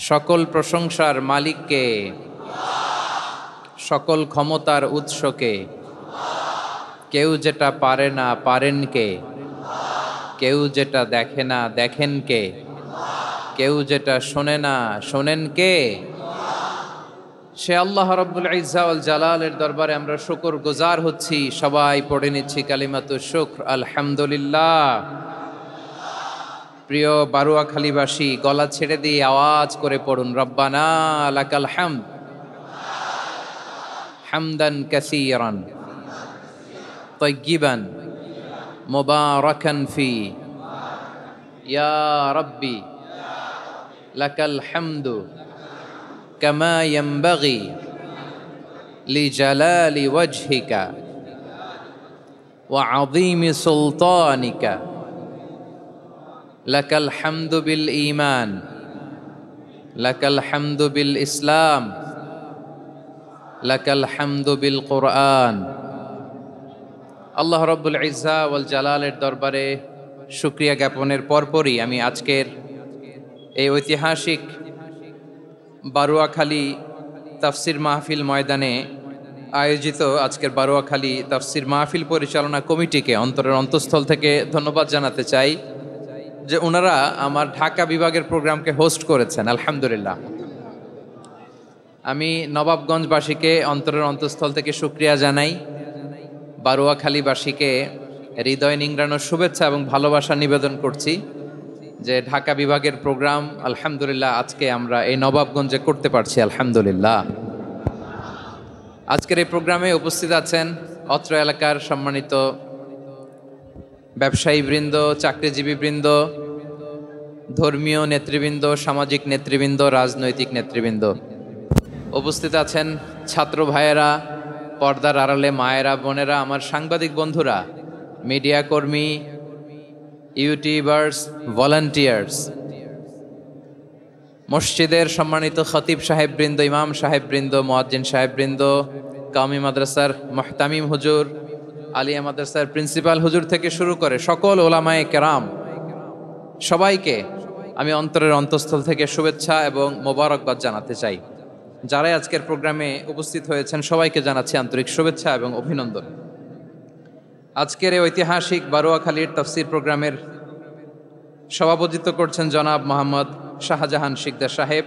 সকল প্রশংসার মালিককে, সকল ক্ষমতার উৎসকে। কেউ যেটা পারে না পারেন কে, কেউ যেটা দেখে না দেখেন কে, কেউ যেটা শোনে না শোনেন কে। সে আল্লাহ রাব্বুল ইজ্জা ওয়াল জালালের দরবারে আমরা শুকর গুজার হচ্ছি। সবাই পড়ে নিচ্ছি কালিমাতুশ শুকর, আলহামদুলিল্লাহ। প্রিয় বারুয়াখালীবাসী, গলা ছেড়ে দিয়ে আওয়াজ করে পড়ুন, রব্বানা লাকাল হামদ হামদান কাসীরান তাইয়্যিবান মুবারাকান ফি, ইয়া রাব্বি লাকাল হামদু কামা ইয়ানবাগি লিজালালি ওয়াজহিকা ওয়া আযীমি সুলতানিকা। লাকাল হামদু বিল ঈমান, লাকাল হামদু বিল ইসলাম, লাকাল হামদু বিল কুরআন। আল্লাহ রাব্বুল ইজ্জা ওয়াল জালালের দরবারে শুকরিয়া জ্ঞাপনের পরপরই আমি আজকের এই ঐতিহাসিক বারুয়াখালী তাফসির মাহফিল ময়দানে আয়োজিত আজকের বারুয়াখালী তাফসির মাহফিল পরিচালনা কমিটিকে অন্তরের অন্তঃস্থল থেকে ধন্যবাদ জানাতে চাই যে ওনারা আমার ঢাকা বিভাগের প্রোগ্রামকে হোস্ট করেছেন। আলহামদুলিল্লাহ। আমি নবাবগঞ্জবাসীকে অন্তরের অন্তঃস্থল থেকে শুকরিয়া জানাই, বারুয়াখালীবাসীকে হৃদয় নিংড়ানোর শুভেচ্ছা এবং ভালোবাসা নিবেদন করছি যে ঢাকা বিভাগের প্রোগ্রাম আলহামদুলিল্লাহ আজকে আমরা এই নবাবগঞ্জে করতে পারছি। আলহামদুলিল্লাহ। আজকের এই প্রোগ্রামে উপস্থিত আছেন অত্র এলাকার সম্মানিত ব্যবসায়ী বৃন্দ, চাকরিজীবী বৃন্দ, ধর্মীয় নেতৃবৃন্দ, সামাজিক নেতৃবৃন্দ, রাজনৈতিক নেতৃবৃন্দ। উপস্থিত আছেন ছাত্র ভাইয়েরা, পর্দার আড়ালে মায়েরা, বোনেরা, আমার সাংবাদিক বন্ধুরা, মিডিয়া কর্মী, ইউটিউবার্স, ভলান্টিয়ার্স, মসজিদের সম্মানিত খতিব সাহেববৃন্দ, ইমাম সাহেববৃন্দ, মুয়াজ্জিন সাহেববৃন্দ, কাওমি মাদ্রাসার মুহতামিম হুজুর, আলিয়া মাদ্রাসার প্রিন্সিপাল হুজুর থেকে শুরু করে সকল ওলামায়ে কেরাম, সবাইকে আমি অন্তরের অন্তঃস্থল থেকে শুভেচ্ছা এবং মোবারকবাদ জানাতে চাই। যারাই আজকের প্রোগ্রামে উপস্থিত হয়েছেন সবাইকে জানাচ্ছি আন্তরিক শুভেচ্ছা এবং অভিনন্দন। আজকের এই ঐতিহাসিক বারুয়াখালীর তাফসির প্রোগ্রামের সভাপতিত্ব করছেন জনাব মোহাম্মদ শাহজাহান শিকদার সাহেব।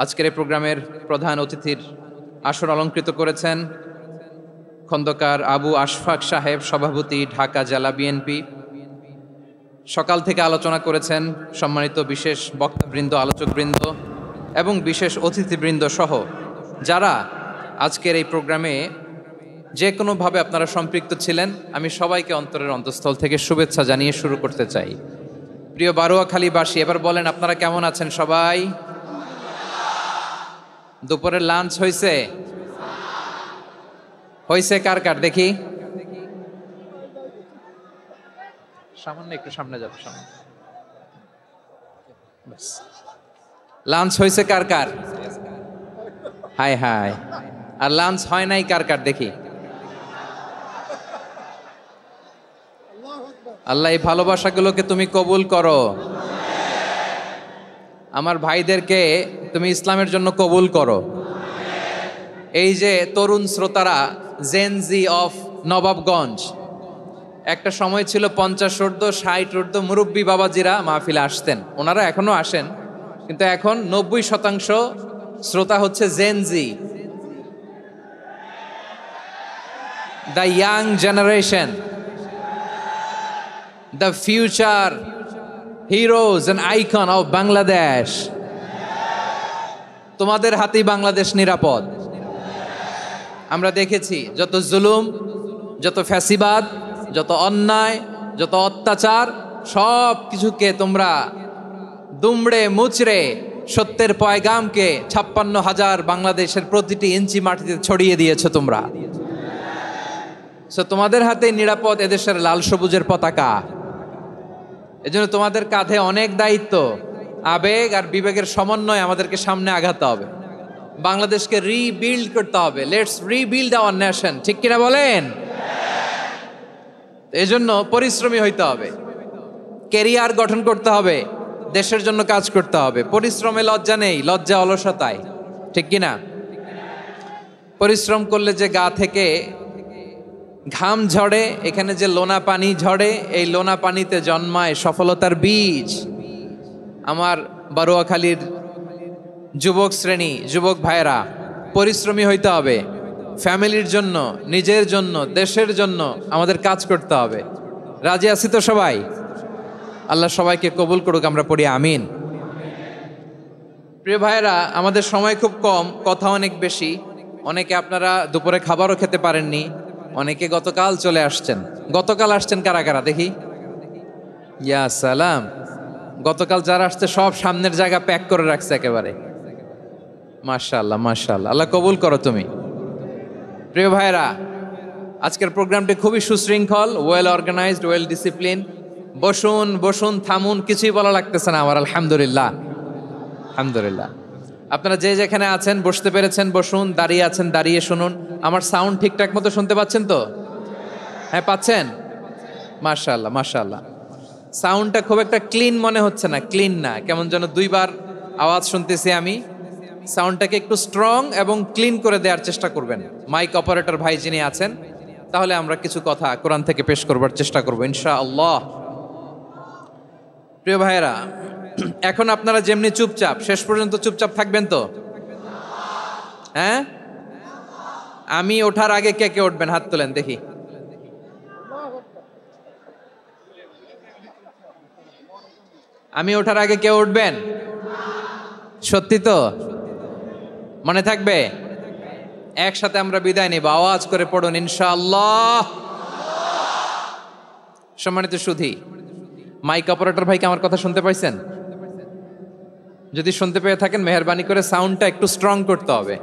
আজকের এই প্রোগ্রামের প্রধান অতিথির আসন অলঙ্কৃত করেছেন খন্দকার আবু আশফাক সাহেব, সভাপতি, ঢাকা জেলা বিএনপি। সকাল থেকে আলোচনা করেছেন সম্মানিত বিশেষ বক্তাবৃন্দ, আলোচকবৃন্দ এবং বিশেষ অতিথিবৃন্দ সহ যারা আজকের এই প্রোগ্রামে যে কোনোভাবে আপনারা সম্পৃক্ত ছিলেন। আমি সবাইকে অন্তরের অন্তঃস্থল থেকে শুভেচ্ছা জানিয়ে শুরু করতে চাই। প্রিয় বারুয়াখালীবাসী, এবার বলেন আপনারা কেমন আছেন সবাই? দুপুরের লাঞ্চ হয়েছে? হয়েছে কার কার দেখি? সামান্য একটু সামনে যাবে, সামনে। লাঞ্চ হয়েছে কার কার? হাই হাই। আর লাঞ্চ হয় নাই কার কার দেখি? আল্লাহ এই ভালোবাসাগুলোকে তুমি কবুল করো। আমার ভাইদেরকে তুমি ইসলামের জন্য কবুল করো। এই যে তরুণ শ্রোতারা, জেনজি অফ নবাবগঞ্জ, একটা সময় ছিল 50 ঊর্ধ্ব 60 ঊর্ধ্ব মুরব্বী বাবাজিরা মাহফিলে আসতেন, ওনারা এখনো আসেন, কিন্তু এখন 90% শ্রোতা হচ্ছে Gen Z, the young generation, the future heroes and icon of Bangladesh. তোমাদের হাতেই বাংলাদেশ নিরাপদ। আমরা দেখেছি যত জুলুম, যত ফ্যাসিবাদ, যত অন্যায়, যত অত্যাচার, সব কিছুকে তোমরা দুমড়ে মুচড়ে সত্যের পয়গামকে 56,000 বাংলাদেশের প্রতিটি ইঞ্চি মাটিতে ছড়িয়ে দিয়েছো তোমরা। তোমাদের হাতে নিরাপদ এদেশের লাল সবুজের পতাকা। এজন্য তোমাদের কাঁধে অনেক দায়িত্ব, আবেগ আর বিবেকের সমন্বয় আমাদেরকে সামনে আগাতে হবে। বাংলাদেশকে রিবিল্ড করতে হবে। লেটস রিবিল্ড আওয়ার নেশন, ঠিক কিনা বলেন? এজন্য পরিশ্রমী হইতে হবে, ক্যারিয়ার গঠন করতে হবে, দেশের জন্য কাজ করতে হবে। পরিশ্রমে লজ্জা নেই, লজ্জা অলসতায়, ঠিক কিনা? পরিশ্রম করলে যে গা থেকে ঘাম ঝরে, এখানে যে লোনা পানি ঝরে, এই লোনা পানিতে জন্মায় সফলতার বীজ। আমার বারুয়াখালীর যুবক শ্রেণী, যুবক ভাইয়েরা, পরিশ্রমী হইতে হবে। ফ্যামিলির জন্য, নিজের জন্য, দেশের জন্য আমাদের কাজ করতে হবে। রাজি আছি তো সবাই? আল্লাহ সবাইকে কবুল করুক, আমরা পড়ি আমিন। প্রিয় ভাইয়েরা, আমাদের সময় খুব কম, কথা অনেক বেশি। অনেকে আপনারা দুপুরে খাবারও খেতে পারেননি, অনেকে গতকাল চলে আসছেন। গতকাল আসছেন কারা কারা দেখি? ইয়া সালাম। গতকাল যারা আসছে সব সামনের জায়গা প্যাক করে রাখছে একেবারে। মাশাআল্লাহ, মাশাআল্লাহ, আল্লাহ কবুল করো তুমি। প্রিয় ভাইয়েরা, আজকের প্রোগ্রামটি খুবই সুশৃঙ্খল, ওয়েল অর্গানাইজড, ওয়েল ডিসিপ্লিন। বসুন বসুন, থামুন, কিছুই বলা লাগতেছে না আমার। আলহামদুলিল্লাহ, আলহামদুলিল্লাহ। আপনারা যে যেখানে আছেন বসতে পেরেছেন বসুন, দাঁড়িয়ে আছেন দাঁড়িয়ে শুনুন। আমার সাউন্ড ঠিকঠাক মতো শুনতে পাচ্ছেন তো? হ্যাঁ, পাচ্ছেন? মাশাআল্লাহ, মাশাআল্লাহ। সাউন্ডটা খুব একটা ক্লিন মনে হচ্ছে না, ক্লিন না, কেমন যেন দুইবার আওয়াজ শুনতেছি আমি। সাউন্ডটাকে একটু স্ট্রং এবং ক্লিন করে দেওয়ার চেষ্টা করবেন মাইক অপারেটর ভাই যিনি আছেন। তাহলে আমরা কিছু কথা কোরআন থেকে পেশ করবার চেষ্টা করবো ইনশাআল্লাহ। প্রিয় ভাইয়েরা, এখন আপনারা যেমনি চুপচাপ, শেষ পর্যন্ত চুপচাপ থাকবেন তো? হ্যাঁ, আমি ওঠার আগে কে কে উঠবেন? হাত তোলেন দেখি। আমি ওঠার আগে কেউ উঠবেন? সত্যি তো? মনে থাকবে? একসাথে আমরা বিদায় নিব, আওয়াজ করে পড়ুন ইনশাআল্লাহ। সম্মানিত সুধী, মাইক অপারেটর ভাইকে আমার কথা শুনতে পাইছেন? যদি শুনতে পেয়ে থাকেন, মেহেরবানি করে সাউন্ডটা একটু স্ট্রং করতে হবে,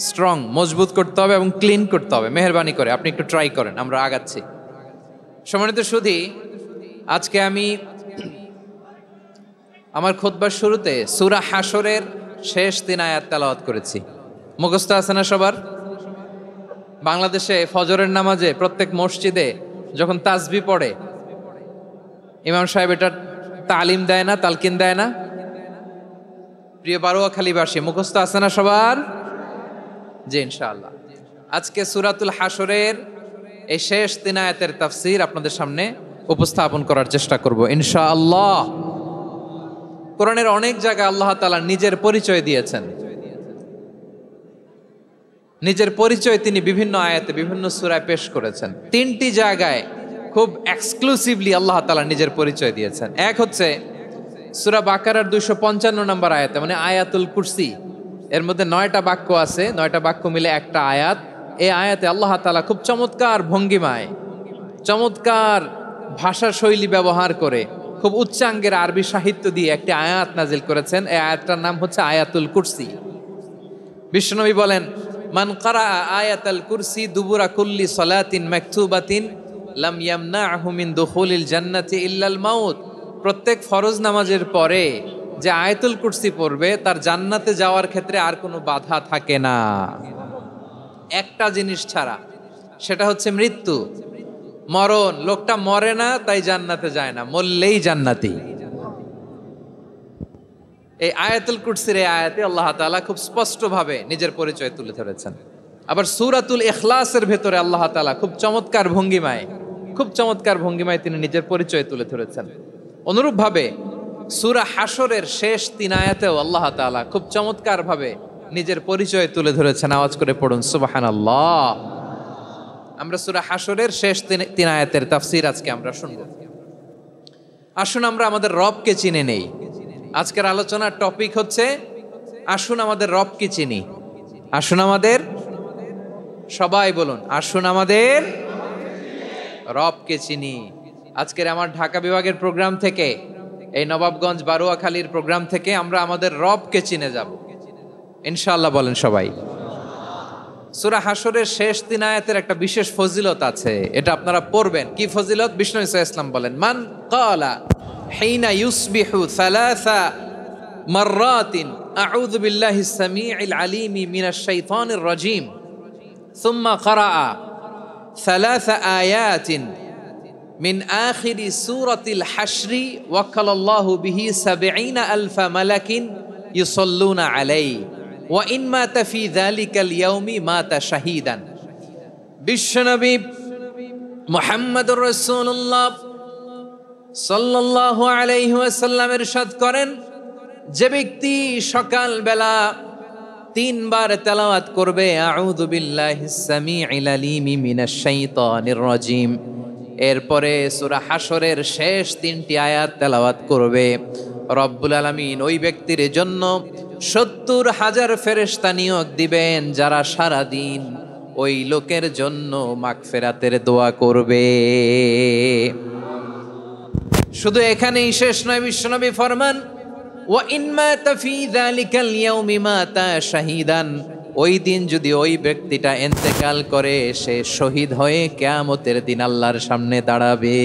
স্ট্রং, মজবুত করতে হবে এবং ক্লিন করতে হবে। মেহেরবানি করে আপনি একটু ট্রাই করেন, আমরা আগাচ্ছি। সম্মানিত সুধী, আজকে আমি আমার খুতবার শুরুতে সূরা হাশরের শেষ 3 আয়াত তেলাওয়াত করেছি। মুখস্থ আছে না সবার? বাংলাদেশে ফজরের নামাজে প্রত্যেক মসজিদে যখন তাসবিহ পড়ে, ইমাম সাহেব এটা তালিম দেয় না, তালকিন দেয় না? প্রিয় বারুয়াখালীবাসী, মুখস্থ আছে না সবার? জি, ইনশাআল্লাহ। আজকে সূরাতুল হাশরের এই শেষ 3 আয়াতের তাফসীর আপনাদের সামনে উপস্থাপন করার চেষ্টা করব ইনশাআল্লাহ। কোরআনের অনেক জায়গায় আল্লাহ তাআলা নিজের পরিচয় দিয়েছেন। নিজের পরিচয় তিনি বিভিন্ন আয়াতে, বিভিন্ন সূরায় পেশ করেছেন। 3টি জায়গায় খুব এক্সক্লুসিভলি আল্লাহ তাআলা নিজের পরিচয় দিয়েছেন। এক হচ্ছে সূরা বাকারার 255 নম্বর আয়াতে, মানে আয়াতুল কুরসি। এর মধ্যে 9টা বাক্য আছে, 9টা বাক্য মিলে একটা আয়াত। এই আয়াতে আল্লাহ তাআলা খুব চমৎকার ভঙ্গিমায়, চমৎকার ভাষা শৈলী ব্যবহার করে, খুব উচ্চাঙ্গের আরবি সাহিত্য দিয়ে একটি আয়াত নাজিল করেছেন। এই আয়াতটার নাম হচ্ছে আয়াতুল কুরসি। বিশ্বনবী বলেন, মান কারা আয়াতুল কুরসি দুবুরা কুল্লি সালাতিন মাকতুবাতিন লাম ইয়ামনাহু মিন দুখুলিল জান্নাতি ইল্লাল মাউত। প্রত্যেক ফরজ নামাজের পরে যে আয়াতুল কুরসি পড়বে তার জান্নাতে যাওয়ার ক্ষেত্রে আর কোনো বাধা থাকে না, একটা জিনিস ছাড়া, সেটা হচ্ছে মৃত্যু, মরণ। লোকটা মরে না তাই জান্নাতে যায় না, মরলেই জান্নাতি। এই আয়াতুল কুরসির এই আয়াতে আল্লাহ তাআলা খুব স্পষ্টভাবে নিজের পরিচয় তুলে ধরেছেন। আবার সূরাতুল ইখলাসের ভেতরে আল্লাহ তাআলা খুব চমৎকার ভঙ্গিমায় তিনি নিজের পরিচয় তুলে ধরেছেন। অনুরূপভাবে সূরা হাশরের শেষ 3 আয়াতেও আল্লাহ তাআলা খুব চমৎকার ভাবে নিজের পরিচয় তুলে ধরেছেন। আওয়াজ করে পড়ুন সুবহানাল্লাহ। আমরা সূরা হাশরের শেষ 3 আয়াতের তাফসীর আজকে আমরা শুনব। আসুন আমরা আমাদের রবকে চিনে নেই। আজকের আলোচনার টপিক হচ্ছে আসুন আমাদের রবকে চিনি। আসুন আমাদের, সবাই বলুন, আসুন আমাদের রবকে চিনি। আজকের আমার ঢাকা বিভাগের প্রোগ্রাম থেকে, এই নবাবগঞ্জ বারুয়াখালীর প্রোগ্রাম থেকে আমরা আমাদের রবকে চিনে যাব ইনশাআল্লাহ। বলেন সবাই। সূরা হাশরের শেষ 3 আয়াতের একটা বিশেষ ফজিলত আছে, এটা আপনারা পড়বেন। কি ফজিলত? বিষ্ণু ঈসা ইসলাম বলেন, মান ক্বালা হিনা ইউসবিহু সালাসা মাররাতিন আউযু বিল্লাহিস সামিউল আলিম মিনাশ শাইতানির রাজীম সুম্মা ক্বারা সালাসা আয়াতিন মিন আখিরি সূরাতিল হাশরি ওয়াক্কালাল্লাহু বিহি ৭০ আলফা মালাকিন ইউসাল্লুনা আলাইহি ওয়া ইন মাতা ফি যালিকাল ইয়াউমি মাতা শাহীদান। বিশ্বনবী মুহাম্মদুর রাসূলুল্লাহ সাল্লাল্লাহু আলাইহি ওয়াসাল্লাম ইরশাদ করেন, যে ব্যক্তি সকাল বেলা ৩ বার তেলাওয়াত করবে আউযু বিল্লাহিস সামিউল আলিম মিনাশ শাইতানির রাজিম, এরপরে সূরা হাশরের শেষ ৩টি আয়াত তেলাওয়াত করবে, রব্বুল আলামিন ওই ব্যক্তির জন্য ৭০,০০০ ফেরেশতা নিয়োগ দিবেন যারা সারা দিন ওই লোকের জন্য মাগফিরাতের দোয়া করবে। শুধু এখানেই শেষ নয়, বিশ্বনবী ফরমান ওয়া ইন মাতা ফি যালিকাল ইয়াউমি মাতা শাহীদান, ওই দিন যদি ওই ব্যক্তিটা ইন্তেকাল করে সে শহীদ হয়ে কিয়ামতের দিন আল্লাহর সামনে দাঁড়াবে।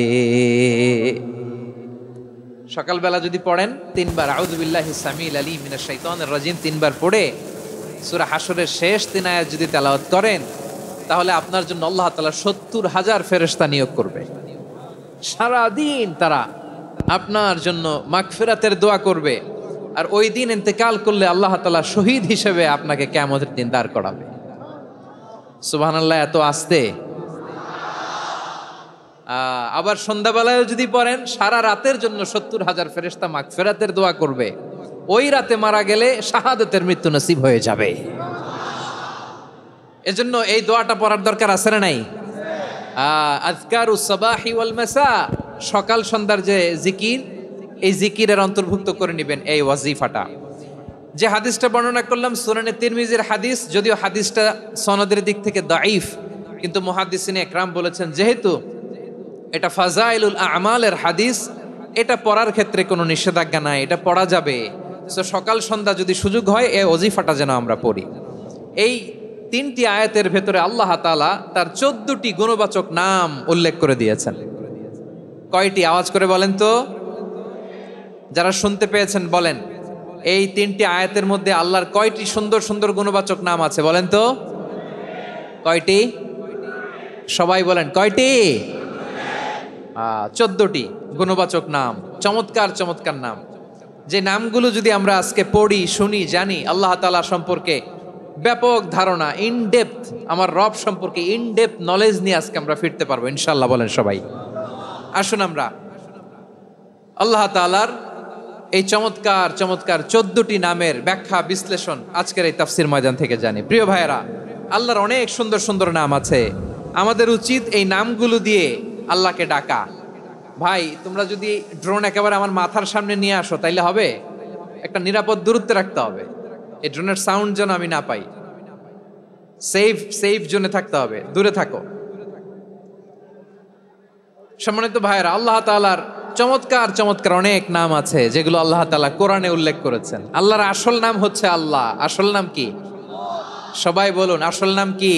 সকালবেলা যদি পড়েন ৩ বার আউযু বিল্লাহিস সামিউল আলিম মিনাশ শাইতানির রাজিম ৩ বার পড়ে সূরা হাশরের শেষ ৩ আয়াত যদি তেলাওয়াত করেন, তাহলে আপনার জন্য আল্লাহ তাআলা ৭০,০০০ ফেরেশতা নিয়োগ করবে। সারা দিন তারা আপনার জন্য মাগফিরাতের দোয়া করবে, আর ওই দিন ইন্তেকাল করলে আল্লাহ তাআলা শহীদ হিসেবে আপনাকে কিয়ামতের দিন দাঁড় করাবে। সুবহানাল্লাহ, এত আস্তে। আবার সন্ধ্যাবেলায় যদি পড়েন, সারা রাতের জন্য ৭০,০০০ ফেরেশতা মাগফিরাতের দোয়া করবে। ওই রাতে মারা গেলে শাহাদাতের মৃত্যু নসিব হয়ে যাবে। এজন্য এই দোয়াটা পড়ার দরকার আছে না নাই? আযকারুস সাবাহি ওয়াল মাসা, সকাল সন্ধ্যার যে জিকির, এই জিকিরের অন্তর্ভুক্ত করে নেবেন এই ওয়াজিফাটা। যে হাদিসটা বর্ণনা করলাম সুনানে তিরমিজির হাদিস, যদিও হাদিসটা সনদের দিক থেকে দাঈফ, কিন্তু মুহাদ্দিসিনে একরাম বলেছেন যেহেতু এটা ফাজাইলুল আমালের হাদিস, এটা পড়ার ক্ষেত্রে কোনো নিষেধাজ্ঞা নাই, এটা পড়া যাবে। সো সকাল সন্ধ্যা যদি সুযোগ হয় এই ওয়াজিফাটা যেন আমরা পড়ি। এই ৩টি আয়াতের ভেতরে আল্লাহ তাআলা তার ১৪টি গুণবাচক নাম উল্লেখ করে দিয়েছেন। কয়টি? আওয়াজ করে বলেন তো, যারা শুনতে পেয়েছেন বলেন। এই ৩টি আয়াতের মধ্যে আল্লাহর কয়টি সুন্দর সুন্দর গুণবাচক নাম আছে বলেন তো? কয়টি? সবাই বলেন কয়টি? ১৪টি গুণবাচক নাম, চমৎকার চমৎকার নাম। যে নামগুলো যদি আমরা আজকে পড়ি, শুনি, জানি, আল্লাহ তাআলা সম্পর্কে ব্যাপক ধারণা, ইনডেপথ, আমার রব সম্পর্কে ইনডেপথ নলেজ নিয়ে আজকে আমরা ফিরতে পারবো ইনশাআল্লাহ। বলেন সবাই। আসুন আমরা আল্লাহ তাআলার এই চমৎকার চমৎকার ১৪টি নামের ব্যাখ্যা বিশ্লেষণ আজকের এই তাফসীর ময়দান থেকে জানি। প্রিয় ভাইয়েরা, আল্লাহর অনেক সুন্দর সুন্দর নাম আছে। আমাদের উচিত এই নামগুলো দিয়ে আল্লাহকে ডাকা। ভাই, তোমরা যদি ড্রোন একেবারে আমার মাথার সামনে নিয়ে আসো তাইলে হবে? একটা নিরাপদ দূরত্বে রাখতে হবে, এই ড্রোনের সাউন্ড যেন আমি না পাই। সেফ জোনে থাকতে হবে, দূরে থাকো। সম্মানিত ভাইয়েরা, আল্লাহ তাআলার চমৎকার চমৎকার অনেক নাম আছে যেগুলো আল্লাহ তাআলা কোরআনে উল্লেখ করেছেন। আল্লাহর আসল নাম হচ্ছে আল্লাহ। আসল নাম কি? সবাই বলুন, আসল নাম কি?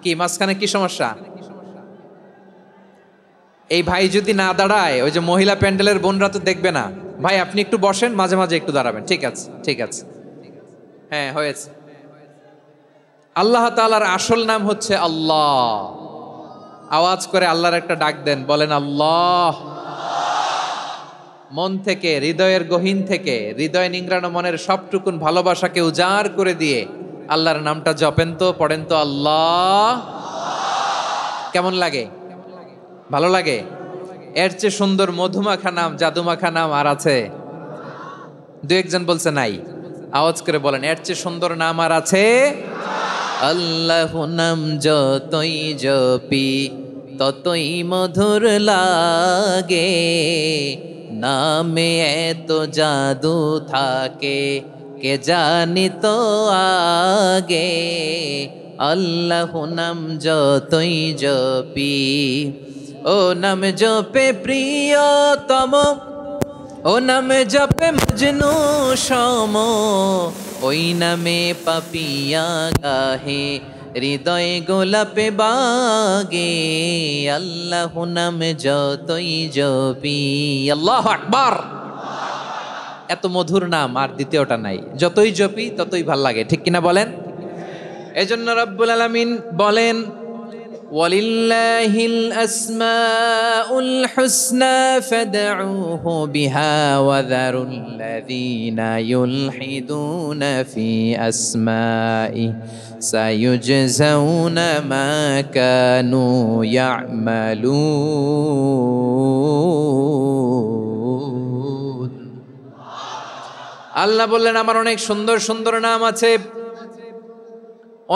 কি মাঝখানে কি সমস্যা? এই ভাই যদি না দাঁড়ায়, ওই যে মহিলা প্যান্ডেলের বোনরা তো দেখবে না। ভাই আপনি একটু বসেন, মাঝে মাঝে একটু দাঁড়াবেন। ঠিক আছে, ঠিক আছে, হ্যাঁ হয়েছে। আল্লাহ তাআলার আসল নাম হচ্ছে আল্লাহ। আওয়াজ করে আল্লাহর একটা ডাক দেন, বলেন আল্লাহ। মন থেকে, হৃদয়ের গহীন থেকে, হৃদয় নিংড়ানো মনের সবটুকুন ভালোবাসাকে উজাড় করে দিয়ে আল্লাহর নামটা জপেন তো, পড়েন তো আল্লাহ। কেমন লাগে? ভালো লাগে? এর চেয়ে সুন্দর মধুমাখা নাম, জাদুমাখা নাম আর আছে? দু একজন বলছে নাই। আওয়াজ করে বলেন, এর চেয়ে সুন্দর নাম আর আছে? আল্লাহ নাম যতই জপি ততই মধুর লাগে, নামে এত জাদু থাকে কে জানি তো আগে। আল্লাহ নাম যতই জপি, ও নাম জপে প্রিয়তম, ও নামে জপে মজনু সম, ওই নামে পাপিয়া গাহে হৃদয় গোলাপে বাগে। আল্লাহ নাম যতই জপি। আল্লাহু আকবার। এত মধুর নাম আর দ্বিতীয়টা নাই। যতই জপি ততই ভাল লাগে, ঠিক কিনা বলেন? এজন্য রব্বুল আলামিন বলেন, ওয়ালিল্লাহিল আসমাউল হুসনা ফাদউহু বিহা ওয়া যারুল্লাযীনা ইউলহিদুনা ফি আসমাইহি সায়ুজজাউনা মা কানু ইয়া'মালুন। আল্লাহ বললেন আমার অনেক সুন্দর সুন্দর নাম আছে,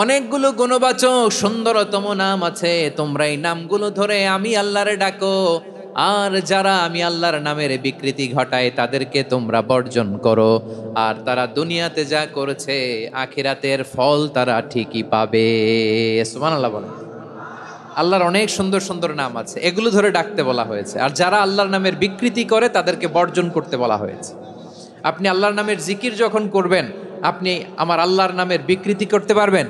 অনেকগুলো গুণবাচক সুন্দরতম নাম আছে, তোমরা এই নামগুলো ধরে আমি আল্লাহরে ডাকো, আর যারা আমি আল্লাহর নামের বিকৃতি ঘটায় তাদেরকে তোমরা বর্জন করো, আর তারা দুনিয়াতে যা করেছে আখিরাতের ফল তারা ঠিকই পাবে। সুবহানাল্লাহ বলেন। আল্লাহর অনেক সুন্দর সুন্দর নাম আছে, এগুলো ধরে ডাকতে বলা হয়েছে, আর যারা আল্লাহর নামের বিকৃতি করে তাদেরকে বর্জন করতে বলা হয়েছে। আপনি আল্লাহর নামের জিকির যখন করবেন, আপনি আমার আল্লাহর নামের বিকৃতি করতে পারবেন?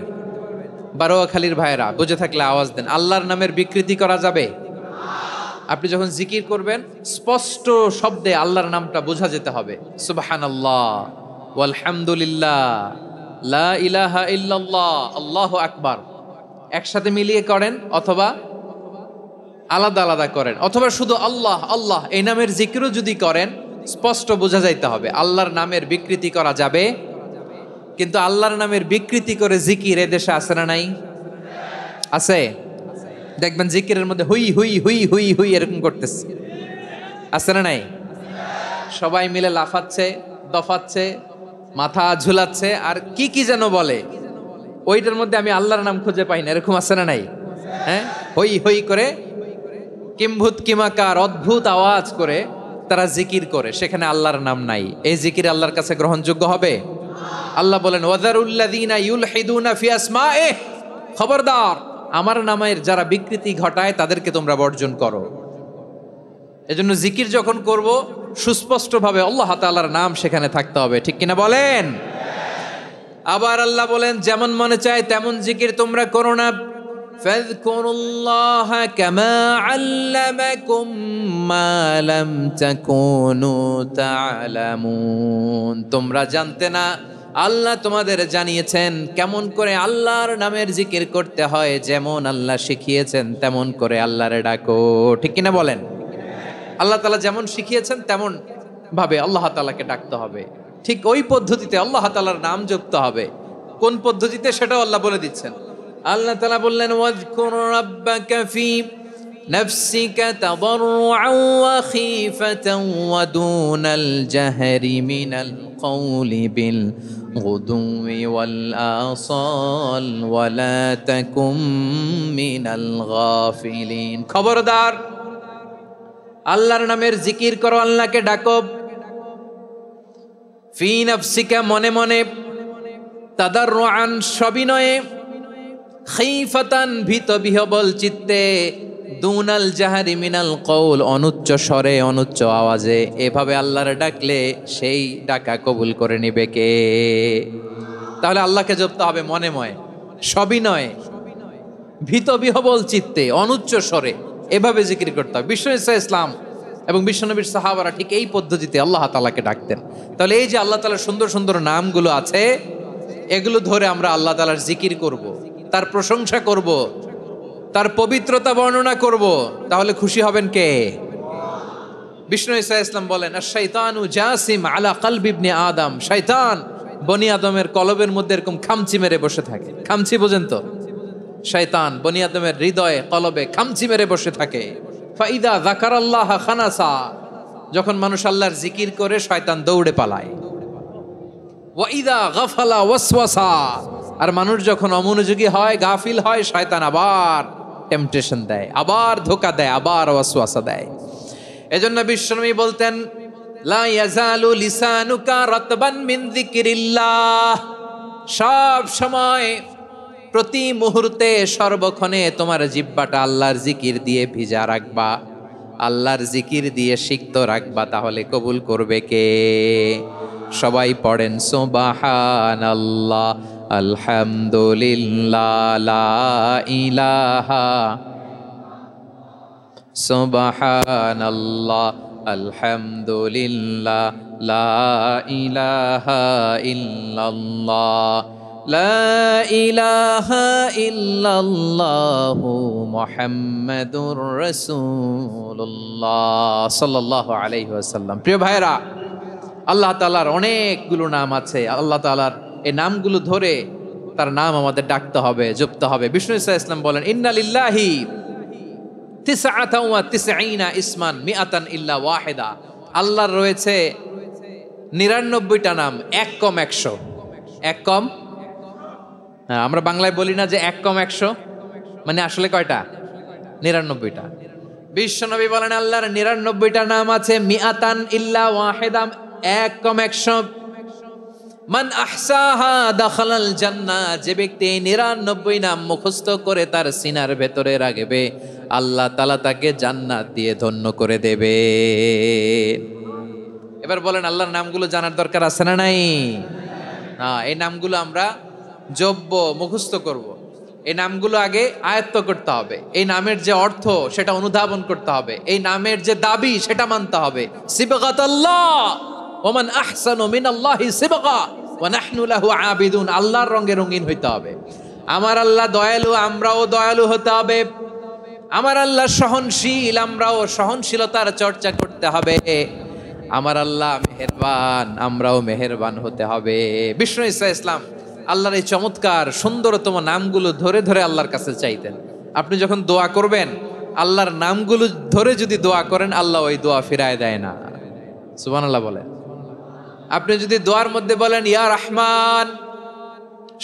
বারোয়াখালীর ভাইয়েরা বুঝে থাকলে আওয়াজ দেন, আল্লাহর নামের বিকৃতি করা যাবে? আপনি যখন জিকির করবেন স্পষ্ট শব্দে আল্লাহর নামটা বোঝা যেতে হবে। সুবহানাল্লাহ, ওয়ালহামদুলিল্লাহ, লা ইলাহা ইল্লাল্লাহ, আল্লাহু আকবার একসাথে মিলিয়ে করেন, অথবা আলাদা আলাদা করেন, অথবা শুধু আল্লাহ আল্লাহ এই নামের জিকিরও যদি করেন স্পষ্ট বোঝা যাইতে হবে। আল্লাহর নামের বিকৃতি করা যাবে, কিন্তু আল্লাহর নামের বিকৃতি করে জিকির এদেশে আছে না নাই? আছে। দেখবেন জিকিরের মধ্যে হুই হুই হুই হুই হুই এরকম করতেছে, আছে না নাই? সবাই মিলে লাফাচ্ছে, দফাচ্ছে, মাথা ঝুলাচ্ছে, আর কি কি যেন বলে, ওইটার মধ্যে আমি আল্লাহর নাম খুঁজে পাই না, এরকম আছে না নাই? হ্যাঁ, হই হই করে কিম্ভূত কিমাকার অদ্ভুত আওয়াজ করে তারা জিকির করে, সেখানে আল্লাহর নাম নাই। এই জিকির আল্লাহর কাছে গ্রহণযোগ্য হবে? আল্লাহ বলেন ওয়াযারুল্লাযীনা ইউলহিদুনা ফি আসমাইহি, খবরদার আমার নামের যারা বিকৃতি ঘটায় তাদেরকে তোমরা বর্জন করো। এজন্য জিকির যখন করব সুস্পষ্টভাবে আল্লাহ তাআলার নাম সেখানে থাকতে হবে, ঠিক কিনা বলেন? আবার আল্লাহ বলেন যেমন মনে চায় তেমন জিকির তোমরা করো না। ফাযকুরুল্লাহা কামা আল্লামাকুম মা লাম তাকুনু তা'লামুন, তোমরা জানতে না, আল্লাহ তোমাদের জানিয়েছেন কেমন করে আল্লাহর নামের জিকির করতে হয়, যেমন আল্লাহ শিখিয়েছেন তেমন করে আল্লাহরে ডাকো, ঠিক কিনা বলেন? আল্লাহ তাআলা যেমন শিখিয়েছেন তেমন ভাবে আল্লাহ তাআলাকে ডাকতে হবে, ঠিক ওই পদ্ধতিতে আল্লাহ তাআলার নাম যুক্ত হবে। কোন পদ্ধতিতে সেটাও আল্লাহ বলে দিচ্ছেন। আল্লাহ তাআলা বললেন ওয়াযকুর রাব্বাকা ফি নাফসিকা তাদাররুআন ওয়া খীফাতান ওয়া দুনাল জাহরি মিনাল কওলি বিল গুদুওয়ি ওয়াল আসাল ওয়া লা তাকুম মিনাল গাফিলিন। খবরদার আল্লাহর নামের জিকির করো, আল্লাহকে ডাকো। ফি নাফসিকা মনে মনে, তাদাররুআন সবিনয়ে, খীফাতান ভীত বিহবল চিত্তে, দুনাল জাহারি মিনাল কওল অনুচ্চ স্বরে অনুচ্চ আওয়াজে। এভাবে আল্লাহরে ডাকলে সেই ডাকা কবুল করে নিবে কে? তাহলে আল্লাহকে জপতে হবে মনে মনে, সবিনয়ে, ভীত বিহবল চিত্তে, অনুচ্চ স্বরে, এভাবে জিকির করতে হবে। বিশ্বনবী ইসলাম এবং বিশ্বনবীর সাহাবারা ঠিক এই পদ্ধতিতে আল্লাহ তাআলাকে ডাকতেন। তাহলে এই যে আল্লাহ তাআলার সুন্দর সুন্দর নামগুলো আছে, এগুলো ধরে আমরা আল্লাহ তাআলার জিকির করব, তার প্রশংসা করব, তার পবিত্রতা বর্ণনা করব, তাহলে খুশি হবেন কে? বিষ্ণু ঈসা ইসলাম বলেন আশ-শাইতানু জাসিম আলা কলবি ইবনে আদম, শয়তান বনি আদমের কলবের মধ্যে এরকম খামচি মেরে বসে থাকে। খামচি বোঝেন তো? শয়তান বনি আদমের হৃদয়ে কলবে খামচি মেরে বসে থাকে। ফাইদা যাকারাল্লাহ খানাসা, যখন মানুষ আল্লাহর জিকির করে শয়তান দৌড়ে পালায়। ওয়াইদা গাফালা ওয়াসওয়াসা, আর মানুষ যখন অমনোযোগী হয়, গাফিল হয়, শয়তান আবার টেম্পটেশন দেয়, আবার ধোঁকা দেয়, আবার ওয়াসওয়াসা দেয়। এজন্য বিশ্বনবী বলতেন লা ইয়াজালু লিসানুকা রাতবান মিন যিকরিল্লাহ, সব সময় প্রতি মুহূর্তে সর্বক্ষণে তোমার জিহ্বাটা আল্লাহর জিকির দিয়ে ভিজা রাখবা, আল্লাহর জিকির দিয়ে সিক্ত রাখবা, তাহলে কবুল করবে কে? সবাই পড়েন সুবহানাল্লাহ, আলহামদুলিল্লাহ, লা ইলাহা, সুবহানাল্লাহ, আলহামদুলিল্লাহ, লা ইলাহা ইল্লাল্লাহ, লা ইলাহা ইল্লাল্লাহু মুহাম্মাদুর রাসূলুল্লাহ সাল্লাল্লাহু আলাইহি ওয়াসাল্লাম। প্রিয় ভাইরা, আল্লাহ তাআলার অনেকগুলো নাম আছে। আল্লাহ তাআলার এই নামগুলো ধরে তার নাম আমাদের ডাকতে হবে, জপতে হবে। বিষ্ণু ইসলাম বলেন, ইন্না লিল্লাহি তিসআতান ওয়া তিসঈনা ইসমান মিআতান ইল্লা ওয়াহিদা। আল্লাহর রয়েছে 99টা নাম, এক কম 100। এক কম, হ্যাঁ, আমরা বাংলায় বলি না যে এক কম 100, মানে আসলে কয়টা? 99টা। বিশ্বনবী বলেন আল্লাহর 99টা নাম আছে, মিআতান ইল্লা ওয়াহিদা, এক কম 100। মান আহসাহা দাখালাল জান্নাহ, যে ব্যক্তি 99 নাম মুখস্থ করে তার সিনার ভেতরে রাখবে, আল্লাহ তাআলা তাকে জান্নাত দিয়ে ধন্য করে দেবে। এবার বলেন, আল্লাহর নামগুলো জানার দরকার আছে না নাই? হ্যাঁ, এই নামগুলো আমরা জপব, মুখস্থ করব। এই নামগুলো আগে আয়ত্ত করতে হবে। এই নামের যে অর্থ সেটা অনুধাবন করতে হবে। এই নামের যে দাবি সেটা মানতে হবে। সিবগাতাল্লাহ ওয়া মান আহসানু মিনাল্লাহি সিবগা ওয়া নাহনু লাহু আবিদুন। আল্লাহর রঙে রঙিন হইতে হবে। আমার আল্লাহ দয়ালু, আমরাও দয়ালু হতে হবে। আমার আল্লাহ সহনশীল, আমরাও সহনশীলতার চর্চা করতে হবে। আমার আল্লাহ মেহেরবান, আমরাও মেহেরবান হতে হবে। বিষ্ণু ইসলাম আল্লাহর এই চমৎকার সুন্দরতম নামগুলো ধরে ধরে আল্লাহর কাছে চাইতেন। আপনি যখন দোয়া করবেন, আল্লাহর নামগুলো ধরে যদি দোয়া করেন, আল্লাহ ওই দোয়া ফিরায় দেয় না। সুবহানাল্লাহ বলেন। আপনি যদি দোয়ার মধ্যে বলেন ইয়া রহমান,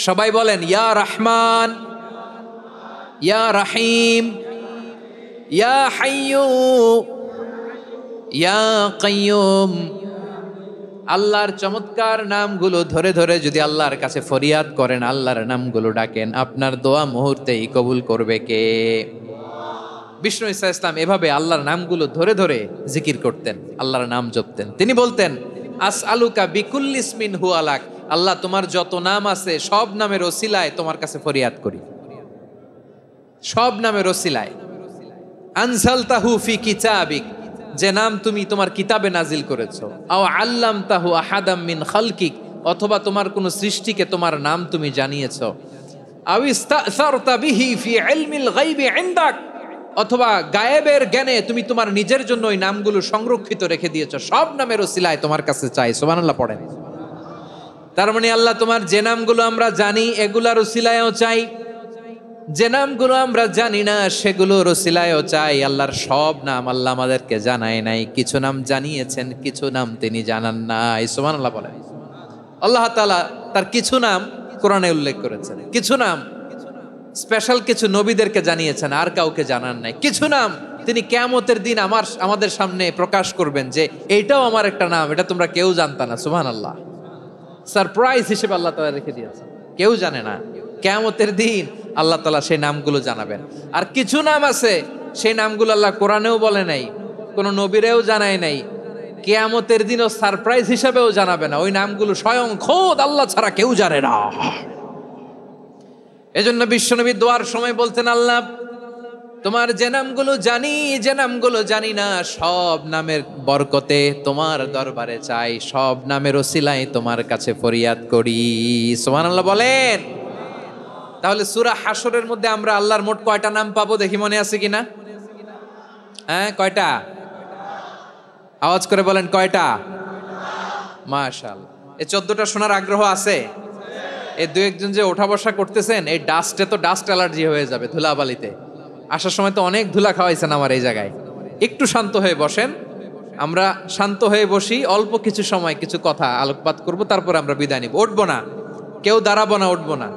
সবাই বলেন ইয়া রহমান, ইয়া রহিম, ইয়া হাইয়্যু, ইয়া কাইয়্যুম। আল্লাহর চমৎকার নামগুলো ধরে ধরে যদি আল্লাহর কাছে ফরিয়াদ করেন, আল্লাহর নামগুলো ডাকেন, আপনার দোয়া মুহূর্তেই কবুল করবে কে? বিষ্ণু ইসলাম এভাবে আল্লাহর নামগুলো ধরে ধরে জিকির করতেন, আল্লাহর নাম জপতেন। তিনি বলতেন, আসআলুকা বিকুল্লি ইসমিন হুয়া লাক, আল্লাহ তোমার যত নাম আছে সব নামের ওসিলায় তোমার কাছে ফরিয়াদ করি, সব নামের ওসিলায়। আনজালতাহু ফি কিতাবিক, যে নাম তুমি তোমার কিতাবে নাজিল করেছো। আও আল্লামতাহু আহাদাম মিন খালকিক, অথবা তোমার কোন সৃষ্টিকে তোমার নাম তুমি জানিয়েছো। আও ইস্তাসারতা বিহি ফি ইলমিল গায়বি ইনদাক, অথবা গায়েবের জ্ঞানে তুমি তোমার নিজের জন্য ওই নামগুলো সংরক্ষিত রেখে দিয়েছো। সব নামের ওসিলায় তোমার কাছে চাই। সুবহানাল্লাহ পড়েন। তার মানে আল্লাহ তোমার যে নামগুলো আমরা জানি এগুলার ওসিলায়ও চাই, যে নামগুলো আমরা জানি না সেগুলোর ওসিলায়ও চাই। আল্লাহর সব নাম আল্লাহ আমাদেরকে জানায় নাই, কিছু নাম জানিয়েছেন, কিছু নাম তিনি জানান নাই। সুবহানাল্লাহ বলেন। আল্লাহ তাআলা তার কিছু নাম কোরআনে উল্লেখ করেছেন, কিছু নাম স্পেশাল কিছু নবীদেরকে জানিয়েছেন, আর কাউকে জানান নাই। কিছু নাম তিনি কিয়ামতের দিন আমাদের সামনে প্রকাশ করবেন যে এইটাও আমার একটা নাম, এটা তোমরা কেউ জানতা না। সুবহানাল্লাহ, সারপ্রাইজ হিসেবে আল্লাহ তাআলা রেখে দিয়েছেন, কেউ জানে না। কিয়ামতের দিন আল্লাহ তাআলা সেই নামগুলো জানাবেন। আর কিছু নাম আছে সেই নামগুলো আল্লাহ কোরআনেও বলে নাই, কোনো নবীরেও জানায় নাই, কিয়ামতের দিনও সারপ্রাইজ হিসেবেও জানাবে না। ওই নামগুলো স্বয়ং খোদ আল্লাহ ছাড়া কেউ জানে না। এজন্য বিশ্বনবী দোয়ার সময় বলতেন, আল্লাহ তোমার যে নামগুলো জানি, যে নামগুলো জানি না, সব নামের বরকতে তোমার দরবারে চাই, সব নামের ওসিলায় তোমার কাছে ফরিয়াদ করি। সুবহানাল্লাহ বলেন। তাহলে সূরা হাশরের মধ্যে আমরা আল্লাহর মোট কয়টা নাম পাবো দেখি, মনে আছে কিনা? হ্যাঁ, কয়টা? আওয়াজ করে বলেন কয়টা? মাশাআল্লাহ। এই 14টা শোনার আগ্রহ আছে? এই দু একজন যে ওঠা বসা করতেছেন, এই ডাস্টে তো ডাস্ট অ্যালার্জি হয়ে যাবে, ধুলাবালিতে। আসার সময় তো অনেক ধুলা খাওয়াইছেন আমার এই জায়গায়। একটু শান্ত হয়ে বসেন, আমরা শান্ত হয়ে বসি, অল্প কিছু সময় কিছু কথা আলোকপাত করব, তারপর আমরা বিদায় নিব। উঠবো না, কেউ দাঁড়াবো না, উঠবো না।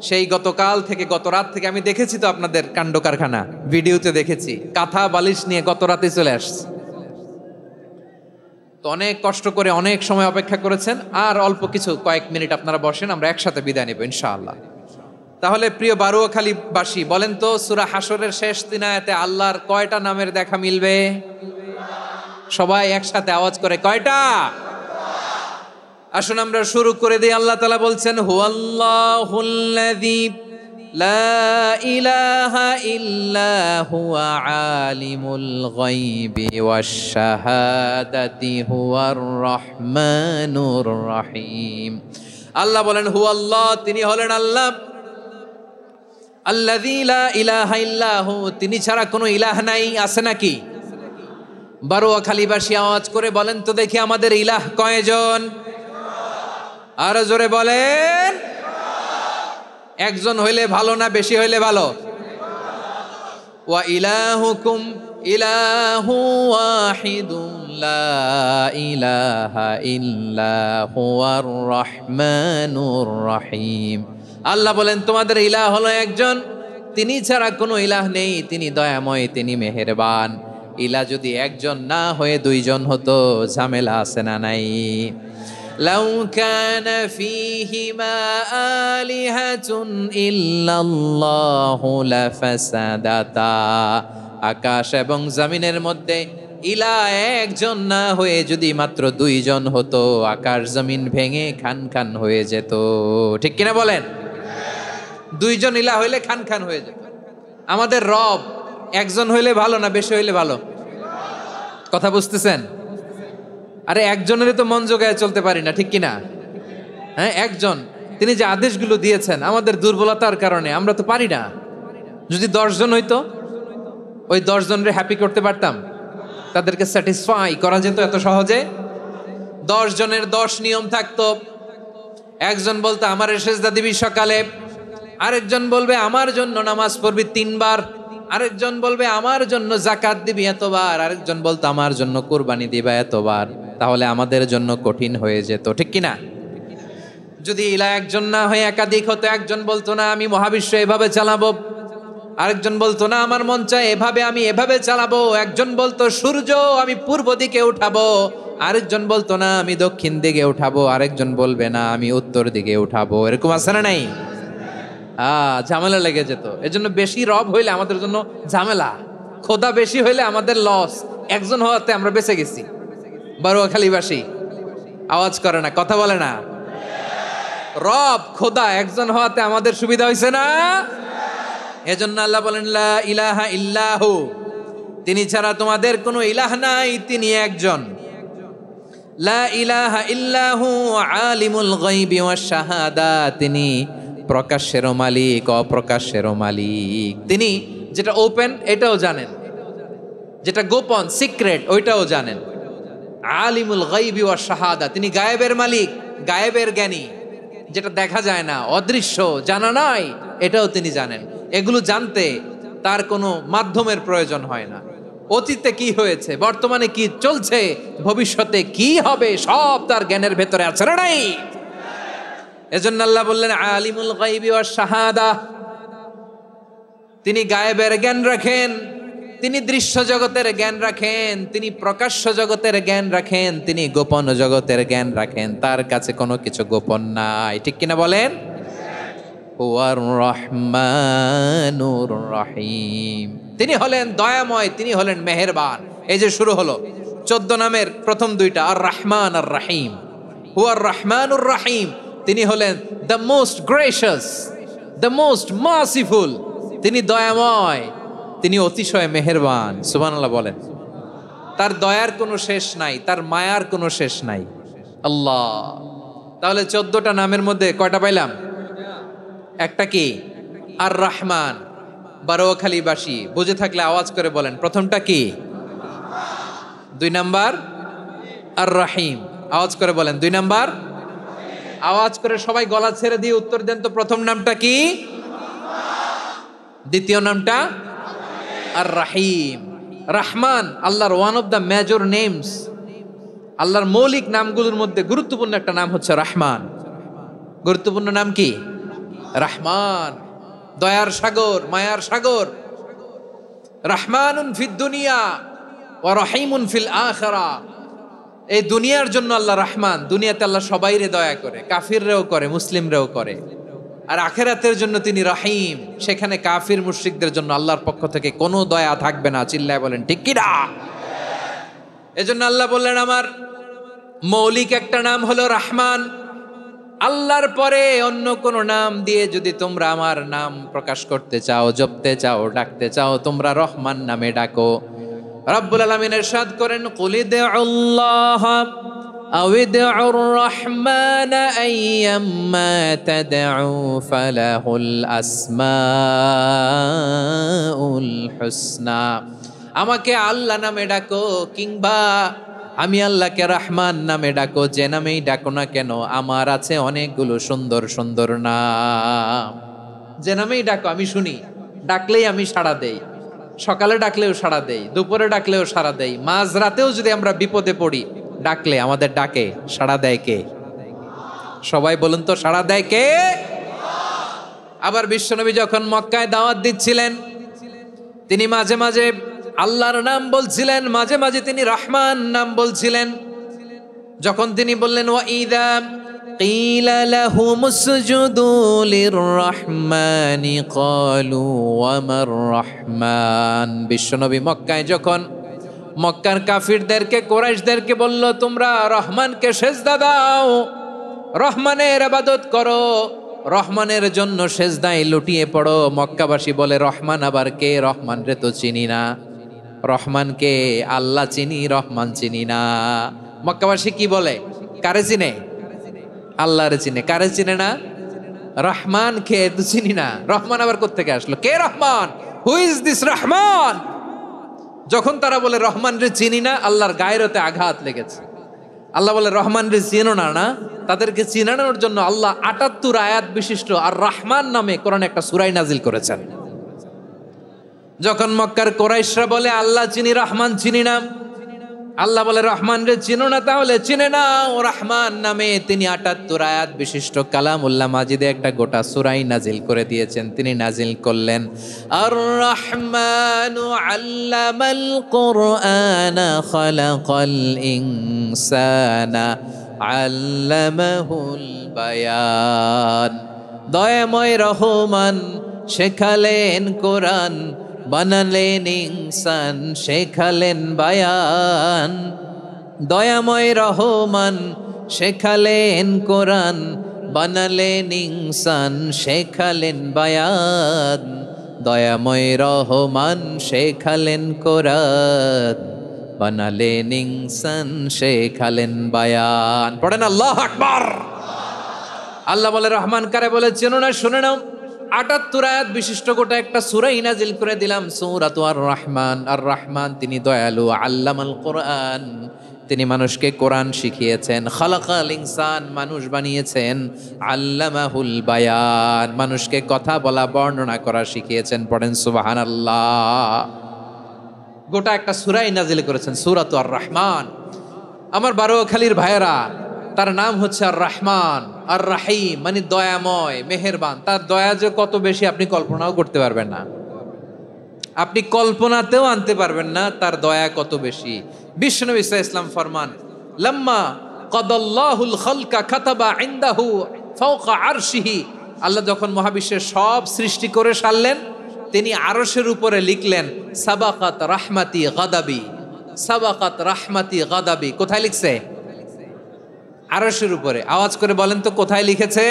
সেই গতকাল থেকে, গত রাত থেকে আমি দেখেছি তো আপনাদের কাণ্ড কারখানা, ভিডিওতে দেখেছি, কাঁথা বালিশ নিয়ে গত রাতে চলে আসছে। তো অনেক কষ্ট করে অনেক সময় অপেক্ষা করেছেন, আর অল্প কিছু কয়েক মিনিট আপনারা বসেন, আমরা একসাথে বিদায় নেব ইনশাআল্লাহ। তাহলে প্রিয় বারুয়াখালীবাসী, বলেন তো সূরা হাশরের শেষ 3 আয়াতে আল্লাহর কয়টা নামের দেখা মিলবে? সবাই একসাথে আওয়াজ করে কয়টা? আসুন আমরা শুরু করে দিই। আল্লাহ তাআলা বলছেন, হুয়াল্লাহুল্লাযী লা ইলাহা ইল্লা হুয়া আলিমুল গায়বি ওয়াশ শাহাদাতি হুয়ার রহমানুর রহিম। আল্লাহ বলেন হুয়াল্লাহ, তিনি হলেন আল্লাহ। আল্লাযী লা ইলাহা ইল্লাহু, তিনি ছাড়া কোনো ইলাহ নাই, আছে নাকি? বারোয়াখালীবাসী আওয়াজ করে বলেন তো দেখি আমাদের ইলাহ কয়জন? আরো জোরে বলেন। একজন হইলে ভালো না বেশি হইলে ভালো? ওয়া ইলাহুকুম ইলাহু ওয়াহিদুন লা ইলাহা ইল্লা হুয়ার রহমানুর রহিম। আল্লাহ বলেন তোমাদের ইলাহ হলো একজন, তিনি ছাড়া কোনো ইলাহ নেই, তিনি দয়াময়, তিনি মেহেরবান। ইলাহ যদি একজন না হয়ে দুইজন হতো, ঝামেলা আছে না নাই? লাউ কানা ফীহিমা আলিহাতুন ইল্লাল্লাহু লাফাসাদাতা, আকাশ এবং জমিনের মধ্যে ইলাহ একজন না হয়ে যদি মাত্র দুইজন হতো, আকাশ জমিন ভেঙে খান খান হয়ে যেত। ঠিক কিনা বলেন? দুইজন ইলাহ হইলে খান খান হয়ে যেত। আমাদের রব একজন হইলে ভালো না বেশি হইলে ভালো? কথা বুঝতেছেন? আরে একজনেরই তো মন জোগায় চলতে পারি না, ঠিক কিনা? হ্যাঁ, একজন, তিনি যে আদেশগুলো দিয়েছেন আমাদের দুর্বলতার কারণে আমরা তো পারি না। যদি 10 জন হইতো, ওই 10 জনের হ্যাপি করতে পারতাম, তাদেরকে স্যাটিসফাই করা যেত এত সহজে? 10 জনের 10 নিয়ম থাকতো। একজন বলতো আমার সেজদা দিবি সকালে, আরেকজন বলবে আমার জন্য নামাজ পড়বি 3 বার, আরেকজন বলবে আমার জন্য যাকাত দিবি এতবার, আরেকজন বলতো আমার জন্য কুরবানি দিবা এতবার। তাহলে আমাদের জন্য কঠিন হয়ে যেত, ঠিক কিনা? যদি ইলাহ একজন না হয়ে একাধিক হতো, একজন বলতো না আমি মহাবিশ্ব এভাবে চালাবো, আরেকজন বলতো না আমার মন চায় এভাবে, আমি এভাবে চালাবো, একজন বলতো সূর্য আমি পূর্ব দিকে উঠাবো, আরেকজন বলতো না আমি দক্ষিণ দিকে উঠাবো, আরেকজন বলবে না আমি উত্তর দিকে উঠাবো। এরকম আছে না নাই? ঝামেলা লেগে যেত। এজন্য বেশি রব হইলে আমাদের জন্য ঝামেলা, খোদা বেশি হইলে আমাদের লস। একজন হওয়াতে আমরা বেঁচে গেছি। বারোয়াখালীবাসী আওয়াজ করে না, কথা বলে না। রব খোদা একজন হওয়াতে আমাদের সুবিধা হয়েছে না? এজন্য আল্লাহ বলেন লা ইলাহা ইল্লাহু, তিনি ছাড়া তোমাদের কোনো ইলাহ নাই, তিনি একজন। লা ইলাহা ইল্লাহু আলিমুল গায়বি ওয়াশ শাহাদা, তিনি প্রকাশ্যেরও মালিক অপ্রকাশ্যেরও মালিক। তিনি যেটা ওপেন এটাও জানেন, যেটা গোপন সিক্রেট ওইটাও জানেন। আলিমুল গায়বি ওয়াশ শাহাদা, তিনি গায়েবের মালিক, গায়েবের জ্ঞানী, যেটা দেখা যায় না, অদৃশ্য, জানা নাই, এটাও তিনি জানেন। এগুলো জানতে তার কোনো মাধ্যমের প্রয়োজন হয় না। অতীতে কি হয়েছে, বর্তমানে কি চলছে, ভবিষ্যতে কি হবে, সব তার জ্ঞানের ভেতরে আছে না নাই? এজন্য আল্লাহ বললেন আলিমুল গায়বি ওয়াশ শাহাদা, তিনি গায়েবের জ্ঞান রাখেন, তিনি দৃশ্য জগতের জ্ঞান রাখেন, তিনি প্রকাশ্য জগতের জ্ঞান রাখেন, তিনি গোপন জগতের জ্ঞান রাখেন। তার কাছে কোনো কিছু গোপন নাই, ঠিক কিনা বলেন? হুয়ার রহমানুর রহিম, তিনি হলেন দয়াময়, তিনি হলেন মেহেরবান। এই যে শুরু হলো 14 নামের প্রথম দুইটা, আর রহমান আর রহিম। হুয়ার রহমানুর রহিম, তিনি হলেন the most gracious, the most merciful, তিনি দয়াময়, তিনি অতিশয় মেহেরবান। সুবহানাল্লাহ বলেন। তার দয়ার কোনো শেষ নাই, তার মায়ার কোনো শেষ নাই। আল্লাহ, তাহলে 14টা নামের মধ্যে কয়টা পাইলাম? একটা কি? আর রহমান। বারোয়াখালীবাসী বুঝে থাকলে আওয়াজ করে বলেন প্রথমটা কি? 2 নাম্বার আর রহিম। আওয়াজ করে বলেন 2 নাম্বার। আওয়াজ করে সবাই গলা ছেড়ে দিয়ে উত্তর দেন তো, প্রথম নামটা কি? দ্বিতীয় নামটা? আর রহিম। রহমান আল্লাহর one of the major names, আল্লাহর মৌলিক নামগুলোর মধ্যে গুরুত্বপূর্ণ একটা নাম হচ্ছে রহমান। গুরুত্বপূর্ণ নাম কি? রহমান, দয়ার সাগর, মায়ার সাগর। রহমানুন ফিদ দুনিয়া ওয়া রহিমুন ফিল আখিরা। এই দুনিয়ার জন্য আল্লাহ রহমান, দুনিয়াতে আল্লাহ সবাইরে দয়া করে, কাফিররেও করে, মুসলিমরেও করে। আর আখিরাতের জন্য তিনি রহিম, সেখানে কাফির মুশরিকদের জন্য আল্লাহর পক্ষ থেকে কোনো দয়া থাকবে না। চিল্লায় বলেন ঠিক কি না? এজন্য আল্লাহ বললেন আমার মৌলিক একটা নাম হলো রহমান। আল্লাহর পরে অন্য কোন নাম দিয়ে যদি তোমরা আমার নাম প্রকাশ করতে চাও, জপতে চাও, ডাকতে চাও, তোমরা রহমান নামে ডাকো। রব্বুল আলামিন ইরশাদ করেন কুলিদুল্লাহ أو ادعوا الرحمن أيما تدعوا فله الأسماء الحسنى আমাকে আল্লাহ নামে ডাকো কিংবা আমি আল্লাহকে রহমান নামে ডাকো, যে নামেই ডাকো না কেন আমার আছে অনেকগুলো সুন্দর সুন্দর নাম। যে নামেই ডাকো আমি শুনি, ডাকলেই আমি সাড়া দেই। সকালে ডাকলেও সাড়া দেই, দুপুরে ডাকলেও সাড়া দেই, মাঝ রাতেও যদি আমরা বিপদে পড়ি ডাকলে আমাদের ডাকে সাড়া দেয় কে? সবাই বলুন তো, সাড়া দেয় কে? আবার বিশ্বনবী যখন মক্কায় দাওয়াত দিচ্ছিলেন তিনি মাঝে মাঝে আল্লাহর নাম বলছিলেন, মাঝে মাঝে তিনি রহমান নাম বলছিলেন। যখন তিনি বললেন ওয়াইদা কিলা লাহুম উসজুদু লিররহমানি ক্বালু ওয়ামার রহমান, বিশ্বনবী মক্কায় যখন মক্কার কাফিরদেরকে কুরাইশদেরকে বলল তোমরা রহমানকে সেজদা দাও, রহমানের ইবাদত করো, রহমানের জন্য সেজদায় লুটিয়ে পড়ো, মক্কাবাসী বলে রহমান আবার কে? রহমান রে তো চিনি না। রহমানকে আল্লাহ চিনি, রহমান চিনি না। মক্কাবাসী কি বলে? কারে চিনে? আল্লাহরে চিনে। কারে চিনে না? রহমান কে তো চিনি না। রহমান আবার কোত্থেকে আসলো? কে Rahman? Who is this Rahman? যখন তারা বলে রহমান রে চিনি না, আল্লাহর গায়রতে আঘাত লেগেছে। আল্লাহ বলে রহমান রে চিনো না, না তাদেরকে চিনানোর জন্য আল্লাহ ৭৮ আয়াত বিশিষ্ট আর রহমান নামে কোরআনে একটা সূরা নাজিল করেছেন। যখন মক্কার কুরাইশরা বলে আল্লাহ চিনি রহমান চিনি না, আল্লাহ বলে রহমান রে চিনো না, তাহলে চিনে না ও রহমান নামে তিনি ৭৮ আয়াত বিশিষ্ট কালামুল্লাহ মাজিদে একটা গোটা সূরাই নাজিল করে দিয়েছেন। তিনি নাজিল করলেন আর রহমানু আল্লামাল কুরআনা খালাকাল ইনসানা আল্লামাহুল বায়ান, দয়াময় রহমান শেখালেন কোরআন, বানালেন ইনসান শেখালেন বায়ান। দয়াময় রহমান শেখালেন কোরআন, বানালেন ইনসান শেখালেন বায়ান। দয়াময় রহমান শেখালেন কোরআন, বানালেন ইনসান শেখালেন বায়ান। পড়েন আল্লাহু আকবার। আল্লাহ বলে রহমান কারে বলে চেনো না? শুনে নাও, ৭৮ আয়াত বিশিষ্ট গোটা একটা সূরা নাজিল করে দিলাম, সূরাতু আর রহমান। আর রহমান তিনি দয়ালু, আল্লামাল কোরআন তিনি মানুষকে কোরআন শিখিয়েছেন, খালাকাল ইনসান মানুষ বানিয়েছেন, আল্লামাহুল বায়ান মানুষকে কথা বলা বর্ণনা করা শিখিয়েছেন। পড়েন সুবহানাল্লাহ। গোটা একটা সূরাই নাজিল করেছেন, সূরাতু আর রহমান। আমার বারোখালীর ভাইয়েরা, তার নাম হচ্ছে আর রহমান আর রাহিম, মানে দয়াময় মেহেরবান। তার দয়া যে কত বেশি আপনি কল্পনাও করতে পারবেন না, আপনি কল্পনাতেও আনতে পারবেন না তার দয়া কত বেশি। বিশ্বনবী সাল্লাল্লাহু আলাইহি ওয়াসাল্লাম ফরমান লাম্মা কাদাল্লাহুল খালকা কাতাবা ইনদাহু ফাওকা আরশিহি, আল্লাহ যখন মহাবিশ্বের সব সৃষ্টি করে সারলেন তিনি আরশের উপরে লিখলেন সাবাকাত রাহমাতি গাদাবি, সাবাকাত রাহমাতি গাদাবি। কোথায় লিখছে? আরশের উপরে। আওয়াজ করে বলেন তো কোথায় লিখেছে?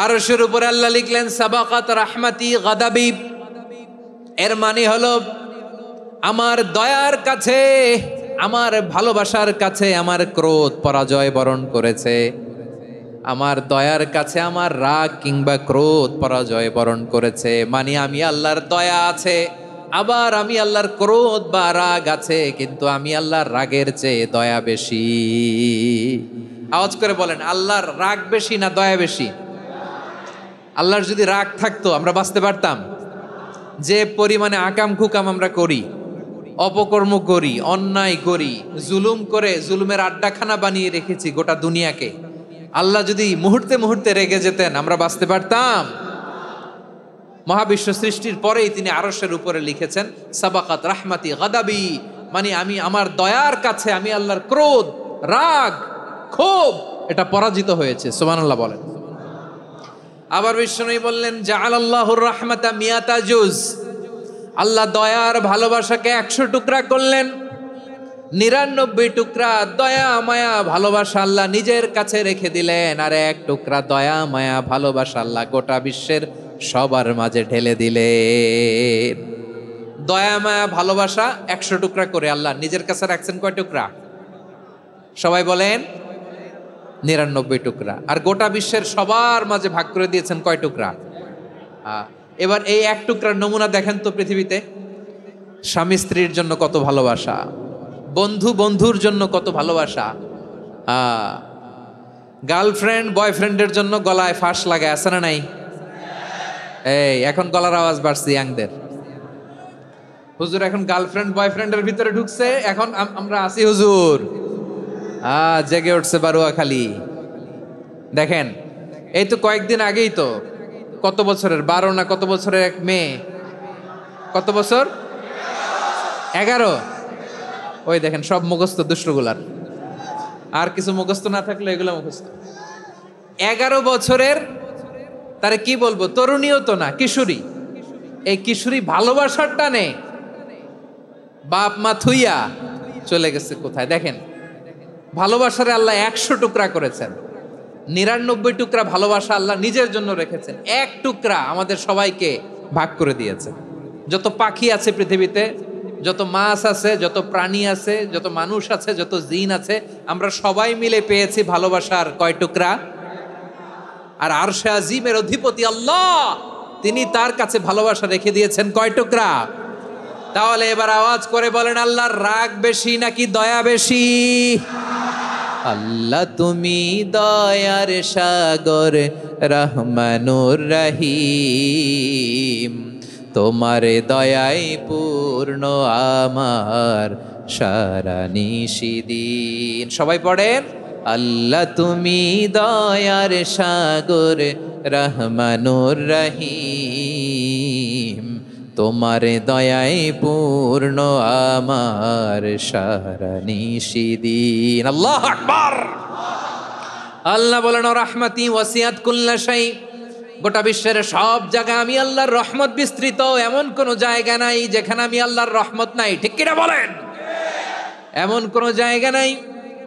আরশের উপরে আল্লাহ লিখলেন সাবাকাত রাহমাতি গাদাবি। এর মানে হলো আমার দয়ার কাছে, আমার ভালোবাসার কাছে আমার ক্রোধ পরাজয় বরণ করেছে, আমার দয়ার কাছে আমার রাগ কিংবা ক্রোধ পরাজয় বরণ করেছে। মানে আমি আল্লাহর দয়া আছে, আবার আমি আল্লাহর ক্রোধ বা রাগ আছে, কিন্তু আমি আল্লাহর রাগের চেয়ে দয়া বেশি। আওয়াজ করে বলেন আল্লাহর রাগ বেশি না দয়া বেশি? আল্লাহর যদি রাগ থাকতো আমরা বাঁচতে পারতাম? যে পরিমাণে আকাম খুকাম আমরা করি, অপকর্ম করি, অন্যায় করি, জুলুম করে জুলুমের আড্ডাখানা বানিয়ে রেখেছি গোটা দুনিয়াকে, আল্লাহ যদি মুহূর্তে মুহূর্তে রেগে যেতেন আমরা বাঁচতে পারতাম? মহাবিশ্ব সৃষ্টির পরেই তিনি আরশের উপরে লিখেছেন সাবাকাত রাহমাতি গাদাবি, মানে আমি আমার দয়ার কাছে আমি আল্লাহর ক্রোধ, রাগ, ক্ষোভ এটা পরাজিত হয়েছে। সুবহানাল্লাহ বলেন। আবার বিষ্ণু বললেন জাআলাল্লাহুর রাহমাতা মিয়াতা জুজ, আল্লাহ দয়ার ভালোবাসাকে 100 টুকরা করলেন, 99 টুকরা দয়া মায়া ভালোবাসা আল্লাহ নিজের কাছে রেখে দিলেন, আর 1 টুকরা দয়া মায়া ভালোবাসা আল্লাহ গোটা বিশ্বের সবার মাঝে ঢেলে দিলেন। দয়া মায়া ভালোবাসা 100 টুকরা করে আল্লাহ নিজের কাছে রাখছেন কয় টুকরা? সবাই বলেন 99 টুকরা। আর গোটা বিশ্বের সবার মাঝে ভাগ করে দিয়েছেন কয় টুকরা? এবার এই এক টুকরার নমুনা দেখেন তো পৃথিবীতে। স্বামী স্ত্রীর জন্য কত ভালোবাসা, বন্ধু বন্ধুর জন্য কত ভালোবাসা, গার্লফ্রেন্ড বয়ফ্রেন্ডের জন্য গলায় ফাঁস লাগায়, আছে না নাই? এই এখন গলার আওয়াজ বাড়ছে ইয়াংদের। হুজুর এখন গার্লফ্রেন্ড বয়ফ্রেন্ডের ভিতরে ঢুকছে, এখন আমরা আছি হুজুর। জেগে উঠছে বারুয়াখালী। দেখেন এই তো কয়েকদিন আগেই তো, কত বছরের 12 না কত বছরের এক মেয়ে, কত বছর? 11। ওই দেখেন সব মুখস্থ দুষ্টগুলার, আর কিছু মুখস্থ না থাকলে এগুলো মুখস্থ। 11 বছরের, তারে কি বলবো, তরুণীও তো না, কিশোরী। এই কিশোরী ভালোবাসার টানে বাপ মা থুইয়া চলে গেছে কোথায়? দেখেন ভালোবাসারে আল্লাহ 100 টুকরা করেছেন, 99 টুকরা ভালোবাসা আল্লাহ নিজের জন্য রেখেছেন, এক টুকরা আমাদের সবাইকে ভাগ করে দিয়েছে। যত পাখি আছে পৃথিবীতে, যত মাছ আছে, যত প্রাণী আছে, যত মানুষ আছে, যত জিন আছে, আমরা সবাই মিলে পেয়েছি ভালোবাসার কয় টুকরা? আর আরশে আজিমের অধিপতি আল্লাহ, তিনি তার কাছে ভালোবাসা রেখে দিয়েছেন কয় টুকরা? তাহলে এবার আওয়াজ করে বলেন, আল্লাহর রাগ বেশি নাকি দয়া বেশি? আল্লাহ তুমি দয়ার সাগর, রহমানুর রহিম, তোমার দয়ায় পূর্ণ আমার সারা নিশিদিন। সবাই পড়েন, আল্লাহ তুমি দয়ার সাগর, রহমানুর রহিম, তোমার দয়ায় পূর্ণ আমার সারা নিশিদিন। আল্লাহু আকবার। আল্লাহ বলেন, রাহমাতি ওয়াসিয়াত কুল্লা শাই, গোটা বিশ্বের সব জায়গায় আমি আল্লাহর রহমত বিস্তৃত, এমন কোন জায়গা নাই যেখানে আমি আল্লাহর রহমত নাই। ঠিক কিনা বলেন? এমন কোন জায়গা নাই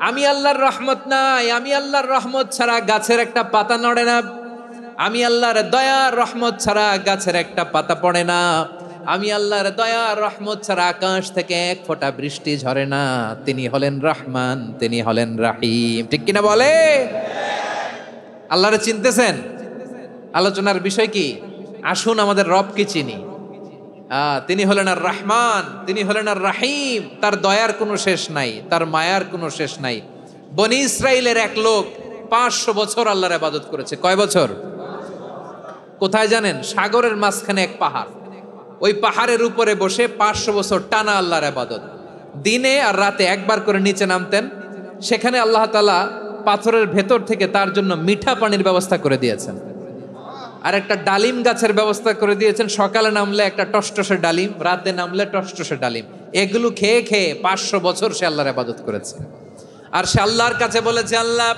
আমি আল্লাহর রহমত নাই। আমি আল্লাহর রহমত ছাড়া গাছের একটা পাতা নড়ে না, আমি আল্লাহর দয়ার রহমত ছাড়া গাছের একটা পাতা পড়ে না, আমি আল্লাহর দয়ার রহমত ছাড়া আকাশ থেকে এক ফোঁটা বৃষ্টি ঝরে না। তিনি হলেন রহমান, তিনি হলেন রাহিম। ঠিক কিনা বলে? আল্লাহরে চিনতেছেন? আলোচনার বিষয় কি? আসুন আমাদের রবকে চিনি। তিনি হলেন আর রহমান, তিনি হলেন আর রাহিম। তার দয়ার কোনো শেষ নাই, তার মায়ার কোনো শেষ নাই। বনি ইসরাইলের এক লোক 500 বছর আল্লাহর ইবাদত করেছে। কয় বছর? কোথায় জানেন? সাগরের মাঝখানে এক পাহাড়, ওই পাহাড়ের উপরে বসে 500 বছর টানা আল্লাহর ইবাদত। দিনে আর রাতে একবার করে নিচে নামতেন। সেখানে আল্লাহ তাআলা পাথরের ভেতর থেকে তার জন্য মিঠা পানির ব্যবস্থা করে দিয়েছেন, আর একটা ডালিম গাছের ব্যবস্থা করে দিয়েছেন। সকালে নামলে একটা টসটসে ডালিম, রাতে নামলে টসটসে ডালিম। এগুলো খেয়ে খেয়ে 500 বছর সে আল্লাহর ইবাদত করেছে। আর সে আল্লাহর কাছে বলেছে, আল্লাহ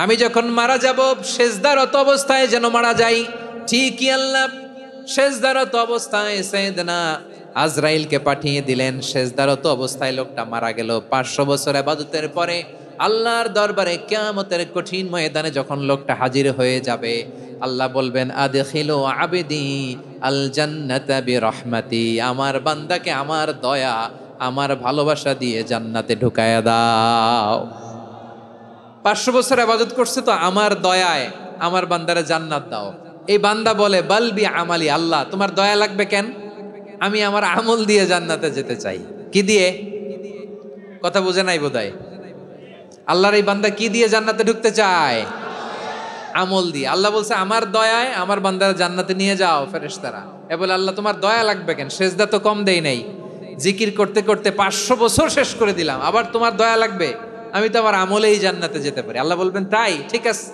আমি যখন মারা যাব সেজদারত অবস্থায় যেন মারা যাই। ঠিকই আল্লাহ সেজদারত অবস্থায় সাইয়েদনা আজরাইলকে পাঠিয়ে দিলেন। সেজদারত অবস্থায় লোকটা মারা গেল। 500 বছর ইবাদতের পরে আল্লাহর দরবারে কিয়ামতের কঠিন ময়দানে যখন লোকটা হাজির হয়ে যাবে, আল্লাহ বলবেন, আদখিলু আবদি আল জান্নাতা বিরহমাতি, আমার বান্দাকে আমার দয়া, আমার ভালোবাসা দিয়ে জান্নাতে ঢুকায়া দাও। 500 বছর ইবাদত করছে তো আমার দয়ায় আমার বান্দারে জান্নাত দাও। এই বান্দা বলে, বালবি আমালি, আল্লাহ তোমার দয়া লাগবে কেন? আমি আমার আমল দিয়ে জান্নাতে যেতে চাই। কি দিয়ে? কথা বুঝে নাই বোধহয়। আল্লাহর এই বান্দা কি দিয়ে জান্নাতে ঢুকতে চায়? আমল দিয়ে। আল্লাহ বলছে, আমার দয়ায় আমার বান্দারা জান্নাতে নিয়ে যাও ফেরেশতারা। এ বলে, আল্লাহ তোমার দয়া লাগবে কেন? সেজদা তো কম দেই নাই, জিকির করতে করতে 500 বছর শেষ করে দিলাম, আবার তোমার দয়া লাগবে? আমি তো আমার আমলেই জান্নাতে যেতে পারি। আল্লাহ বলবেন, তাই ঠিক আছে,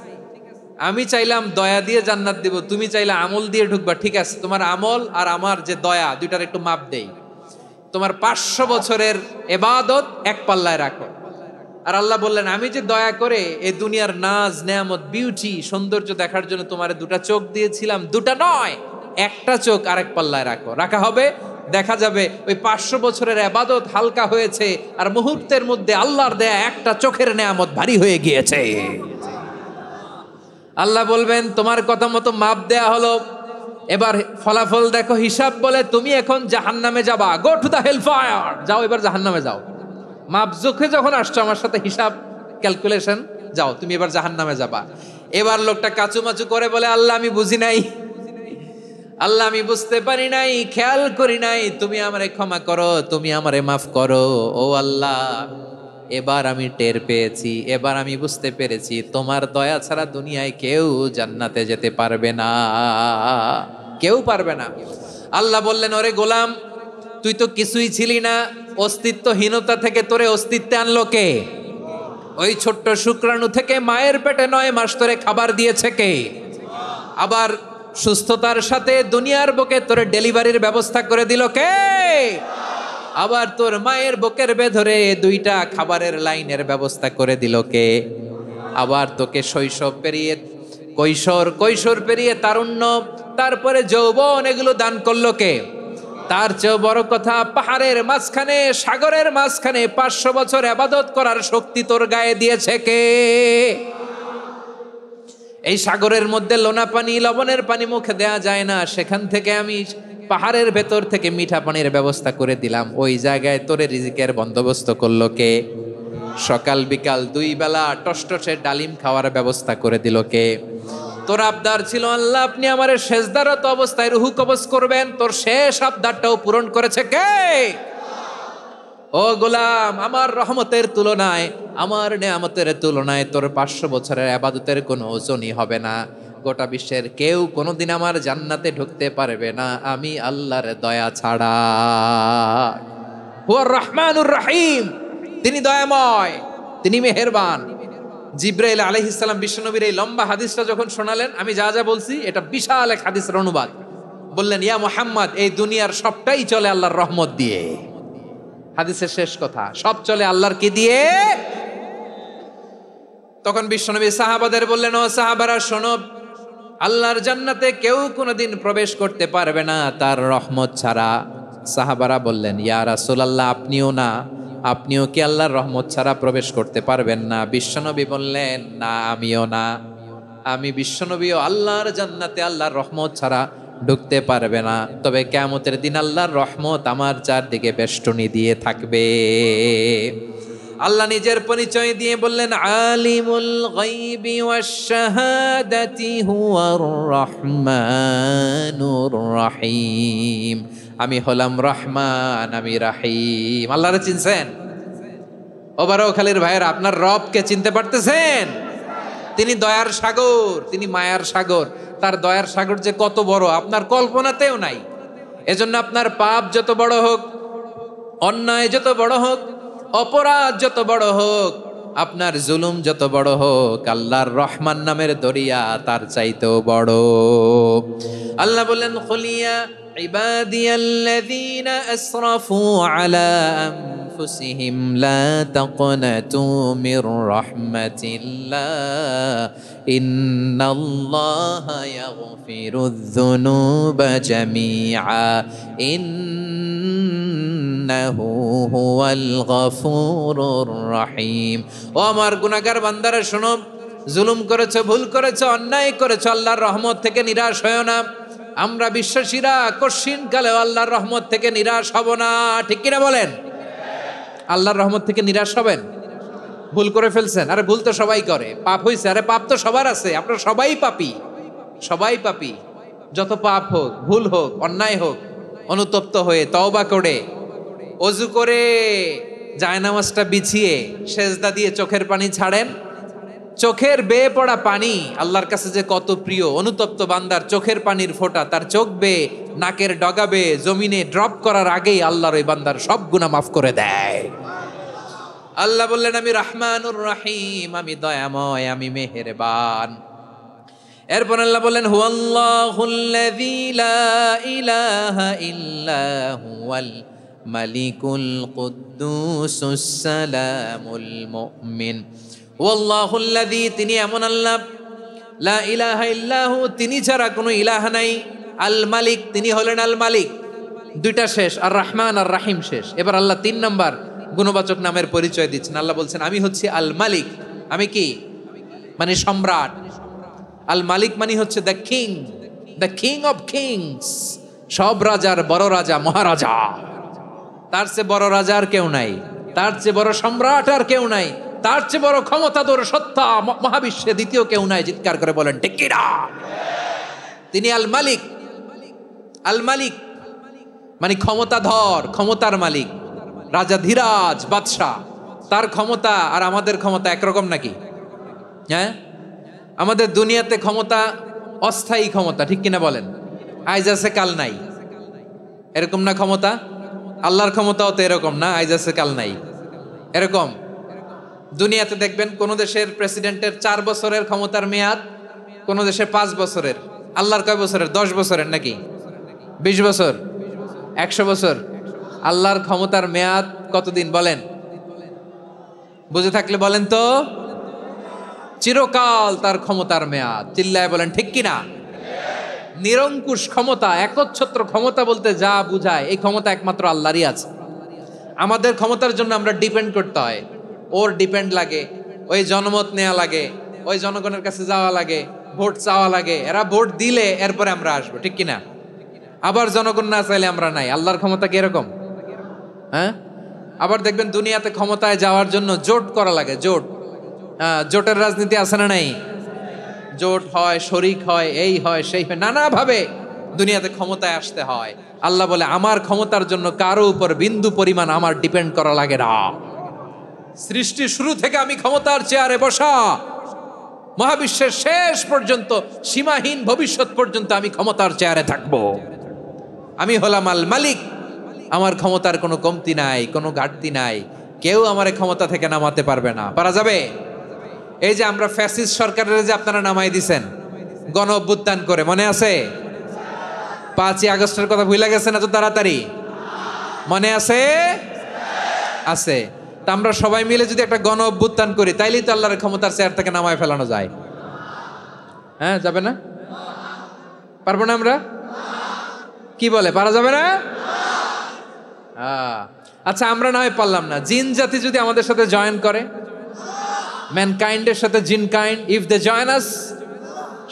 আমি চাইলাম দয়া দিয়ে জান্নাত দিব, তুমি চাইলে আমল দিয়ে ঢুকবা। ঠিক আছে, তোমার আমল আর আমার যে দয়া, দুইটার একটু মাপ দেই। তোমার 500 বছরের ইবাদত এক পাল্লায় রাখো। আর আল্লাহ বললেন, আমি যে দয়া করে এই দুনিয়ার নাজ নেয়ামত বিউটি সৌন্দর্য দেখার জন্য তোমারে 2টা চোখ দিয়েছিলাম, 2টা নয়, একটা চোখ আরেক পাল্লায় রাখো। রাখা হবে, দেখা যাবে ওই 500 বছরের ইবাদত হালকা হয়েছে, আর মুহূর্তের মধ্যে আল্লাহর দেয়া একটা চোখের নেয়ামত ভারী হয়ে গিয়েছে। আল্লাহ বলবেন, তোমার কথা মতো মাপ দেয়া হলো, এবার ফলাফল দেখো, হিসাব বলে তুমি এখন জাহান্নামে যাবা। Go to the hell fire, যাও এবার জাহান্নামে যাও। মাপজোখে যখন আসছো আমার সাথে হিসাব ক্যালকুলেশন, যাও তুমি এবার জাহান্নামে যাবা। এবার লোকটা কাচুমাচু করে বলে, আল্লাহ আমি বুঝি নাই, আল্লাহ আমি বুঝতে পারি নাই, খেয়াল করি নাই, তুমি আমারে ক্ষমা করো, তুমি আমারে মাফ করো। ও আল্লাহ, এবার আমি টের পেয়েছি, এবার আমি বুঝতে পেরেছি তোমার দয়া ছাড়া দুনিয়ায় কেউ জান্নাতে যেতে পারবে না, কেউ পারবে না। আল্লাহ বললেন, ওরে গোলাম, তুই তো কিছুই ছিলি না, অস্তিত্বহীনতা থেকে তোরে অস্তিত্বে আনলো কে? ওই ছোট্ট শুক্রাণু থেকে মায়ের পেটে 9 মাস ধরে খাবার দিয়েছে কে? আবার সুস্থতার সাথে দুনিয়ার বুকে তোরে ডেলিভারির ব্যবস্থা করে দিল কে? আবার তোর মায়ের বুকের ভেতরে 2টা খাবারের লাইনের ব্যবস্থা করে দিল কে? আবার তোকে শৈশব পেরিয়ে কৈশোর পেরিয়ে তারুণ্য, তারপরে যৌবন, এগুলো দান করলো কে? তার চেয়ে বড় কথা, পাহাড়ের মাঝখানে, সাগরের মাঝখানে 500 বছর ইবাদত করার শক্তি তোর গায়ে দিয়েছে কে? এই সাগরের মধ্যে লোনা পানি, লবণের পানি মুখে দেয়া যায় না, সেখান থেকে আমি পাহাড়ের ভেতর থেকে মিঠা পানির ব্যবস্থা করে দিলাম। ওই জায়গায় তোরে রিজিকের বন্দোবস্ত করলো কে? সকাল বিকাল 2 বেলা টসটসে ডালিম খাওয়ার ব্যবস্থা করে দিল কে? তোর আবদার ছিল, আল্লাহ আপনি আমারে সেজদারত অবস্থায় রুহু কবজ করবেন, তোর শেষ আবদারটাও পূরণ করেছে কে? ও গোলাম, আমার রহমতের তুলনায়, আমার নেয়ামতের তুলনায় তোর 500 বছরের ইবাদতের কোনো ওজনই হবে না। গোটা বিশ্বের কেউ কোনোদিন আমার জান্নাতে ঢুকতে পারবে না আমি আল্লাহর দয়া ছাড়া। হুয়ার রহমানুর রহিম, তিনি দয়াময়, তিনি মেহেরবান। জিব্রাইল আলাইহিস সালাম বিশ্বনবীর এই লম্বা হাদিসটা যখন শোনালেন, আমি যা যা বলছি এটা বিশাল এক হাদিসের অনুবাদ। বললেন, ইয়া মুহাম্মদ, এই দুনিয়ার সবটাই চলে আল্লাহর রহমত দিয়ে। হাদিসের শেষ কথা, সব চলে আল্লাহর কি দিয়ে? তখন বিশ্বনবী সাহাবাদের বললেন, ও সাহাবারা শোনো, আল্লাহর জান্নাতে কেউ কোনোদিন প্রবেশ করতে পারবে না তার রহমত ছাড়া। সাহাবারা বললেন, ইয়া রাসূলুল্লাহ, আপনিও না? আপনিও কি আল্লাহর রহমত ছাড়া প্রবেশ করতে পারবেন না? বিশ্বনবী বললেন, না আমিও না, আমি বিশ্বনবীও আল্লাহর জান্নাতে আল্লাহর রহমত ছাড়া ঢুকতে পারবে না। তবে কিয়ামতের দিন আল্লাহর রহমত আমার চারদিকে বেষ্টনী দিয়ে থাকবে। আল্লাহ নিজের পরিচয় দিয়ে বললেন, আলিমুল গায়বি ওয়াশ শাহাদাতি হুয়ার রহমানুর রহিম। আমি হলাম রহমান, আমি রাহিম। আল্লাহরে চিনছেন? ওবারখালীর ভাইয়ের, আপনার রবকে চিনতে পারতেছেন? তিনি দয়ার সাগর, তিনি মায়ার সাগর। তার দয়ার সাগর যে কত বড় আপনার কল্পনাতেও নাই। এজন্য আপনার পাপ যত বড় হোক, অন্যায় যত বড় হোক, অপরাধ যত বড় হোক, আপনার জুলুম যত বড় হোক, আল্লাহর রহমান নামের দরিয়া তার চাইতেও বড়। আল্লাহ বললেন, খুলিয়া ইবাদিয়াল্লাযীনা আসরাফু আলা আনফুসিহিম লা তাকনাতু মির রাহমাতিল্লাহ ইন্নাল্লাহা ইয়াগফিরুয যুনুবা জামিআ ইন্নাহু হুয়াল গফুরুর রহিম। ও আমার গুনাহগার বান্দারা শোনো, জুলুম করেছো, ভুল করেছো, অন্যায় করেছো, আল্লাহর রহমত থেকে নিরাশ হয়ো না। আমরা বিশ্বাসীরা কশিনকালেও আল্লাহর রহমত থেকে নিরাশ হব না, ঠিক কিনা বলেন? আল্লাহর রহমত থেকে নিরাশ হবেন? ভুল করে ফেলছেন, আরে ভুল তো সবাই করে। পাপ হয়েছে, আরে পাপ তো সবার আছে, আপনারা সবাই পাপী, সবাই পাপী। যত পাপ হোক, ভুল হোক, অন্যায় হোক, অনুতপ্ত হয়ে তওবা করে, ওযু করে, জায়নামাজটা বিছিয়ে সেজদা দিয়ে চোখের পানি ছাড়েন। চোখের বেয়ে পড়া পানি আল্লাহর কাছে যে কত প্রিয়। অনুতপ্ত বান্দার চোখের পানির ফোঁটা তার চোখ বেয়ে, নাকের ডগা বেয়ে জমিনে ড্রপ করার আগেই আল্লাহর ওই বান্দার সব গুনাহ মাফ করে দেয়। আল্লাহ বললেন, আমি রহমানুর রহিম, আমি দয়াময়, আমি মেহেরবান। এরপর আল্লাহ বললেন, হুয়াল্লাহুল্লাযী লা ইলাহা ইল্লা হুয়াল মালিকুল কুদ্দুসুস সালামুল মুমিন। ওয়াল্লাহুল্লাযী, তিনি এমন আল্লাহ, লা ইলাহা ইল্লাহু, তিনি ছাড়া কোনো ইলাহ নাই। আল মালিক, তিনি হলেন আল মালিক। 2টা শেষ, আর রহমান আর রাহিম শেষ। এবার আল্লাহ 3 নাম্বার গুণবাচক নামের পরিচয় দিচ্ছেন। আল্লাহ বলছেন, আমি হচ্ছি আল মালিক। আমি কি? মানে সম্রাট। আল মালিক মানে হচ্ছে the king, the king of kings, সব রাজার বড় রাজা, মহারাজা। তার চেয়ে বড় রাজা আর কেউ নাই। তার চেয়ে বড় সম্রাট আর কেউ নাই, তার চেয়ে বড় ক্ষমতাধর সত্তা মহাবিশ্বে দ্বিতীয় কেউ নাই। চিৎকার করে বলেন ঠিক কি না? তিনি আল মালিক। আল মালিক মানে ক্ষমতাধর, ক্ষমতার মালিক, রাজা ধীরাজ বাদশাহ। তার ক্ষমতা আর আমাদের ক্ষমতা একরকম নাকি? হ্যাঁ, আমাদের দুনিয়াতে ক্ষমতা অস্থায়ী ক্ষমতা, ঠিক কিনা বলেন? আইজ আছে কাল নাই, এরকম না ক্ষমতা? আল্লাহর ক্ষমতাও তো এরকম না, আইজ আছে কাল নাই এরকম। দুনিয়াতে দেখবেন কোন দেশের প্রেসিডেন্টের 4 বছরের ক্ষমতার মেয়াদ, কোন দেশে 5 বছরের। আল্লাহর কয় বছরের? 10 বছরের নাকি 20 বছর, 100 বছর? আল্লাহর ক্ষমতার মেয়াদ কতদিন বলেন? বুঝে থাকলে বলেন তো। চিরকাল তার ক্ষমতার মেয়াদ। চিল্লায় বলেন ঠিক কিনা? নিরঙ্কুশ ক্ষমতা, একচ্ছত্র ক্ষমতা বলতে যা বুঝায়, এই ক্ষমতা একমাত্র আল্লাহরই আছে। আমাদের ক্ষমতার জন্য আমরা ডিপেন্ড করতে হয়, ওর ডিপেন্ড লাগে, ওই জনমত নেওয়া লাগে, ওই জনগণের কাছে যাওয়া লাগে, ভোট চাওয়া লাগে, এরা ভোট দিলে এরপরে আমরা আসবো, ঠিক কিনা? আবার জনগণ না চাইলে আমরা নাই। আল্লাহর ক্ষমতা কি এরকম? হ্যাঁ, আবার দেখবেন দুনিয়াতে ক্ষমতায় যাওয়ার জন্য জোট করা লাগে, জোট। জোটের রাজনীতি আছে না নাই? জোট হয়, শরিক হয়, এই হয় সেই হয়, নানাভাবে দুনিয়াতে ক্ষমতায় আসতে হয়। আল্লাহ বলে আমার ক্ষমতার জন্য কারো উপর বিন্দু পরিমাণ আমার ডিপেন্ড করা লাগে না। সৃষ্টি শুরু থেকে আমি ক্ষমতার চেয়ারে বসা, মহাবিশ্বের শেষ পর্যন্ত, সীমাহীন ভবিষ্যৎ পর্যন্ত আমি ক্ষমতার চেয়ারে থাকবো। আমি হলাম আল মালিক। আমার ক্ষমতার কোনো কমতি নাই, কোনো ঘাটতি নাই। কেউ আমার ক্ষমতা থেকে নামাতে পারবে না। পারা যাবে? এই যে আমরা ফ্যাসিস্ট সরকারের যে আপনারা নামাই দিছেন গণ অভ্যুত্থান করে, মনে আছে? 5ই আগস্টের কথা ভুলে গেছেন এত তাড়াতাড়ি? মনে আছে? আছে। তা আমরা সবাই মিলে যদি একটা গণ অভ্যুত্থান করি, তাইলেই তো আল্লাহর ক্ষমতার চেয়ার থেকে নামায় ফেলানো যায়। হ্যাঁ, যাবে না? পারবো না আমরা? কি বলে, পারা যাবে না? আচ্ছা, আমরা না হয় পারলাম না, জিন জাতি যদি আমাদের সাথে জয়েন করে, ম্যানকাইন্ডের সাথে জিনকাইন্ড, ইফ দে জয়েন আস,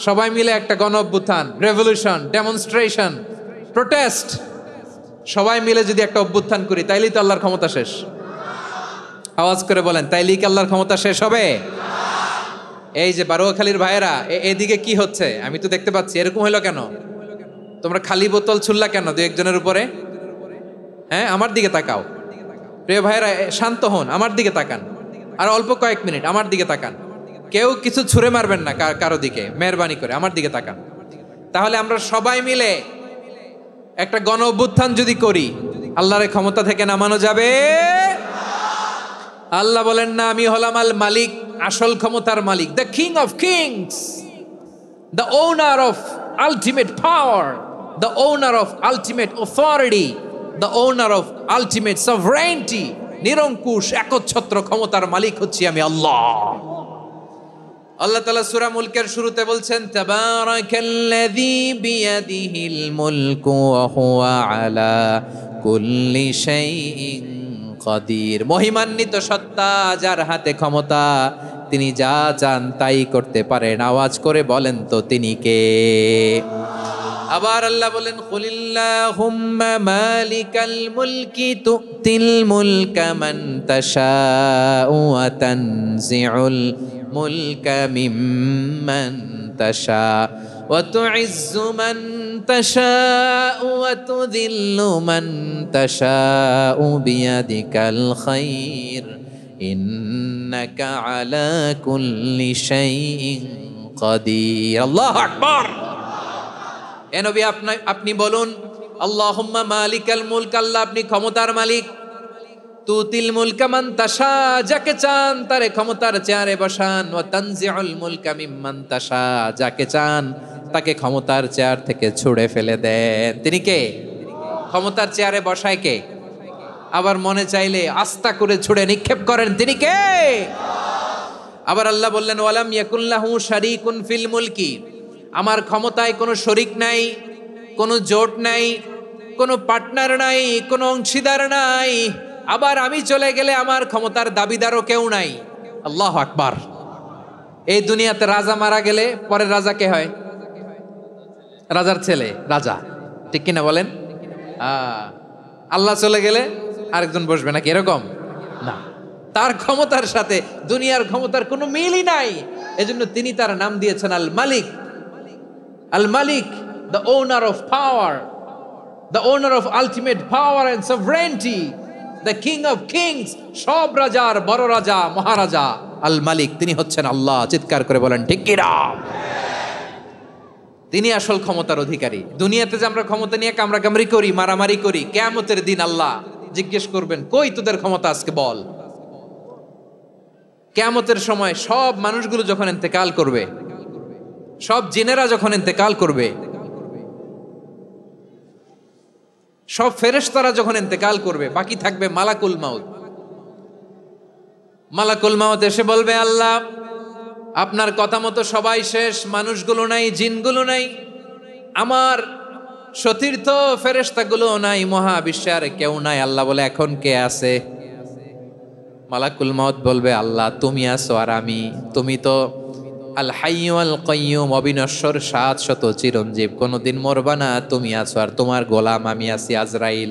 সবাই মিলে একটা গণ অভ্যুত্থান, রেভলিউশন, ডেমনস্ট্রেশন, প্রোটেস্ট, সবাই মিলে যদি একটা অভ্যুত্থান করি, তাইলেই তো আল্লাহর ক্ষমতা শেষ। আওয়াজ করে বলেন, তাইলেই কি আল্লাহর ক্ষমতা শেষ হবে? এই যে বারোয়াখালীর ভাইয়েরা, এদিকে কি হচ্ছে আমি তো দেখতে পাচ্ছি, এরকম হইলো কেন? তোমরা খালি বোতল ছুড়লা কেন 2-1 জনের উপরে? হ্যাঁ, আমার দিকে তাকাও। প্রিয় ভাইয়েরা, শান্ত হন, আমার দিকে তাকান, আর অল্প কয়েক মিনিট আমার দিকে তাকান। কেউ কিছু ছুঁড়ে মারবেন না কারো দিকে, মেহরবানি করে আমার দিকে তাকান। তাহলে আমরা সবাই মিলে একটা গণ অভ্যুত্থান যদি করি, আল্লাহর ক্ষমতা থেকে নামানো যাবে? আল্লাহ বলেন না, আমি হলাম আল মালিক, আসল ক্ষমতার মালিক, the king of kings, the owner of ultimate power, the owner of ultimate authority, the owner of ultimate sovereignty. নিরঙ্কুশ একচ্ছত্র ক্ষমতার মালিক হচ্ছি আমি আল্লাহ। আল্লাহ তাআলা সূরা মুলকের শুরুতে বলছেন, তাবারাকাল্লাযী বিয়াদিহিল মুলকু ওয়া হুয়া আলা কুল্লি শাইইন কাদির। মহিমান্বিত সত্তা, যার হাতে ক্ষমতা, তিনি যা চান তাই করতে পারেন। আওয়াজ করে বলেন তো তিনি কে? আবার আল্লাহ বলেন, কুলিল্লাহুম্মা মালিকাল মুলকি তুতিল মুলকা মান তাশাউ ওয়া তানজিউল মুলকা মিম্মান তাশা ওয়া তুইজ্জু মান তাশাউ ওয়া তুযিল্লু মান তাশাউ বিয়াদিকাল খায়র ইন্নাকা আলা কুল্লি শাইইন কাদির। আল্লাহু আকবার। এ নবী, আপনি বলুন, আল্লাহুম্মা মালিকাল মুলক, আল্লাহ আপনি ক্ষমতার মালিক। তুতিল মুলকা মান তাশা, যাকে চান তারে ক্ষমতার চেয়ারে বসান। ওয়া তানজিউল মুলকা মিম্মান তাশা, যাকে চান তাকে ক্ষমতার চেয়ার থেকে ছুঁড়ে ফেলে দেন। তিনি কে? ক্ষমতার চেয়ারে বসায় কে? আবার মনে চাইলে আস্থা করে ছুঁড়ে নিক্ষেপ করেন, তিনি কে? আবার আল্লাহ বললেন, ওয়ালাম ইয়াকুল্লাহু শারীকুন ফিল মুলকি, আমার ক্ষমতায় কোনো শরিক নাই, কোনো জোট নাই, কোনো পার্টনার নাই, কোনো অংশীদার নাই। আবার আমি চলে গেলে আমার ক্ষমতার দাবিদারও কেউ নাই। আল্লাহু আকবার। এই দুনিয়াতে রাজা মারা গেলে পরের রাজা কে হয়? রাজার ছেলে রাজা, ঠিক কিনা বলেন? আল্লাহ চলে গেলে আরেকজন বসবে নাকি এরকম? না, তার ক্ষমতার সাথে দুনিয়ার ক্ষমতার কোনো মিলই নাই। এজন্য তিনি তার নাম দিয়েছেন Al Malik. Al Malik, the owner of power, the owner of ultimate power and sovereignty, the king of kings, সব রাজার বড় রাজা, মহারাজা আল মালিক, তিনি হচ্ছেন আল্লাহ। চিৎকার করে বলেন ঠিক কি না? তিনি আসল ক্ষমতার অধিকারী। দুনিয়াতে যে আমরা ক্ষমতা নিয়ে কামড়াকামড়ি করি, মারামারি করি, কিয়ামতের দিন আল্লাহ জিজ্ঞেস করবেন, কই তোদের ক্ষমতা আজকে বল। কিয়ামতের সময় সব মানুষগুলো যখন ইন্তেকাল করবে, সব জিনেরা যখন ইন্তেকাল করবে, সব ফেরেশতারা যখন ইন্তেকাল করবে, বাকি থাকবে মালাকুল মাউত। মালাকুল মাউত এসে বলবে, আল্লাহ আপনার কথা মতো সবাই শেষ, মানুষগুলো নাই, জিনগুলো নাই, আমার সতীর্থ ফেরেশতাগুলো নাই, মহাবিশ্বে আর কেউ নাই। আল্লাহ বলে, এখন কে আছে? মালাকুল মাউত বলবে, আল্লাহ তুমি আছো আর আমি। তুমি তো আল হাইয়্যু আল কাইয়্যুম, অবিনশ্বর, শাশ্বত, চিরঞ্জীব, কোনোদিন মরবা না, তুমি আছো আর তোমার গোলাম আমি আছি আজরাইল।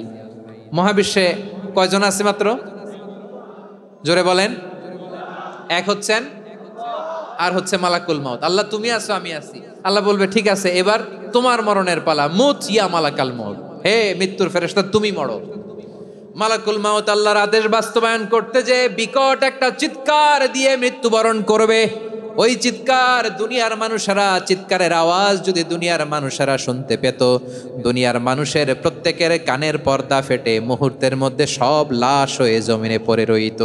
মহাবিশ্বে কয়জন আছে মাত্র? জোরে বলেন। এক হচ্ছেন আর হচ্ছে মালাকুল মাউত। আল্লাহ তুমি আছো আমি আছি। আল্লাহ বলবে, ঠিক আছে, এবার তোমার মরণের পালা, মুত ইয়া মালাকাল মাউত, হে মৃত্যুর ফেরেশতা তুমি মরো। মালাকুল মাউত আল্লাহর আদেশ বাস্তবায়ন করতে যে বিকট একটা চিৎকার দিয়ে মৃত্যুবরণ করবে। ওই চিৎকার দুনিয়ার মানুষেরা, চিৎকারের আওয়াজ যদি দুনিয়ার মানুষেরা শুনতে পেত, দুনিয়ার মানুষের প্রত্যেকের কানের পর্দা ফেটে মুহূর্তের মধ্যে সব লাশ হয়ে জমিনে পড়ে রইত।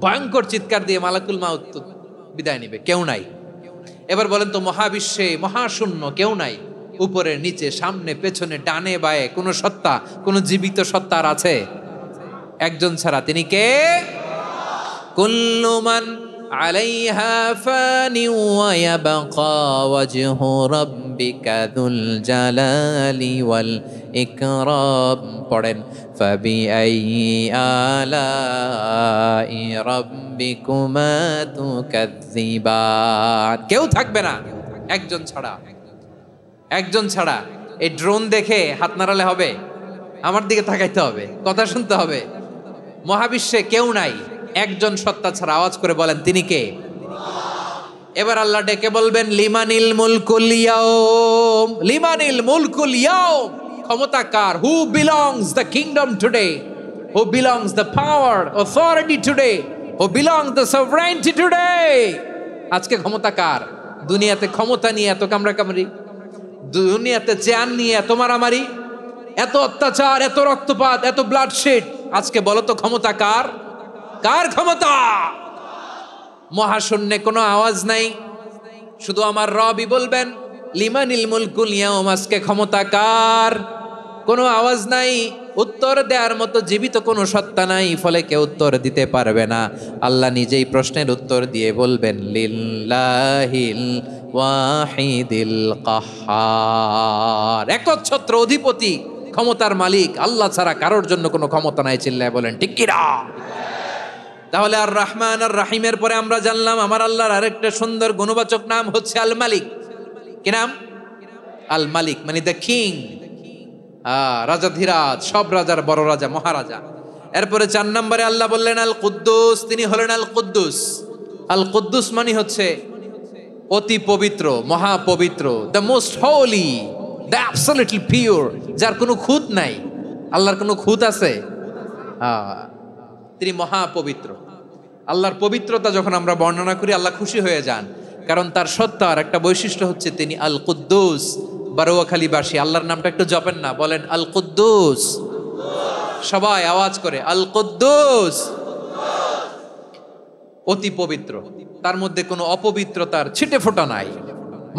ভয়ঙ্কর চিৎকার দিয়ে মালাকুল মাউত বিদায় নিবে, কেউ নাই। এবার বলেন তো, মহাবিশ্বে মহাশূন্য, কেউ নাই, উপরে নিচে, সামনে পেছনে, ডানে বায়ে কোন সত্তা, কোন জীবিত সত্তার আছে? একজন ছাড়া, তিনি কে? কুল্লু মান আলাইহা ফানি ওয়া ইয়াবকা ওয়াজহু রাব্বিকা যুল জালালি ওয়াল ইকরাম। পড়েন, ফাবিআইয়ি আলাই রাব্বিকুমা তুকাযযিবান। কেউ থাকবে না একজন ছাড়া, একজন ছাড়া। এই ড্রোন দেখে হাত নাড়ালে হবে? আমার দিকে তাকাইতে হবে, কথা শুনতে হবে। মহাবিশ্বে কেউ নাই, একজন সত্তা ছাড়া। আওয়াজ করে বলেন, তিনি কে? এবার আল্লাহ ডেকে বলবেন, লিমানিল মুলকুল ইয়াউম, লিমানিল মুলকুল ইয়াউম। ক্ষমতা কার? Who belongs the kingdom today, who belongs the power authority today, who belongs the sovereignty today. আজকে ক্ষমতা কার? দুনিয়াতে ক্ষমতা নিয়ে এত কামড়াকামড়ি, দুনিয়াতে জ্ঞান নিয়ে এত মারামারি, এত অত্যাচার, এত রক্তপাত, এত ব্লাডশেড, আজকে বলো তো ক্ষমতা কার? কার ক্ষমতা? মহাশূন্যে কোনো আওয়াজ নাই, শুধু আমার রবই বলবেন, লিমানিল মুলকুল ইয়াউম। আজকে ক্ষমতা কার? কোনো আওয়াজ নাই, উত্তর দেওয়ার মতো জীবিত কোনো সত্তা নাই, ফলে কেউ উত্তর দিতে পারবে না। আল্লাহ নিজেই প্রশ্নের উত্তর দিয়ে বলবেন, লিল্লাহিল ওয়াহিদিল কাহ্হার। একচ্ছত্র অধিপতি, ক্ষমতার মালিক আল্লাহ ছাড়া কারোর জন্য কোনো ক্ষমতা নাই। চিল্লায় বলেন ঠিক কি না? তাহলে আর রহমান আর রাহিমের পরে আমরা জানলাম আমার আল্লাহর আরেকটা সুন্দর গুণবাচক নাম হচ্ছে আল মালিক। কি নাম? আল মালিক, মানে দ্য কিং, রাজাধিরাজ, সব রাজার বড় রাজা, মহারাজা। এরপরে 4 নম্বরে আল্লাহ বললেন আল কুদ্দুস, তিনি হলেন আল কুদ্দুস। আল কুদ্দুস মানে হচ্ছে অতি পবিত্র, মহাপবিত্র, the most holy, the absolutely pure, যার কোনো খুঁত নাই। আল্লাহর কোনো খুঁত আছে? তিনি মহাপবিত্র। আল্লাহর পবিত্রতা যখন আমরা বর্ণনা করি, আল্লাহ খুশি হয়ে যান, কারণ তার সত্তার একটা বৈশিষ্ট্য হচ্ছে তিনি আল কুদ্দুস। বারোয়াখালীবাসী আল্লাহর নামটা একটু জপেন না, বলেন আল কুদ্দুস। সবাই আওয়াজ করে আল কুদ্দুস। অতি পবিত্র, তার মধ্যে কোনো অপবিত্রতার ছিটে ফোঁটা নাই,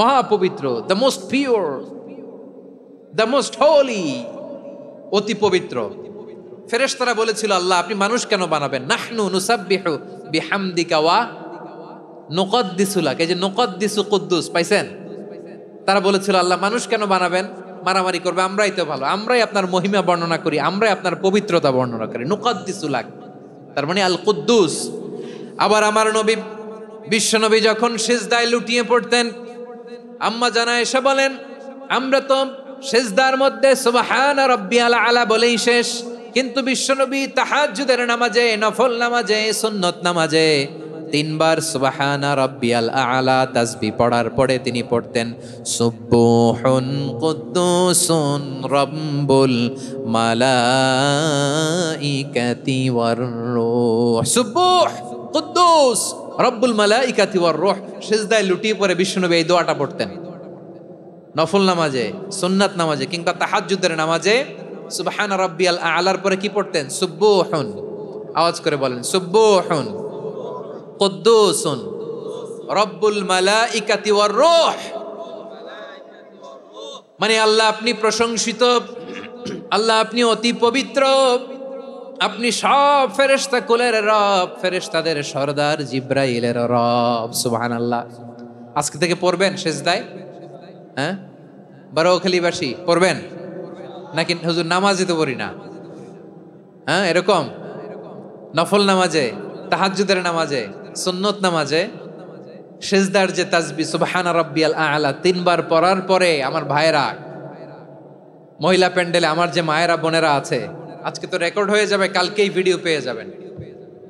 মহাপবিত্র, the most pure, the most holy, অতি পবিত্র। ফেরেশতারা বলেছিল, আল্লাহ আপনি মানুষ কেন বানাবেন? নাহনু নুসাব্বিহু বিহামদিকা ওয়া নুকদ্দিসু লাক। এই যে নুকদ্দিসু কুদ্দুস পাইছেন? তারা বলেছিল, আল্লাহ মানুষ কেন বানাবেন? মারামারি করবে, আমরাই তো ভালো, আমরাই আপনার মহিমা বর্ণনা করি, আমরাই আপনার পবিত্রতা বর্ণনা করি। নুকদ্দিসু লাক, তার মানে আল কুদ্দুস। আবার আমার নবী, বিশ্ব নবী যখন সিজদায় লুটিয়ে পড়তেন, আম্মা জানা এসে বলেন, আমরা তো সিজদার মধ্যে সুবহান রাব্বিয়াল আলা বলেই শেষ, কিন্তু বিশ্বনবী তাহাজ্জুদের নামাজে, নফল নামাজে, সুন্নত নামাজে 3 বার সুবহানা রাব্বিয়াল আ'লা তাসবিহ পড়ার পরে তিনি পড়তেন সুবহুন কুদ্দুসুন রাব্বুল মালাইকাতি ওয়ার রূহ। সুবহ কুদ্দুস রব্বুল মালাইকাতি ওয়ার রূহ। সিজদায় লুটিয়ে পড়ে বিশ্বনবী এই দোয়াটা পড়তেন নফল নামাজে, সুন্নাত নামাজে কিংবা তাহাজ্জুদের নামাজে। সুবহান রাব্বিয়াল আ'লার পরে কি পড়তেন? সুবহুন, আওয়াজ করে বলেন সুবহুন কুদ্দুসুন রব্বুল মালাইকাতি ওয়ার রূহ। মানে আল্লাহ আপনি প্রশংসিত, আল্লাহ আপনি অতি পবিত্র, আপনি সব ফেরেশতা কুলের রব, ফেরেশতাদের সরদার জিব্রাইলের রব। সুবহানাল্লাহ। আজকে থেকে পড়বেন সিজদায়? হ্যাঁ, বারোখালীবাসী পড়বেন নাকি হুজুর নামাজে তো পড়ি না? হ্যাঁ, এরকম নফল নামাজে, তাহাজ্জুদের নামাজে, সুন্নত নামাজে সিজদার যে তাসবিহ সুবহান রাব্বিয়াল আ'লা 3 বার পড়ার পরে আমার ভাইরা, মহিলা প্যান্ডেলে আমার যে মায়েরা বোনেরা আছে, আজকে তো রেকর্ড হয়ে যাবে, কালকেই ভিডিও পেয়ে যাবেন।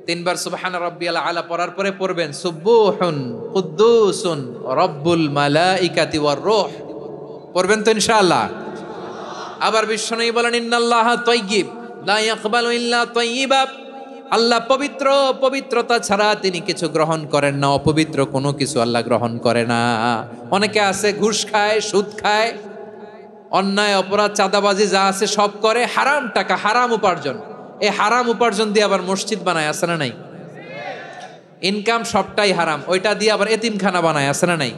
3 বার সুবহান রাব্বিয়াল আ'লা পড়ার পরে পড়বেন সুবহুন কুদ্দুসুন রব্বুল মালাইকাতি ওয়ার রূহ। পড়বেন তো ইনশাআল্লাহ? আবার বিশ্বনবী বলেন ইন্নাল্লাহা তাইয়্যিব লা ইয়াকবালু ইল্লা তাইয়্যিবা। আল্লাহ পবিত্র, পবিত্রতা ছাড়া তিনি কিছু গ্রহণ করেন না, অপবিত্র কোনো কিছু আল্লাহ গ্রহণ করে না। অনেকে আছে ঘুষ খায়, সুদ খায়, অন্যায় অপরাধ চাঁদাবাজি যা আছে সব করে, হারাম টাকা, হারাম উপার্জন। এই হারাম উপার্জন দিয়ে আবার মসজিদ বানায়, আছে না নাই? ইনকাম সবটাই হারাম, ওইটা দিয়ে আবার এতিমখানা বানায়, আছে না নাই?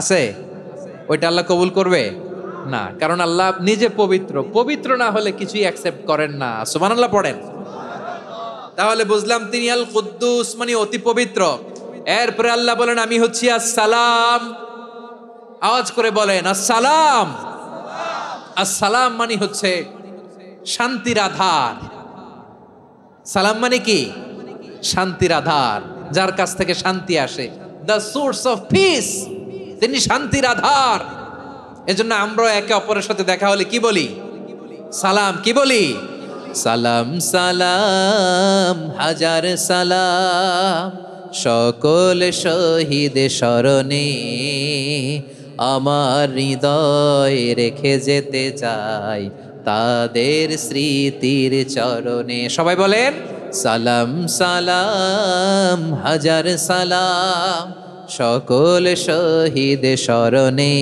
আছে। ওইটা আল্লাহ কবুল করবে না, কারণ আল্লাহ নিজে পবিত্র, পবিত্র না হলে কিছুই অ্যাকসেপ্ট করেন না। সুবহানাল্লাহ পড়েন। তাহলে বুঝলাম তিনি আল কুদ্দুস মানে অতি পবিত্র। এরপরে আল্লাহ বলেন আমি হচ্ছি আসসালাম। আওয়াজ করে বলেন আসসালাম। আসসালাম মানে হচ্ছে শান্তির আধার। সালাম মানে কি? শান্তির আধার, যার কাছ থেকে শান্তি আসে। দ্য সোর্স অফ পিস, তিনি শান্তির আধার। এজন্য আমরা একে অপরের সাথে দেখা হলে কি বলি? সালাম। কি বলি? সালাম সালাম হাজার সালাম সকল শহীদ স্মরণে আমার হৃদয় রেখে যেতে চাই তাদের স্মৃতির চরণে। সবাই বলেন সালাম সালাম হাজার সালাম সকল শহীদ স্মরণে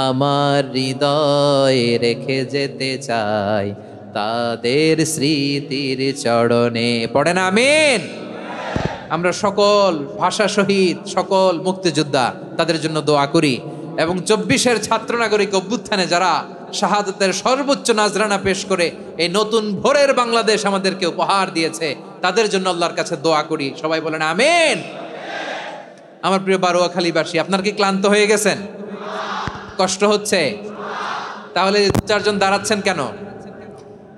আমার হৃদয় রেখে যেতে চাই তাদের স্মৃতির চরণে। পড়েন আমিন। আমরা সকল ভাষা শহীদ, সকল মুক্তিযোদ্ধা তাদের জন্য দোয়া করি, এবং 24-এর ছাত্র নাগরিক অভ্যুত্থানে যারা শাহাদাতের সর্বোচ্চ নাজরানা পেশ করে এই নতুন ভোরের বাংলাদেশ আমাদেরকে উপহার দিয়েছে, তাদের জন্য আল্লাহর কাছে দোয়া করি। সবাই বলেন আমিন। আমার প্রিয় বারোয়াখালীবাসী, আপনার কি ক্লান্ত হয়ে গেছেন? কষ্ট হচ্ছে? তাহলে 4জন দাঁড়াচ্ছেন কেন?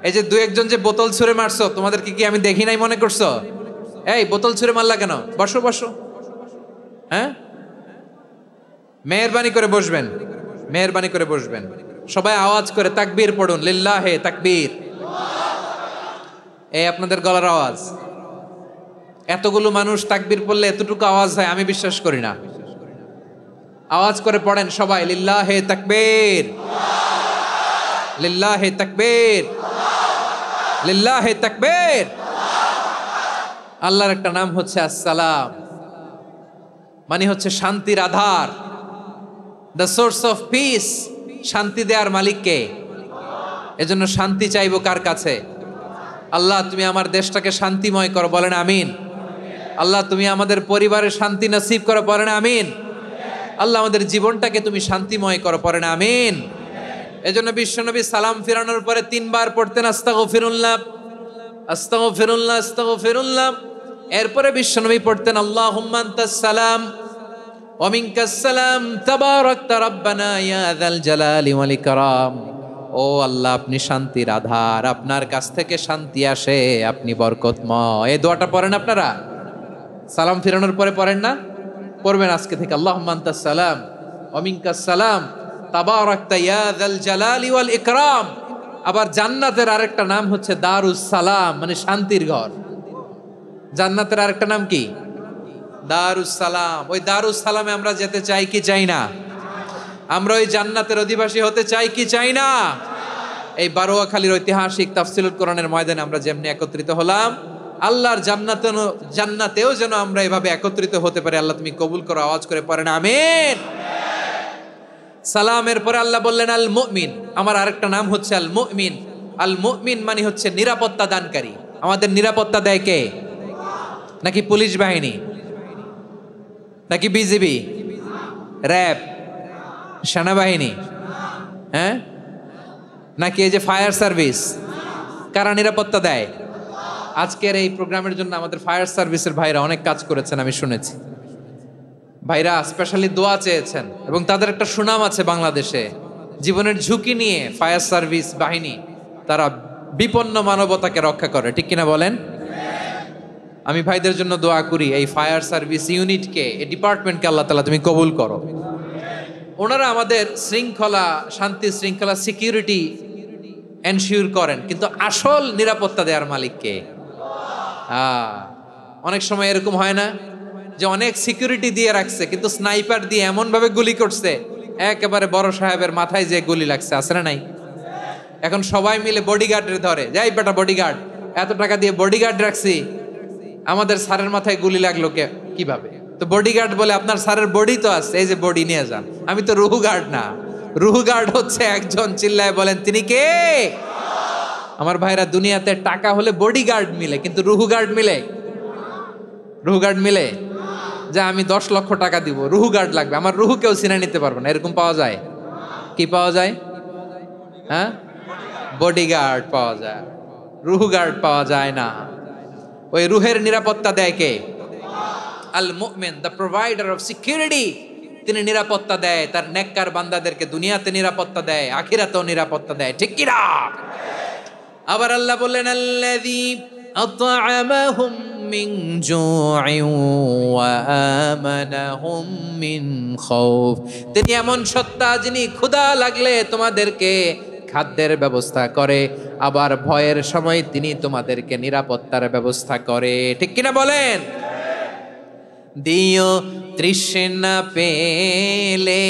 এই যে 2-1জন যে বোতল ছুঁড়ে মারছো, তোমাদেরকে কি আমি দেখি নাই মনে করছো? এই বোতল ছুঁড়ে মারলা কেন? বসো বসো। হ্যাঁ, মেহেরবানি করে বসবেন, মেহেরবানি করে বসবেন। সবাই আওয়াজ করে তাকবীর পড়ুন, লিল্লাহে তাকবীর। এই আপনাদের গলার আওয়াজ। এতগুলো মানুষ তাকবীর পড়লে এতটুকু আওয়াজ হয় আমি বিশ্বাস করি না। আওয়াজ করে পড়েন সবাই, লিল্লাহে তাকবীর, লিল্লাহে তাকবীর, লিল্লাহে তাকবীর। আল্লাহর একটা নাম হচ্ছে আসসালাম, মানে হচ্ছে শান্তির আধার, দ্য সোর্স অফ পিস। শান্তি দেওয়ার মালিক কে? এজন্য শান্তি চাইবো কার কাছে? আল্লাহ তুমি আমার দেশটাকে শান্তিময় করো, বলেন আমিন। আল্লাহ তুমি আমাদের পরিবারের শান্তি নসিব করো, বলেন আমিন। আল্লাহ আমাদের জীবনটাকে তুমি শান্তিময় করো, পড়েন আমিন। এজন্য বিশ্বনবী সালাম ফিরানোর পরে 3 বার পড়তেন আস্তাগফিরুল্লাহ, আস্তাগফিরুল্লাহ, আস্তাগফিরুল্লাহ। এরপরে বিশ্বনবী পড়তেন আল্লাহুম্মা আনতাস সালাম ওয়া মিনকাস সালাম তাবারাকতা রাব্বানা ইয়া যাল জালালি ওয়াল ইকরাম। ও আল্লাহ আপনি শান্তির আধার, আপনার কাছ থেকে শান্তি আসে, আপনি বরকতময়। এই দোয়াটা পড়েন আপনারা সালাম ফিরানোর পরে, পড়েন না? পড়বেন আজকে থেকে। আল্লাহুম্মা আনতাস সালাম ওয়া মিনকাস সালাম তাবারাকতা ইয়া যাল জালালি ওয়াল ইকরাম। আবার জান্নাতের আরেকটা নাম হচ্ছে দারুস সালাম, মানে শান্তির ঘর। জান্নাতের আরেকটা নাম কি? দারুস সালাম। ওই দারুস সালামে আমরা যেতে চাই কি চাই না? আমরা ওই জান্নাতের অধিবাসী হতে চাই কি চাই না? এই বারোয়াখালীর ঐতিহাসিক তাফসীরুল কোরআনের ময়দানে আমরা যেমনি একত্রিত হলাম, আল্লাহর জান্নাতেও যেন আমরা এভাবে একত্রিত হতে পারি। আল্লাহ তুমি কবুল করো, আওয়াজ করে পড়েন আমিন। সালামের পরে আল্লাহ বললেন আল মুমিন। আমার আরেকটা নাম হচ্ছে আল মুমিন। আল মুমিন মানে হচ্ছে নিরাপত্তা দানকারী। আমাদের নিরাপত্তা দেয় কে? নাকি পুলিশ বাহিনী, নাকি বিজিবি, র্যাব, সেনাবাহিনী, হ্যাঁ, নাকি এই যে ফায়ার সার্ভিস? কারা নিরাপত্তা দেয়? আজকের এই প্রোগ্রামের জন্য আমাদের ফায়ার সার্ভিসের ভাইরা অনেক কাজ করেছেন, আমি শুনেছি। ভাইরা স্পেশালি দোয়া চেয়েছেন এবং তাদের একটা সুনাম আছে বাংলাদেশে। জীবনের ঝুঁকি নিয়ে ফায়ার সার্ভিস বাহিনী তারা বিপন্ন মানবতাকে রক্ষা করে, ঠিক কিনা বলেন? আমি ভাইদের জন্য দোয়া করি, এই ফায়ার সার্ভিস ইউনিটকে, এই ডিপার্টমেন্টকে আল্লাহ তাআলা তুমি কবুল করো। ওনারা আমাদের শৃঙ্খলা, শান্তি শৃঙ্খলা, সিকিউরিটি এনশিওর করেন, কিন্তু আসল নিরাপত্তা দেওয়ার মালিককে। অনেক সময় এরকম হয় না যে অনেক সিকিউরিটি দিয়ে রাখছে, কিন্তু স্নাইপার দিয়ে এমন ভাবে গুলি করছে একেবারে বড় সাহেবের মাথায় যে গুলি লাগছে, আছে না নাই? এখন সবাই মিলে বডিগার্ডের ধরে, যাই বেটা বডিগার্ড, এত টাকা দিয়ে বডিগার্ড রাখছি, আমাদের স্যারের মাথায় গুলি লাগলো কিভাবে? তো বডিগার্ড বলে আপনার স্যারের বডি তো আছে, এই যে বডি নিয়ে যান। আমি তো রুহু গার্ড না, রুহু গার্ড হচ্ছে একজন, চিল্লায় বলেন তিনি কে? আমার ভাইরা, দুনিয়াতে টাকা হলে বডিগার্ড মিলে, কিন্তু রুহু গার্ড মিলে? রুহু গার্ড মিলে? যে আমি 10 লক্ষ টাকা দিব, রুহু গার্ড লাগবে, আমার রুহু কেউ চিনে নিতে পারবে না, এরকম পাওয়া যায়? কি পাওয়া যায়? হ্যাঁ, বডিগার্ড পাওয়া যায়, রুহু গার্ড পাওয়া যায় না। ওই রুহের নিরাপত্তা দেয় কে? আল মুমিন, দ্য প্রোভাইডার অফ সিকিউরিটি। তিনি নিরাপত্তা দেয় তার নেককার বান্দাদেরকে, দুনিয়াতে নিরাপত্তা দেয়, আখিরাতেও নিরাপত্তা দেয়, ঠিক কি না? আবার আল্লাহ বললেন আল্লাযী আত'আমাহুম মিন জু'ইন ওয়া আমানাহুম মিন খাউফ। তিনি এমন সত্তা যিনি ক্ষুধা লাগলে তোমাদেরকে খাদ্যের ব্যবস্থা করে, আবার ভয়ের সময় তিনি তোমাদেরকে নিরাপত্তার ব্যবস্থা করে, ঠিক কিনা বলেন? দিও তৃষ্ণা পেলে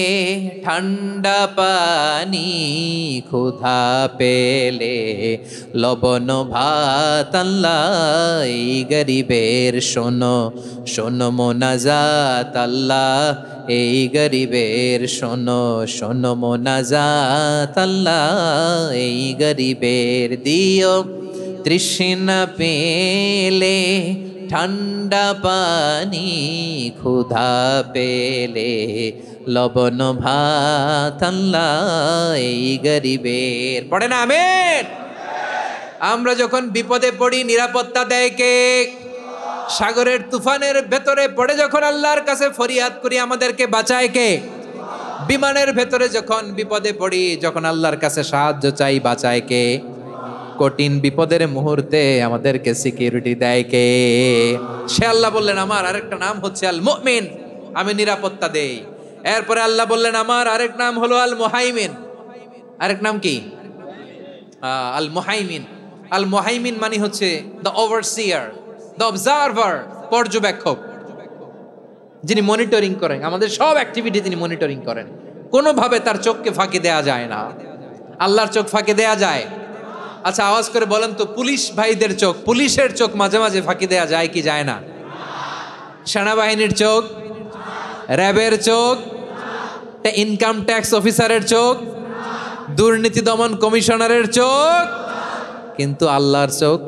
ঠান্ডা পানি, ক্ষুধা পেলে লবণ ভাত, আল্লাহ এই গরিবের শোনো শোনো মোনাজাত, আল্লাহ এই গরিবের শোনো শোনো মোনাজাত, আল্লাহ এই গরিবের। দিও তৃষ্ণা পেলে ঠান্ডা পানি, ক্ষুধা পেলে লবণ ভাত, আল্লাহ এই গরিবের। পড়ে না আমিন? আমরা যখন বিপদে পড়ি নিরাপত্তা দেয় কে? সাগরের তুফানের ভেতরে পড়ে যখন আল্লাহর কাছে ফরিয়াদ করি আমাদেরকে বাঁচায় কে? বিমানের ভেতরে যখন বিপদে পড়ি, যখন আল্লাহর কাছে সাহায্য চাই, বাঁচায় কে? কঠিন বিপদের মুহূর্তে আমাদেরকে সিকিউরিটি দেয় কে? সে আল্লাহ বললেন আমার আরেকটা নাম হচ্ছে আল মুমিন, আমি নিরাপত্তা দেই। এরপরে আল্লাহ বললেন আমার আরেক নাম হলো আল মুহাইমিন। আরেক নাম কি? আল মুহাইমিন। আল মুহাইমিন মানে হচ্ছে দ্য ওভারসিয়ার, দ্য অবজারভার, পর্যবেক্ষক, যিনি মনিটরিং করেন আমাদের সব অ্যাক্টিভিটি, তিনি মনিটরিং করেন। কোনোভাবে তার চোখকে ফাঁকি দেয়া যায় না। আল্লাহর চোখ ফাঁকি দেয়া যায়? আচ্ছা আওয়াজ করে বলেন তো, পুলিশ ভাইদের চোখ, পুলিশের চোখ মাঝে মাঝে ফাঁকি দেয়া যায় কি যায় না? সেনাবাহিনীর চোখ, র্যাবের চোখ, ইনকাম ট্যাক্স অফিসারের চোখ, দুর্নীতি দমন কমিশনারের চোখ, কিন্তু আল্লাহর চোখ?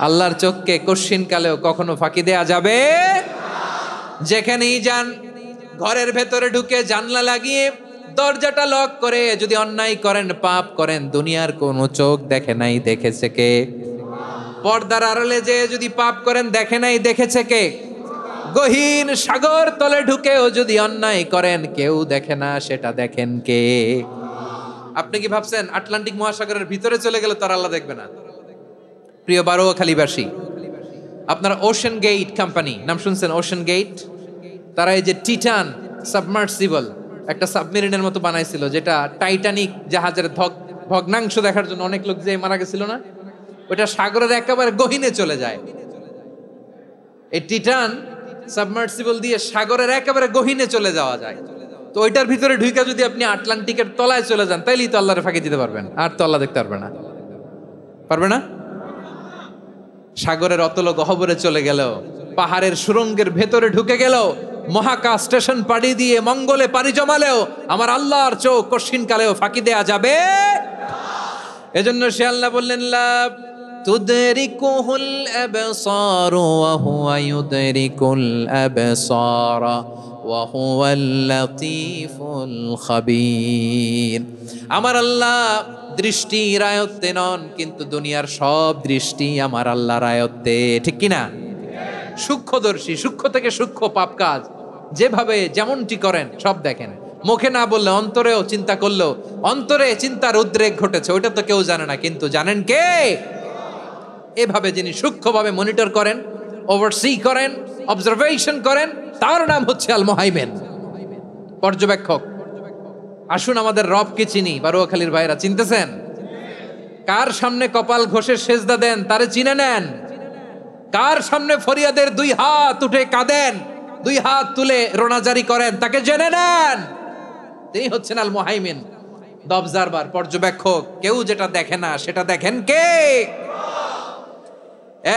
আল্লাহর চোখকে কশ্চিন কালেও কখনো ফাঁকি দেয়া যাবে? যেখানেই যান, ঘরের ভেতরে ঢুকে জানলা লাগিয়ে দরজাটা লক করে যদি অন্যায় করেন, পাপ করেন, দুনিয়ার কোনো চোখ দেখে নাই, দেখেছে কে? পর্দার আড়ালে যে যদি পাপ করেন, দেখে নাই, দেখেছে কে? গহীন সাগর তলে ঢুকেও যদি অন্যায় করেন, কেউ দেখে না, সেটা দেখেন কে? আপনি কি ভাবছেন আটলান্টিক মহাসাগরের ভিতরে চলে গেলে তার আল্লাহ দেখবে না? প্রিয় বারোয়াখালীবাসী, আপনারা ওশেন গেট কোম্পানি নাম শুনছেন? ওশেন গেট, তারা এই যে টিটান সাবমার্সিবল একটা সাবমেরিনের মতো বানাইছিল, যেটা টাইটানিক জাহাজের ভগ্নাংশ দেখার জন্য অনেক লোক যে মারা গেছিল না, ওটা সাগরের একেবারে গহীনে চলে যায়। এই টাইটান সাবমার্সিবল দিয়ে সাগরের একেবারে গহীনে চলে যাওয়া যায়। তো ওইটার ভিতরে ঢুকে যদি আপনি আটলান্টিকের তলায় চলে যান, তাইলেই তো আল্লাহরে ফাঁকি দিতে পারবেন, আর তো আল্লাহ দেখতে পারবে না। পারবে না? সাগরের অতল গহ্বরে চলে গেল, পাহাড়ের সুরঙ্গের ভেতরে ঢুকে গেল, মহাকাশ স্টেশন পাড়ি দিয়ে মঙ্গলে পাড়ি জমালেও আমার আল্লাহর চোখ কঠিন কালেও ফাঁকি দেয়া যাবে। এজন্য সে আল্লাহ বললেন, লা তুদরিকুহুল আবসার ওয়া হুয়া ইউদরিকুল আবসার ওয়া হুয়াল লাতীফুল খাবীর। আমার আল্লাহ দৃষ্টির আয়ত্তে নন, কিন্তু দুনিয়ার সব দৃষ্টি আমার আল্লাহর আয়ত্তে, ঠিক কিনা? সূক্ষ্মদর্শী, সূক্ষ্ম থেকে সূক্ষ্ম পাপ কাজ যেভাবে যেমনটি করেন সব দেখেন। মুখে না বললে অন্তরেও চিন্তা করলেও অন্তরে চিন্তার উদ্রেক ঘটেছে, ওইটা তো কেউ জানে না, কিন্তু জানেন কে? এভাবে যিনি সূক্ষ্মভাবে মনিটর করেন, ওভারসি করেন, অবজারভেশন করেন, তার নাম হচ্ছে আল মুহাইমিন, পর্যবেক্ষক। আসুন আমাদের রবকে চিনি। বারুয়াখালীর ভাইরা চিনতেছেন? কার সামনে কপাল ঘষে সেজদা দেন তারে চিনে নেন। কার সামনে ফরিয়াদের দুই হাত উঠে কাঁদেন, দুই হাত তুলে রোনাজারি করেন, তাকে জেনে নেন। তিনি হচ্ছেন আল মুহাইমিন, দ্য অবজারভার, পর্যবেক্ষক। কেউ যেটা দেখে না সেটা দেখেন কে?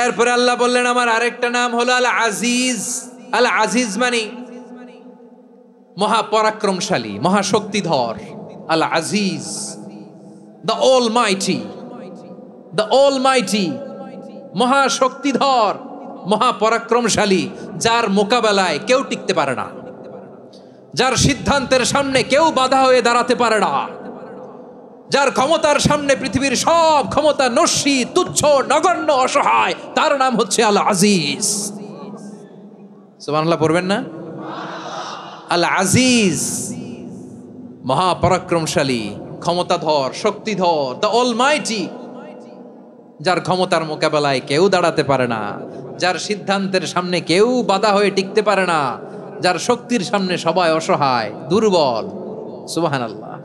এরপরে আল্লাহ বললেন আমার আরেকটা নাম হলো আল আজিজ। আল আজিজ মানে মহাপরাক্রমশালী, মহাশক্তিধর। Al Aziz, the almighty, the almighty, মহাশক্তিধর, মহাপরাক্রমশালী, যার মোকাবেলায় কেউ টিকতে পারে না, যার সিদ্ধান্তের সামনে কেউ বাধা হয়ে দাঁড়াতে পারে না, যার ক্ষমতার সামনে পৃথিবীর সব ক্ষমতা নস্যি, তুচ্ছ, নগণ্য, অসহায়, তার নাম হচ্ছে আল আজিজ। সুবহানাল্লাহ পড়বেন না? আল আজিজ, মহাপরাক্রমশালী, ক্ষমতাধর, শক্তিধর, দ্য অলমাইটি, যার ক্ষমতার মোকাবেলায় কেউ দাঁড়াতে পারে না, যার সিদ্ধান্তের সামনে কেউ বাধা হয়ে টিকতে পারে না, যার শক্তির সামনে সবাই অসহায়, দুর্বল। সুবহানাল্লাহ,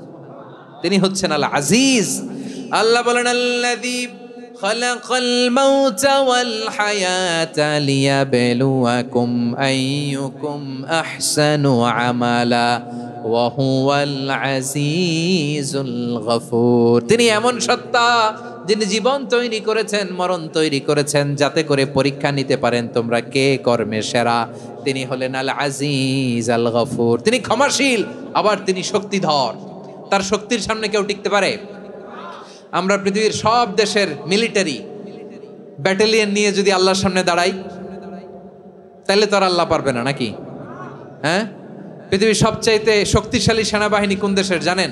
তিনি হচ্ছেন আল আজিজ। আল্লাহ বলেন আল্লাযী খালাকাল মাউতা ওয়াল হায়াতা লিয়াবলুয়াকুম আইয়ুকুম আহসানু আমালা ওয়া হুয়াল আজিজুল গফুর। তিনি এমন সত্তা যিনি জীবন তৈরি করেছেন, মরণ তৈরি করেছেন, যাতে করে পরীক্ষা নিতে পারেন তোমরা কে কর্মে সেরা। তিনি হলেন আল আজিজ আল গফুর। তিনি ক্ষমাশীল, আবার তিনি শক্তিধর। তার শক্তির সামনে কেউ টিকতে পারে? আমরা পৃথিবীর সব দেশের মিলিটারি ব্যাটালিয়ন নিয়ে যদি আল্লাহর সামনে দাঁড়াই, তাহলে তো আর আল্লাহ পারবে না, নাকি? হ্যাঁ, পৃথিবীর সবচাইতে শক্তিশালী সেনাবাহিনী কোন দেশের জানেন?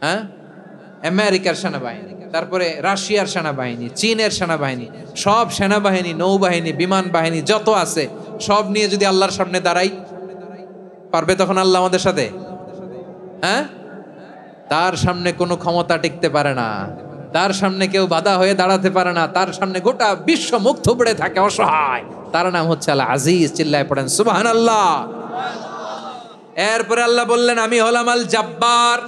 হ্যাঁ, আমেরিকার সেনাবাহিনী, তারপরে রাশিয়ার সেনাবাহিনী, চীনের সেনাবাহিনী, সব সেনাবাহিনী, নৌবাহিনী, বিমান বাহিনী যত আছে সব নিয়ে যদি আল্লাহর সামনে দাঁড়াই, পারবে তখন আল্লাহ আমাদের সাথে? হ্যাঁ, তার সামনে কোনো ক্ষমতা টিকতে পারে না, তার সামনে কেউ বাধা হয়ে দাঁড়াতে পারে না, তার সামনে গোটা বিশ্ব মুখ থুবড়ে থাকে, অসহায়। তার নাম হচ্ছে আল আজিজ। চিল্লায় পড়েন সুবহানাল্লাহ। এরপরে আল্লাহ বললেন আমি হলাম আল জব্বার।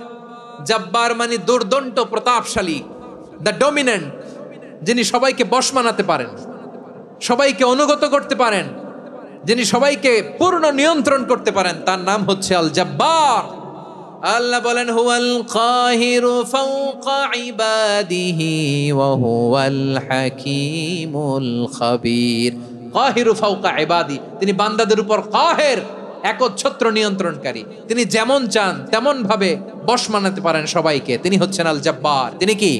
জব্বার মানে দুর্দণ্ড, প্রতাপশালী, দ্য ডমিনেন্ট, যিনি সবাইকে বশ মানাতে পারেন, সবাইকে অনুগত করতে পারেন, যিনি সবাইকে পূর্ণ নিয়ন্ত্রণ করতে পারেন, তার নাম হচ্ছে আল জব্বার। আল্লাহ বলেন হুয়াল কাহিরু ফাওকা ইবাদিহি ওয়া হুয়াল হাকীমুল খাবীর। কাহিরু ফাওকা ইবাদি, তিনি বান্দাদের উপর কাহের, একচ্ছত্র নিয়ন্ত্রণকারী। তিনি যেমন চান তেমন ভাবে বশ মানাতে পারেন সবাইকে। তিনি হচ্ছেন আল জব্বার। তিনি কি?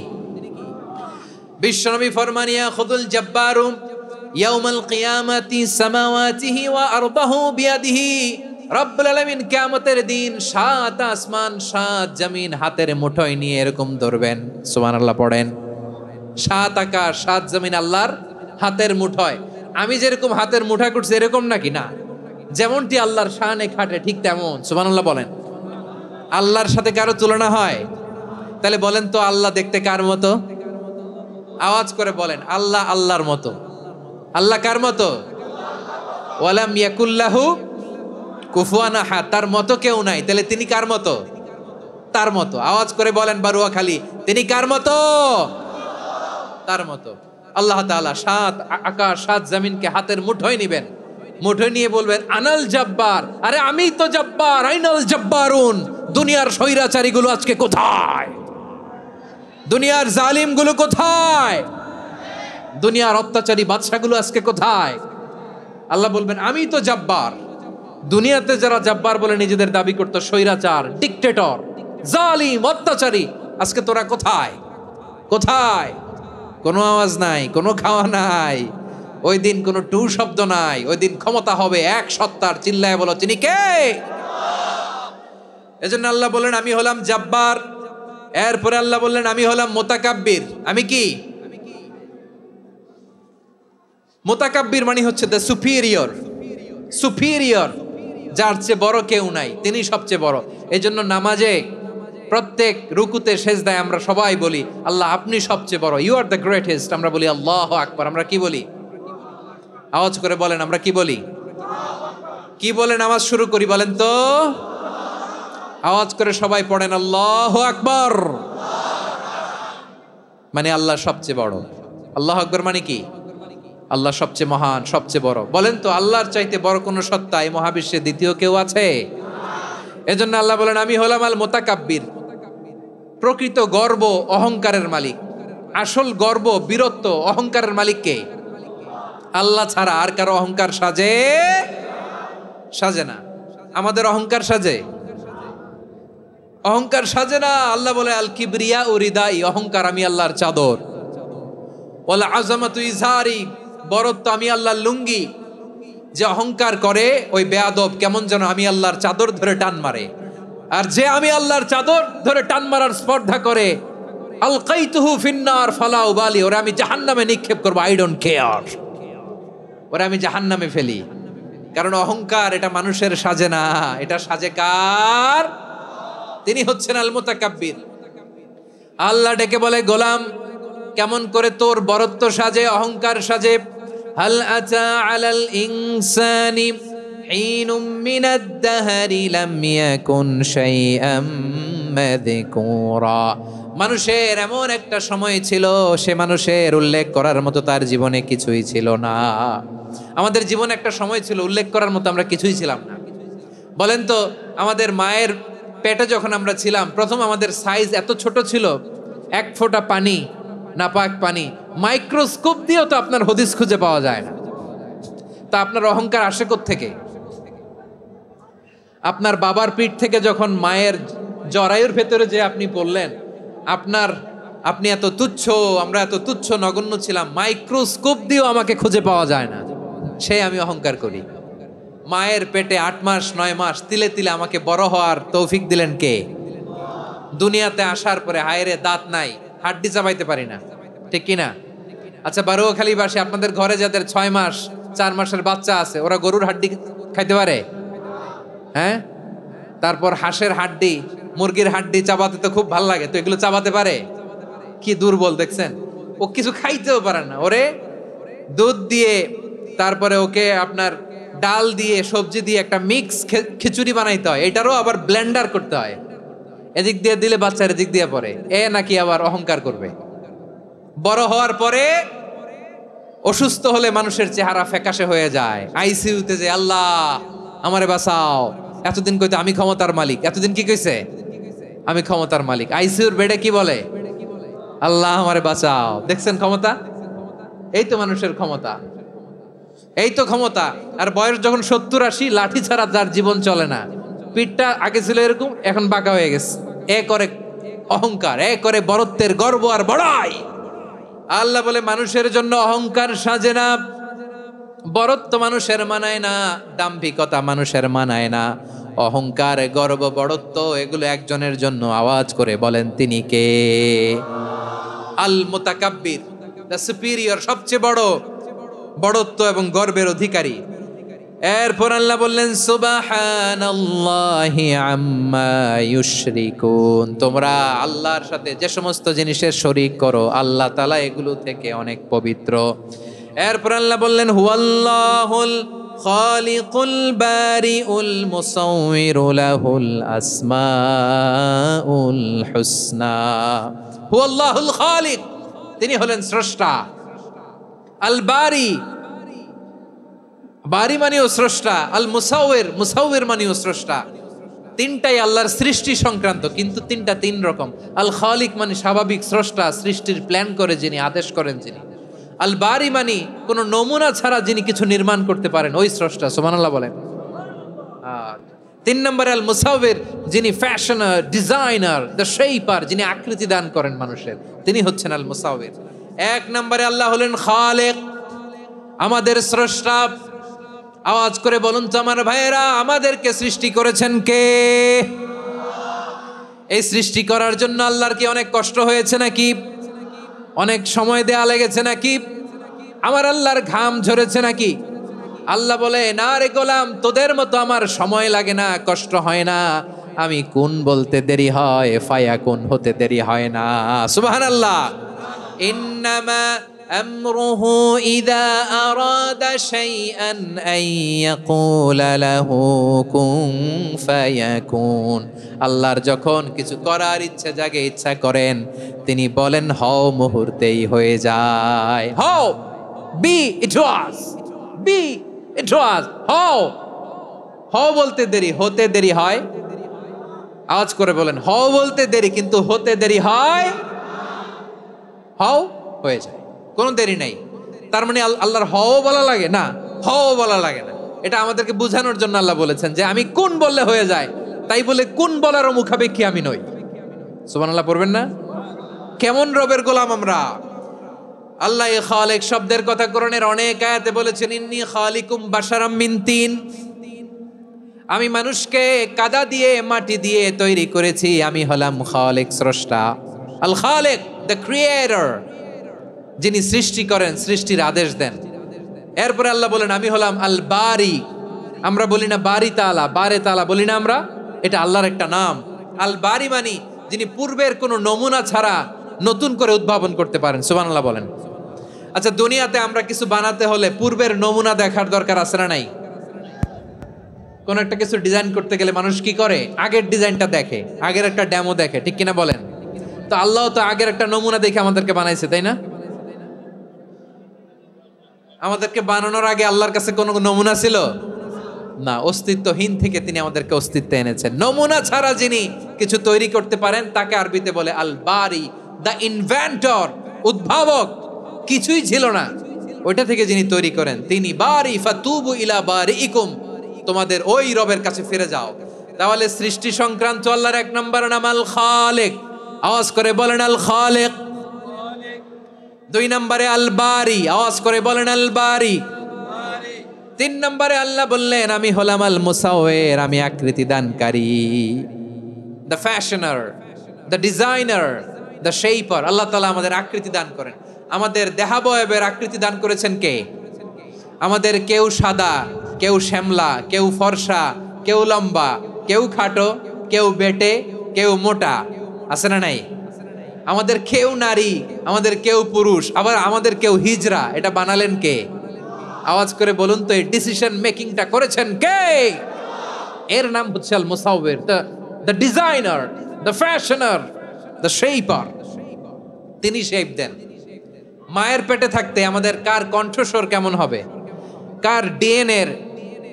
বিশ্বনবী ফরমান ইয়াখুদুল জব্বারু ইয়াউমাল কিয়ামাতি সামাওয়াতিহি ওয়া আরদাহু বিয়াদিহি। রব্বুল আলামিন কিয়ামতের দিন 7 আসমান 7 জমিন হাতের মুঠোয় নিয়ে এরকম ধরবেন। সুবহানাল্লাহ পড়েন। 7 আকাশ 7 জমিন আল্লাহর হাতের মুঠোয়। আমি যেরকম হাতের মুঠা করছি এরকম নাকি? না, যেমনটি আল্লাহর শানে খাটে ঠিক তেমন। সুবহানাল্লাহ বলেন। আল্লাহর সাথে কারো তুলনা হয়? তাহলে বলেন তো আল্লাহ দেখতে কার মতো? আওয়াজ করে বলেন, আল্লাহ আল্লাহর মতো। আল্লাহ কার মতো? ওয়ালাম ইয়াকুল্লাহু কুফুয়ান আহাদ, তার মতো কেউ নাই। তাহলে তিনি কার মতো? তার মতো। আওয়াজ করে বলেন বারুয়াখালী, তিনি কার মতো? তার মতো। আল্লাহ তাআলা সাত আকাশ সাত জমিনকে হাতের মুঠোয় নিবেন, মুঠোয় নিয়ে বলবেন আনাল জব্বার, আরে আমি তো জব্বার, আইনাল জব্বারুন। দুনিয়ার স্বৈরাচারী গুলো আজকে কোথায়? দুনিয়ার জালিম গুলো কোথায়? দুনিয়ার অত্যাচারী বাদশাগুলো আজকে কোথায়? আল্লাহ বলবেন আমি তো জব্বার। দুনিয়াতে যারা জব্বার বলে নিজেদের দাবি করতো, স্বৈরাচার, ডিক্টেটর, জালিম, অত্যাচারী, আজকে তোরা কোথায়? কোথায়? কোনো আওয়াজ নাই, কোনো খাওয়া নাই, ওই দিন কোনো টু শব্দ নাই। ওই দিন ক্ষমতা হবে এক সত্তার। চিল্লায় বলো তিনি কে? এজন্য আল্লাহ বললেন আমি হলাম জব্বার। এরপরে আল্লাহ বললেন আমি হলাম মুতাকাব্বির। আমি কি? মুতাকাব্বির মানে হচ্ছে দ্য সুপিরিয়র। সুপিরিয়র, যার চেয়ে বড় কেউ নাই, তিনি সবচেয়ে বড়। এই জন্য নামাজে প্রত্যেক রুকুতে সেজদায় আমরা সবাই বলি আল্লাহ আপনি সবচেয়ে বড়, ইউ আর দ্য গ্রেটেস্ট। আমরা বলি আল্লাহু আকবার। আমরা কি বলি? আওয়াজ করে বলেন আমরা কি বলি? কি বলে নামাজ শুরু করি বলেন তো? আওয়াজ করে সবাই পড়েন আল্লাহু আকবার। মানে আল্লাহ সবচেয়ে বড়। আল্লাহু আকবার মানে কি? আল্লাহ সবচেয়ে মহান, সবচেয়ে বড়। বলেন তো আল্লাহর চাইতে বড় কোন সত্তা এই মহাবিশ্বে দ্বিতীয় কেউ আছে? এজন্য আল্লাহ বলেন আমি হলাম আল মুতাকাব্বির। প্রকৃত গর্ব অহংকারের মালিক। আসল গর্ব, বীরত্ব, অহংকারের মালিক কে? আল্লাহ ছাড়া আর কারো অহংকার সাজে? সাজে না। আমাদের অহংকার সাজে? অহংকার সাজে না। আল্লাহ বলে আল কিবরিয়া উরিদাই, অহংকার আমি আল্লাহর চাদর। ওয়াল আযামাতু ইজারি, বড়ত্ব আমি আল্লাহর লুঙ্গি। যে অহংকার করে ওই বেয়াদব কেমন যেন আমি আল্লাহর চাদর ধরে টান মারে। আর যে আমি আল্লাহর চাদর ধরে টান মারার স্পর্ধা করে, আলকাইতুহু ফিন্নার ফালা উবালি, ওরা আমি জাহান্নামে নিক্ষেপ করবো, আই ডোন্ট কেয়ার। ওরা আমি জাহান্নামে ফেলি। কারণ অহংকার এটা মানুষের সাজে না, এটা সাজে কার? তিনি হচ্ছেন আল মুতাকাব্বির। আল্লাহ ডেকে বলে গোলাম কেমন করে তোর বরত্ব সাজে, অহংকার সাজে? হাল আতা আলাল ইনসানি হিনুম মিনাদ দাহরি লাম ইয়াকুন শাইআম মাযকুরা। মানুষের এমন একটা সময় ছিল, সে মানুষের উল্লেখ করার মতো তার জীবনে কিছুই ছিল না। আমাদের জীবনে একটা সময় ছিল উল্লেখ করার মতো আমরা কিছুই ছিলাম না। বলেন তো আমাদের মায়ের পেটে যখন আমরা ছিলাম, প্রথম আমাদের সাইজ এত ছোট ছিল, এক ফোঁটা পানি, নাপাক পানি, মাইক্রোস্কোপ দিয়েও তো আপনার হদিস খুঁজে পাওয়া যায় না। তা আপনার অহংকার আসে কোত্থেকে? আপনার বাবার পিঠ থেকে যখন মায়ের জরায়ুর ভেতরে যে আপনি পড়লেন, আপনি এত তুচ্ছ, আমরা এত তুচ্ছ নগণ্য ছিলাম, মাইক্রোস্কোপ দিয়েও আমাকে খুঁজে পাওয়া যায় না, সেই আমি অহংকার করি। মায়ের পেটে 8 মাস 9 মাস তিলে তিলে আমাকে বড় হওয়ার তৌফিক দিলেন কে? দুনিয়াতে আসার পরে হায়রে দাঁত নাই, হাড্ডি চাবাইতে পারি না, ঠিক কিনা? আচ্ছা বারুয়াখালীবাসী, আপনাদের ঘরে যাদের 6 মাস 4 মাসের বাচ্চা আছে, ওরা গরুর হাড্ডি খাইতে পারে? হ্যাঁ। তারপর হাঁসের হাড্ডি, মুরগির হাড্ডি চাবাতে তো খুব ভাল লাগে, তো এগুলো চাবাতে পারে? কি দুর্বল দেখছেন, ও কিছু খাইতেও পারে না। ওরে দুধ দিয়ে, তারপরে ওকে আপনার ডাল দিয়ে, সবজি দিয়ে একটা মিক্স খিচুড়ি বানাইতে হয়, এটারও আবার ব্লেন্ডার করতে হয়। এদিক দিয়ে দিলে বাচ্চার এদিক দিয়ে পড়ে, এ নাকি আবার অহংকার করবে। বড় হওয়ার পরে অসুস্থ হলে মানুষের চেহারা ফ্যাকাশে হয়ে যায়, আইসিইউতে যে আল্লাহ আমারে বাঁচাও। এতদিন কইতে আমি ক্ষমতার মালিক, এতদিন কি কইছে? আমি ক্ষমতার মালিক। আইসিইউর বেডে কি বলে? আল্লাহ আমারে বাঁচাও। দেখছেন ক্ষমতা? এই তো মানুষের ক্ষমতা, এই তো ক্ষমতা। আর বয়স যখন 70-80, লাঠি ছাড়া তার জীবন চলে না। পিঠটা আগে ছিল এরকম, এখন বাঁকা হয়ে গেছে। এ করে অহংকার, এ করে বড়ত্বের গর্ব আর বড়াই। আল্লাহ বলে মানুষের জন্য অহংকার সাজে না, বড়ত্ব মানুষের মানায় না, দাম্ভিকতা মানুষের মানায় না, অহংকার, গর্ব, বড়ত্ব এগুলো একজনের জন্য। আওয়াজ করে বলেন তিনি কে? আল মুতাকাব্বির, দ্য সুপিরিয়র, সবচেয়ে বড়, বড়ত্ব এবং গর্বের অধিকারী। এরপর আল্লাহ বললেন সুবহানাল্লাহি আম্মা ইউশরিকুন, তোমরা আল্লাহর সাথে যে সমস্ত জিনিসের শরীক করো, আল্লাহ তাআলা এগুলো থেকে অনেক পবিত্র। এরপর আল্লাহ বললেন হুয়াল্লাহুল খালিকুল বারিউল মুসাউউরু লাহুল আসমাউল হুসনা। হুয়াল্লাহুল খালিক, তিনি হলেন স্রষ্টা। আল বারি, বারি মানেও স্রষ্টা। আল মুসাউউর, মুসাউউর মানেও স্রষ্টা। তিনটাই আল্লাহর সৃষ্টি সংক্রান্ত, কিন্তু তিনটা তিন রকম। আল খালিক মানে স্বাভাবিক স্রষ্টা, সৃষ্টির প্ল্যান করে যিনি, আদেশ করেন যিনি। আল বারি মানে কোন নমুনা ছাড়া যিনি কিছু নির্মাণ করতে পারেন, ওই স্রষ্টা। সুবহানাল্লাহ বলেন। তিন নম্বরে আল মুসাউউর, যিনি ফ্যাশনার, ডিজাইনার, দ্য শেপার, যিনি আকৃতি দান করেন মানুষের, তিনি হচ্ছেন আল মুসাউউর। এক নম্বরে আল্লাহ হলেন খালেক, আমাদের স্রষ্টা। আওয়াজ করে বলুন তো আমার ভাইয়েরা, আমাদেরকে সৃষ্টি করেছেন কে? এই সৃষ্টি করার জন্য আল্লাহর কি অনেক কষ্ট হয়েছে নাকি? অনেক সময় দেয়া লেগেছে নাকি? আমার আল্লাহর ঘাম ঝরেছে নাকি? আল্লাহ বলে, না রে গোলাম, তোদের মতো আমার সময় লাগে না, কষ্ট হয় না। আমি কোন বলতে দেরি হয়, ফায়াকুন হতে দেরি হয় না। সুবহানাল্লাহ। ইন্নামা আমরুহু ইযা আরাদা শাইআন আন ইয়াকুলা লাহু কুন ফায়াকুন। আল্লাহর যখন কিছু করার ইচ্ছা জাগে, ইচ্ছা করেন, তিনি বলেন হও, মুহূর্তেই হয়ে যায়। হও, বি ইট ওয়াজ, বি ইট ওয়াজ। হও, হও বলতে দেরি, হতে দেরি হয়। আওয়াজ করে বলেন, হও বলতে দেরি, কিন্তু হতে দেরি হয়। হও, হয়ে যায়, কোনো দেরি নেই। তার মানে আল্লাহর হও বলা লাগে না, হও বলা লাগে না। এটা আমাদেরকে বোঝানোর জন্য আল্লাহ বলেছেন যে আমি কোন বললে হয়ে যায়, তাই বলে কোন বলারও মুখাপেক্ষী আমি নই। সুবহানাল্লাহ পড়বেন না? কেমন রবের গোলাম আমরা। আল্লাহ খালিক শব্দের কথা কোরআনের অনেক আয়াতে বলেছেন, ইন্নী খালিকুম বাশারাম মিন তিন, আমি মানুষকে কাদা দিয়ে, মাটি দিয়ে তৈরি করেছি। আমি হলাম খালিক, স্রষ্টা। আল খালিক, দ্য ক্রিয়েটর, যিনি সৃষ্টি করেন, সৃষ্টির আদেশ দেন। এরপরে আল্লাহ বলেন আমি হলাম আল বারি। আমরা বলি না বারি তাআলা, বারে তাআলা বলি না আমরা, এটা আল্লাহর একটা নাম। আল বারি মানি যিনি পূর্বের কোনো নমুনা ছাড়া নতুন করে উদ্ভাবন করতে পারেন। সুবহানাল্লাহ বলেন। আচ্ছা, দুনিয়াতে আমরা কিছু বানাতে হলে পূর্বের নমুনা দেখার দরকার আছে না নাই? কোন একটা কিছু ডিজাইন করতে গেলে মানুষ কি করে? আগের ডিজাইনটা দেখে, আগের একটা ডেমো দেখে, ঠিক কিনা বলেন? তো আল্লাহ তো আগের একটা নমুনা দেখে আমাদেরকে বানাইছে, তাই না? আমাদেরকে বানানোর আগে আল্লাহর কাছে কোনো নমুনা ছিল না, অস্তিত্বহীন থেকে তিনি আমাদেরকে অস্তিত্বে এনেছেন। নমুনা ছাড়া যিনি কিছু তৈরি করতে পারেন তাকে আরবিতে বলে আল বারি, দ্য ইনভেন্টর, উদ্ভাবক। কিছুই ছিল না, ওইটা থেকে যিনি তৈরি করেন তিনি বারি। ফাতুবু ইলা বারিইকুম, তোমাদের ওই রবের কাছে ফিরে যাও। তাহলে সৃষ্টি সংক্রান্ত আল্লাহর এক নম্বর নাম আল খালিক। আওয়াজ করে বলেন আল খালিক। দুই নম্বরে আল বারি, আওয়াজ করে বলেন আল বারি। তিন নম্বরে আল্লাহ বললেন আমি হলাম আল মুসাউউর, আমি আকৃতি দানকারী, the fashioner, the designer, the shaper. Allah তাআলা আমাদের আকৃতি দান করেন। আমাদের দেহাবয়বের আকৃতি দান করেছেন কে? আমাদের কেউ সাদা, কেউ শ্যামলা, কেউ ফর্সা, কেউ লম্বা, কেউ খাটো, কেউ বেটে, কেউ মোটা, আছে না নাই? আমাদের কেউ নারী, আমাদের কেউ পুরুষ, আবার আমাদের কেউ হিজড়া। এটা বানালেন কে? আওয়াজ করে বলুন তো, এই ডিসিশন মেকিংটা করেছেন কে? এর নাম হচ্ছে Al Musawwir, the designer, the fashioner, the shaper. তিনি শেপ দেন। মায়ের পেটে থাকতে আমাদের কার কণ্ঠস্বর কেমন হবে, কার ডিএনএর,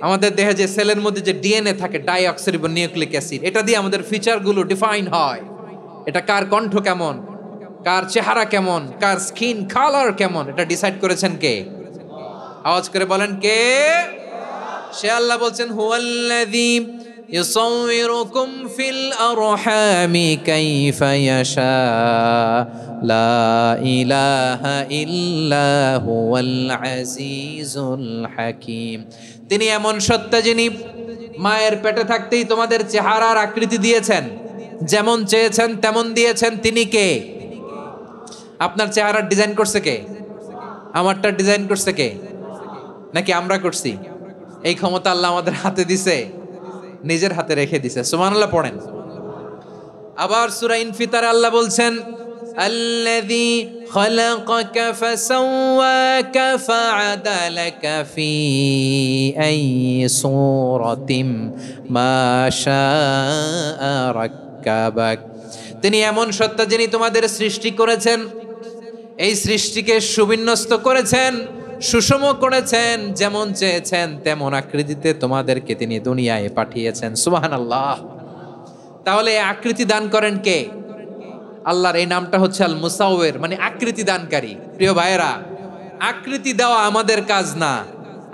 আমাদের দেহে যে সেলের মধ্যে যে ডিএনএ থাকে, ডাইঅক্সিরিবোনিউক্লিক অ্যাসিড, এটা দিয়ে আমাদের ফিচারগুলো ডিফাইন হয়। এটা কার কণ্ঠ কেমন, কার চেহারা কেমন, কার স্কিন কালার কেমন, এটা ডিসাইড করেছেন কে? আওয়াজ করে বলেন কে? সে আল্লাহ বলছেন হুয়াল্লাযী ইউসাউইরুকুম ফিল আরহামি কাইফা ইয়াশা লা ইলাহা ইল্লা হুয়াল আজিজুল হাকীম। তিনি এমন সত্তা যিনি মায়ের পেটে থাকতেই তোমাদের চেহারার আকৃতি দিয়েছেন, যেমন চেয়েছেন তেমন দিয়েছেন। তিনি কে? আপনার চেহারার ডিজাইন করছে কে? আমারটা ডিজাইন করছে কে? নাকি আমরা করছি? এই ক্ষমতা আল্লাহ আমাদের হাতে দিছে, নিজের হাতে রেখে দিছে। সুবহানাল্লাহ পড়েন। আবার সূরা ইনফিতারে আল্লাহ বলছেন الذي خلقك فسواك فعدلك في أي صورة ما شاء ركبك তিনি এমন সত্তা যিনি তোমাদের সৃষ্টি করেছেন, এই সৃষ্টিকে সুবিন্যস্ত করেছেন, সুষম করেছেন, যেমন চেয়েছেন তেমন আকৃতিতে তোমাদেরকে তিনি দুনিয়ায় পাঠিয়েছেন। সুবহানাল্লাহ। তাহলে এই আকৃতি দান করেন কে? আল্লাহর এই নামটা হচ্ছে আল মুসাওয়ির, মানে আকৃতি দানকারী। প্রিয় ভাইয়েরা, আকৃতি দেওয়া আমাদের কাজ না,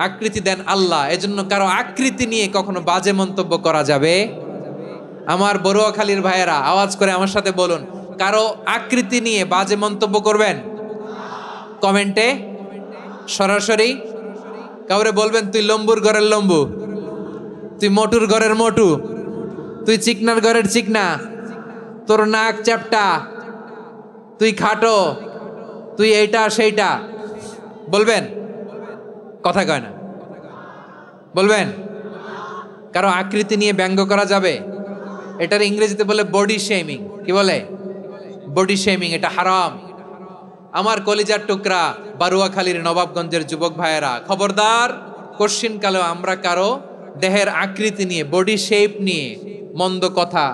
আকৃতি দেন আল্লাহ। এজন্য কারো আকৃতি নিয়ে কখনো বাজে মন্তব্য করা যাবে। আমার বড়ুয়াখালীর ভাইয়েরা আওয়াজ করে আমার সাথে বলুন, কারো আকৃতি নিয়ে বাজে মন্তব্য করবেন? কমেন্টে সরাসরি কাউরে বলবেন তুই লম্বুর ঘরের লম্বু, তুই মোটুর ঘরের মোটু, তুই চিকনার ঘরের চিকনা, তোর নাক চ্যাপটা, তুই খাটো, তুই এইটা সেইটা বলবেন? কথা কয় না, বলবেন? কারো আকৃতি নিয়ে ব্যঙ্গ করা যাবে? এটার ইংরেজিতে বলে বডি শেমিং। কি বলে? Body shaming. এটা হারাম। আমার কলিজার টুকরা বারুয়াখালীর নবাবগঞ্জের যুবক ভাইয়েরা, খবরদার, কোশ্চিনকালেও আমরা কারো দেহের আকৃতি নিয়ে, বডি শেপ নিয়ে মন্দ কথা,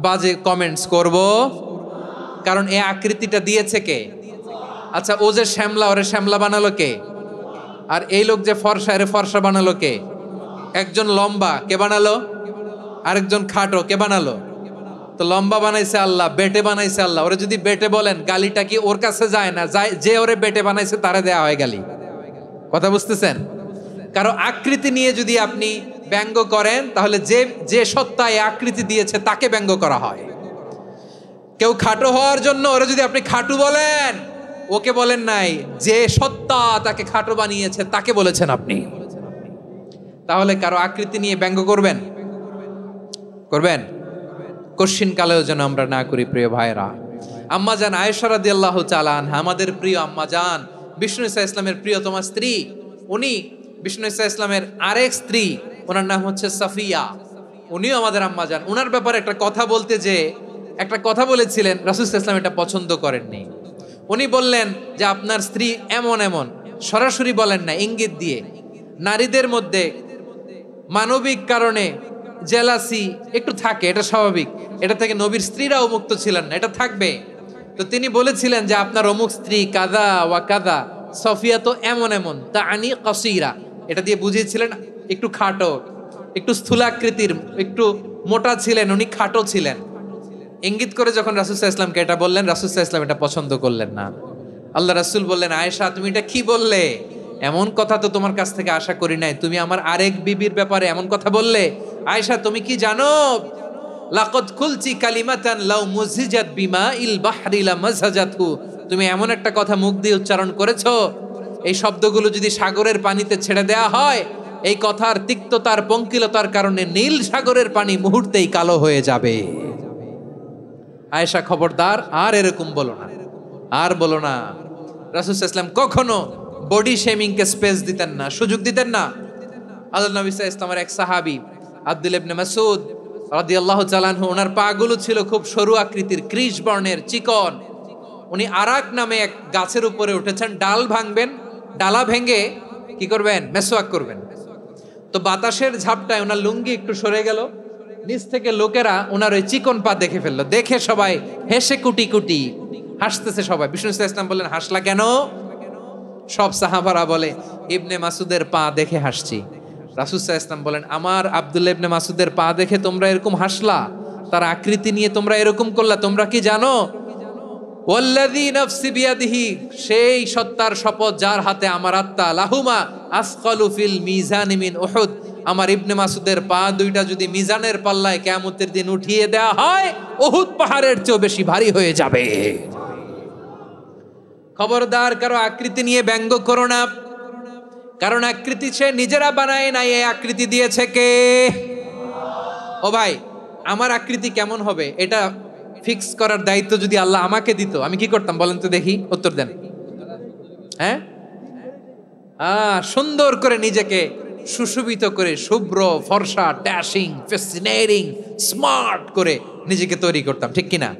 বাজে কমেন্টস করব। কারণ এই আকৃতিটা দিয়েছে কে? আচ্ছা, ও যে শ্যামলা, ওরে শ্যামলা বানালো কে? আর এই লোক যে ফর্সা, এরে ফর্সা বানালো কে? একজন লম্বা, কে বানালো? আরেকজন খাটো, কে বানালো? তো লম্বা বানাইছে আল্লাহ, বেটে বানাইছে আল্লাহ। ওরে যদি বেটে বলেন, গালিটা কি ওর কাছে যায় না? যায়। যে ওরে বেটে বানাইছে তারে দেয়া হয় গালি। কথা বুঝতেছেন? কারো আকৃতি নিয়ে যদি আপনি ব্যঙ্গ করেন, তাহলে যে সত্তা এই আকৃতি দিয়েছে তাকে ব্যঙ্গ করা হয়। কেউ খাটো হওয়ার জন্য ওরে যদি আপনি খাটু বলেন, ওকে বলেন নাই, যে সত্তা তাকে খাটো বানিয়েছে তাকে বলেছেন আপনি। তাহলে কারো আকৃতি নিয়ে ব্যঙ্গ করবেন? করবেন? কোশ্চিন কালেও যেন আমরা না করি। প্রিয় ভাইরা, আম্মাজান আয়েশা রাদিয়াল্লাহু তাআলা আনহা, আমাদের প্রিয় আম্মাজান, বিষ্ণু ইসা ইসলামের প্রিয়তমা স্ত্রী, উনি বিষ্ণু ইসা ইসলামের আরেক স্ত্রী, ওনার নাম হচ্ছে সাফিয়া, উনিও আমাদের আম্মাজান। ওনার ব্যাপারে একটা কথা বলতে যে একটা কথা বলেছিলেন, রাসূল সাল্লাল্লাহু আলাইহি ওয়াসাল্লাম এটা পছন্দ করেননি। উনি বললেন যে আপনার স্ত্রী এমন এমন, সরাসরি বলেন না, ইঙ্গিত দিয়ে। নারীদের মধ্যে মানবিক কারণে জেলাসি একটু থাকে, এটা স্বাভাবিক। এটা থেকে নবীর স্ত্রীরাও মুক্ত ছিলেন না, এটা থাকবে। তো তিনি বলেছিলেন যে আপনার অমুক স্ত্রী কাদা ওয়া কাদা, সফিয়া তো এমন এমন, তা আনি কসিরা, এটা দিয়ে বুঝিয়েছিলেন একটু খাটো, একটু স্থূলাকৃতির, একটু মোটা ছিলেন, উনি খাটো ছিলেন। ইঙ্গিত করে যখন রাসূল সাল্লাল্লাহু আলাইহি ওয়াসাল্লামকে এটা বললেন, রাসূল সাল্লাল্লাহু আলাইহি ওয়াসাল্লাম এটা পছন্দ করলেন না। আল্লাহ রাসূল বললেন, আয়েশা তুমি এটা কি বললে? এমন কথা তো তোমার কাছ থেকে আশা করি নাই। তুমি আমার আরেক বিবির ব্যাপারে এমন কথা বললে। আয়েশা, তুমি কি জানো, লাকাদ কুলতি কালিমাতান লাউ মুজিজাত বিমা ইল বাহরি লা মাযহাজাতহু, তুমি এমন একটা কথা মুখ দিয়ে উচ্চারণ করেছো, এই শব্দগুলো যদি সাগরের পানিতে ছেড়ে দেয়া হয়, এই কথার তিক্ততার, পঙ্কিলতার কারণে নীল সাগরের পানি মুহূর্তেই কালো হয়ে যাবে। আয়েশা, খবরদার, আর এরকম বলো না, আর বলো না। রাসূল সাল্লাল্লাহু আলাইহি ওয়াসাল্লাম কখনো বডি শেমিং কে স্পেস দিতেন না, সুযোগ দিতেন না। আল্লাহ নবী সাল্লাল্লাহু আলাইহি ওয়াসাল্লামের এক সাহাবী আব্দুল ইবনে মাসউদ রাদিয়াল্লাহু তাআলা আনহু, ওনার পাগুলো ছিল খুব সরু আকৃতির, কৃষ বর্ণের, চিকন। উনি আরাক নামে এক গাছের উপরে উঠেছেন, ডাল ভাঙবেন, ডালা ভেঙে কি করবেন? মেসওয়াক করবেন। তো বাতাসের ঝাপটায় ওনার লুঙ্গি একটু সরে গেল, নিচ থেকে লোকেরা ওনার ওই চিকন পা দেখে ফেললো। দেখে সবাই হেসে কুটি কুটি হাসতেছে সবাই। বিষ্ণু সাল্লাল্লাহু আলাইহি ওয়াসাল্লাম বললেন, হাসলা কেন? সব সাহাবারা বলে, ইবনে মাসুদের পা দেখে হাসছি। রাসূল সাল্লাল্লাহু আলাইহি ওয়াসাল্লাম বলেন, আমার আব্দুল্লাহ ইবনে মাসুদের পা দেখে তোমরা এরকম হাসলা, তার আকৃতি নিয়ে তোমরা এরকম করলা, তোমরা কি জানো? ওয়াল্লাযী নাফসি বিয়াদিহি, সেই সত্তার শপথ যার হাতে আমার আত্মা, লাহুমা আসকালু ফিল মিজানি মিন উহুদ, আমার ইবনে মাসুদের পা দুইটা যদি মিজানের পাল্লায় কিয়ামতের দিন উঠিয়ে দেওয়া হয়, উহুদ পাহাড়ের চেয়েও বেশি ভারী হয়ে যাবে। খবরদার, কারো আকৃতি নিয়ে ব্যঙ্গ করো না, কারণ আকৃতি সে নিজেরা বানায় নাই, এই আকৃতি দিয়েছে কে? ও ভাই, আমার আকৃতি কেমন হবে এটা ফিক্স করার দায়িত্ব যদি আল্লাহ আমাকে দিত, আমি কি করতাম বলেন তো দেখি, উত্তর দেন। হ্যাঁ, সুন্দর করে নিজেকে সুশোভিত করে, শুভ্র, ফর্সা, ড্যাশিং, ফ্যাসিনেটিং, স্মার্ট করে নিজেকে তৈরি করতাম, ঠিক কিনা?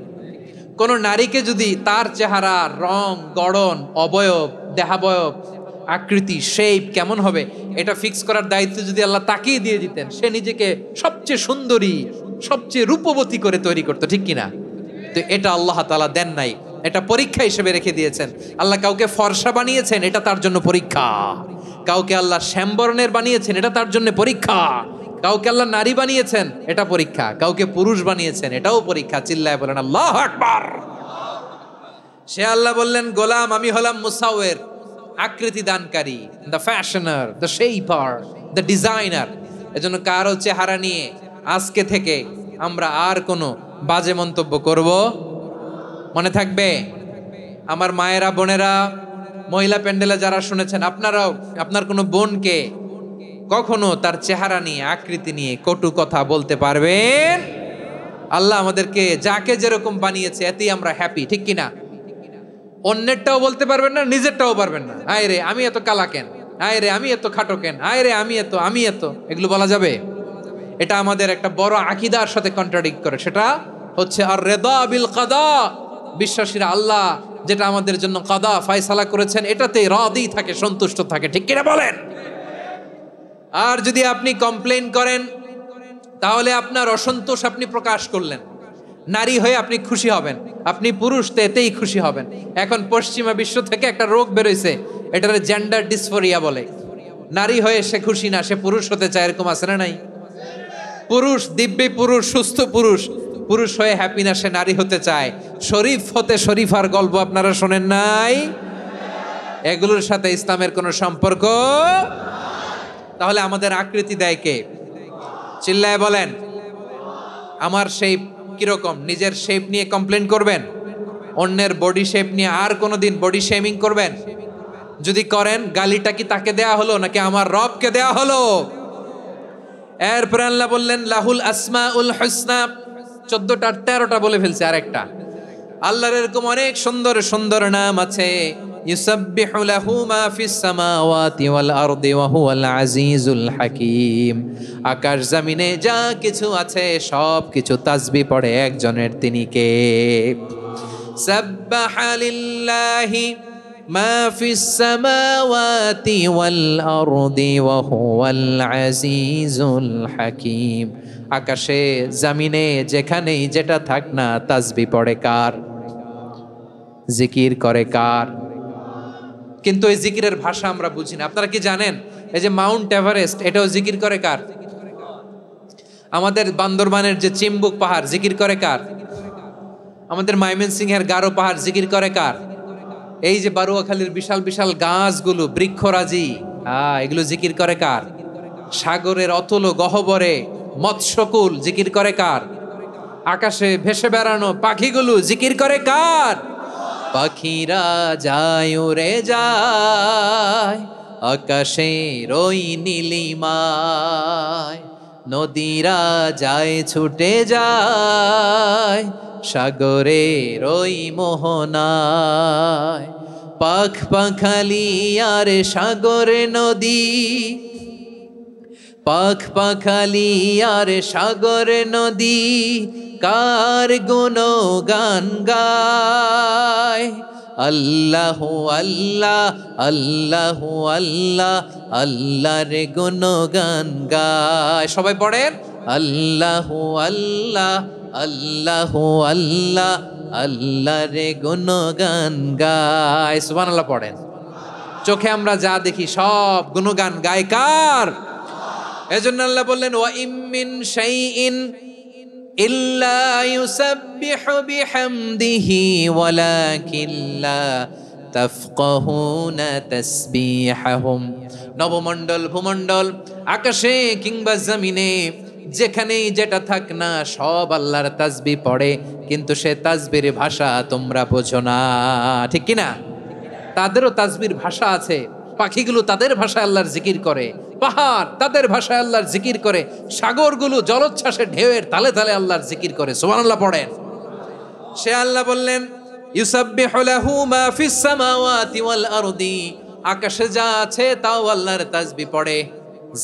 কোন নারীকে যদি তার চেহারা, রং, গড়ন, অবয়ব, দেহাবয়ব, আকৃতি, শেপ কেমন হবে এটা ফিক্স করার দায়িত্ব যদি আল্লাহ তাকেই দিয়ে দিতেন, সে নিজেকে সবচেয়ে সুন্দরী, সবচেয়ে রূপবতী করে তৈরি করতো, ঠিক কিনা? তো এটা আল্লাহ তাআলা দেন নাই, এটা পরীক্ষা হিসেবে রেখে দিয়েছেন। আল্লাহ কাউকে ফর্সা বানিয়েছেন, এটা তার জন্য পরীক্ষা। কাউকে আল্লাহ শ্যামবর্ণের বানিয়েছেন, এটা তার জন্য পরীক্ষা। কাউকে আল্লাহ নারী বানিয়েছেন, এটা পরীক্ষা। কাউকে পুরুষ বানিয়েছেন, এটাও পরীক্ষা। চিল্লায় বলেন আল্লাহু আকবার। সে আল্লাহ বললেন, গোলাম আমি হলাম মুসাওয়ির, আকৃতি দানকারী, the fashioner, the shaper, the designer. এজন্য কারো চেহারা নিয়ে আজকে থেকে আমরা আর কোনো বাজে মন্তব্য করব মনে থাকবে। আমার মায়েরা, বোনেরা, মহিলা প্যান্ডেলে যারা শুনেছেন, আপনারাও আপনার কোনো বোনকে কখনো তার চেহারা নিয়ে, আকৃতি নিয়ে কটু কথা বলতে পারবেন? আল্লাহ আমাদেরকে যাকে যেরকম বানিয়েছে এতেই আমরা হ্যাপি, ঠিক কিনা? অন্যেরটাও বলতে পারবেন না, নিজেরটাও পারবেন না। আয় রে আমি এত কালা কেন, আয় রে আমি এত খাটো কেন, আয় রে আমি এত, এগুলো বলা যাবে? এটা আমাদের একটা বড় আকীদার সাথে কন্ট্রাডিক্ট করে। সেটা হচ্ছে আর রিদা বিল কাদা। বিশ্বাসীরা আল্লাহ যেটা আমাদের জন্য কাদা ফয়সালা করেছেন এটাতে রাদি থাকে, সন্তুষ্ট থাকে, ঠিক কিনা বলেন? আর যদি আপনি কমপ্লেইন করেন তাহলে আপনার অসন্তোষ আপনি প্রকাশ করলেন। নারী হয়ে আপনি খুশি হবেন, আপনি পুরুষ তো এতেই খুশি হবেন। এখন পশ্চিমা বিশ্ব থেকে একটা রোগ বেরোইছে, এটার জেন্ডার ডিসফোরিয়া বলে। নারী হয়ে সে খুশি না, সে পুরুষ হতে চায়, এরকম আছে না নাই? পুরুষ, দিব্যি পুরুষ, সুস্থ পুরুষ, পুরুষ হয়ে হ্যাপি না, সে নারী হতে চায়। শরীফ হতে শরীফার গল্প আপনারা শোনেন নাই? এগুলোর সাথে ইসলামের কোনো সম্পর্ক। তাহলে আমাদের আকৃতি দেয় কে? চিল্লায় বলেন। আমার শেপ কিরকম, নিজের শেপ নিয়ে কমপ্লেন করবেন? অন্যের বডি শেপ নিয়ে আর কোনোদিন বডি শেমিং করবেন? যদি করেন, গালিটা কি তাকে দেয়া হলো নাকি আমার রবকে দেয়া হলো? এরপর আল্লাহ বললেন লাহুল আসমাউল হুসনা, 14টা 13টা বলে ফেলছে আরেকটা। আল্লাহর এরকম অনেক সুন্দর সুন্দর নাম আছে। ইউসাব্বিহু লাহু মা ফিস সামাওয়াতি ওয়াল আরদি ওয়া হুয়াল আজিজুল হাকীম। আকাশ জমিনে যা কিছু আছে সব কিছু তাসবিহ পড়ে একজনের, তিনি কে? সাব্বাহা লিল্লাহি মা ফিস সামাওয়াতি ওয়াল আরদি ওয়া হুয়াল আজিজুল হাকীম। আকাশে জমিনে যেখানেই যেটা থাক না, তাসবিহ পড়ে কার? জিকির করে কার? কিন্তু এই জিকিরের ভাষা আমরা বুঝি না। আপনারা কি জানেন এই যে মাউন্ট এভারেস্ট, এটাও জিকির করে কার? আমাদের বান্দরবানের যে চিম্বুক পাহাড় জিকির করে কার? আমাদের ময়মনসিংহের গারো পাহাড় জিকির করে কার? এই যে বারুয়াখালীর বিশাল বিশাল গাছগুলো, বৃক্ষরাজি, এগুলো জিকির করে কার? সাগরের অতল গহ্বরে মৎস্যকুল জিকির করে কার? আকাশে ভেসে বেড়ানো পাখিগুলো জিকির করে কার? পাখিরা যায় উড়ে যায় আকাশের ওই নীলিমায়, নদীরা যায় ছুটে যায় সাগরের ওই মোহনায়। পাখ পাখালি আর সাগরে নদী, পাখ পাখালি আর সাগরে নদী, কার গুণগান গায়? আল্লাহু আল্লাহ আল্লাহু আল্লাহ, আল্লাহর গুণগান গায়। সবাই পড়েন আল্লাহু আল্লাহ আল্লাহু আল্লাহ, আল্লাহর গুণগান গায়। সুবহানাল্লাহ পড়েন। চোখে আমরা যা দেখি সব গুণগান গায় কার? এজন্য আল্লাহ বললেন ওয়া ইম মিন শাইইন ইল্লা ইউসাব্বিহু বিহামদিহি ওয়ালাকিন লা তাফকাহুনা তাসবিহাহুম। নবমণ্ডল, ভূমণ্ডল, আকাশে কিংবা জমিনে যেখানেই যেটা থাক না সব আল্লাহর তাসবিহ পড়ে, কিন্তু সে তাসবির ভাষা তোমরা বোঝো না, ঠিক কিনা? তাদেরও তাসবির ভাষা আছে। পাখিগুলো তাদের ভাষায় আল্লাহর জিকির করে, পাহাড় তাদের ভাষায় আল্লাহর জিকির করে, সাগরগুলো জলোচ্ছ্বাসে ঢেউয়ের তালে তালে আল্লাহর জিকির করে। সুবহানাল্লাহ পড়েন। সে আল্লাহ বললেন ইউসাব্বিহু লাহু মা ফিস সামাওয়াতি ওয়াল আরদি, আকাশে যা আছে তাও আল্লাহর তাসবিহ পড়ে।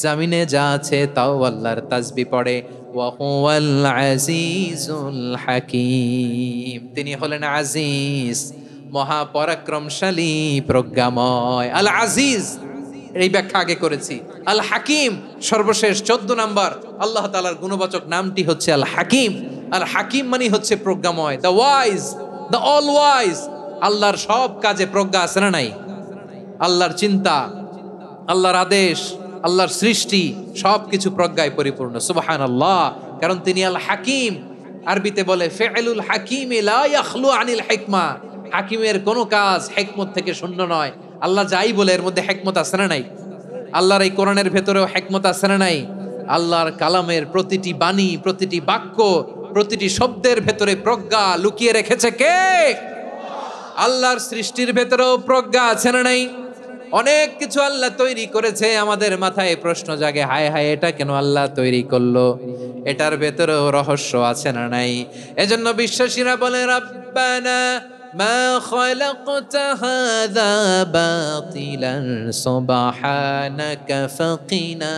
জমিনে যা আছে তাও আল্লাহর তাসবিহ পড়ে। ওয়া হুয়াল আজিজুল হাকিম, তিনি হলেন আজিজ, মহাপরাক্রমশালী, প্রজ্ঞাময়। আল আজিজ এই ব্যাখ্যা আগে করেছি। আল হাকিম সর্বশেষ 14 নাম্বার আল্লাহ তাআলার গুণবাচক নামটি হচ্ছে আল হাকিম। আল হাকিম মানে হচ্ছে প্রজ্ঞাময়, the wise, the all wise. আল্লাহর সব কাজে প্রজ্ঞা আছে না নাই? আল্লাহর চিন্তা, আল্লাহর আদেশ, আল্লাহর সৃষ্টি সবকিছু প্রজ্ঞায় পরিপূর্ণ। সুবহানাল্লাহ, কারণ তিনি আল হাকিম। আরবিতে বলে ফিআলুল হাকিম লা ইয়াখলু আনিল হিকমা, হাকিমের কোনো কাজ হিকমত থেকে শূন্য নয়। আল্লাহ যাই বলে এর মধ্যে হিকমত আছে না নাই? আল্লাহর এই কোরআনের ভেতরেও হিকমত আছে না নাই? আল্লাহর কালামের প্রতিটি বাণী, প্রতিটি বাক্য, প্রতিটি শব্দের ভেতরে প্রজ্ঞা লুকিয়ে রেখেছে কে? আল্লাহর সৃষ্টির ভেতরেও প্রজ্ঞা আছে না নাই? অনেক কিছু আল্লাহ তৈরি করেছে, আমাদের মাথায় প্রশ্ন জাগে, হায় হায় এটা কেন আল্লাহ তৈরি করলো? এটার ভেতরেও রহস্য আছে না নাই? এজন্য বিশ্বাসীরা বলে রাব্বানা মা খালাকতা হাযা বাতিলান সুবহানাকা ফাকিনা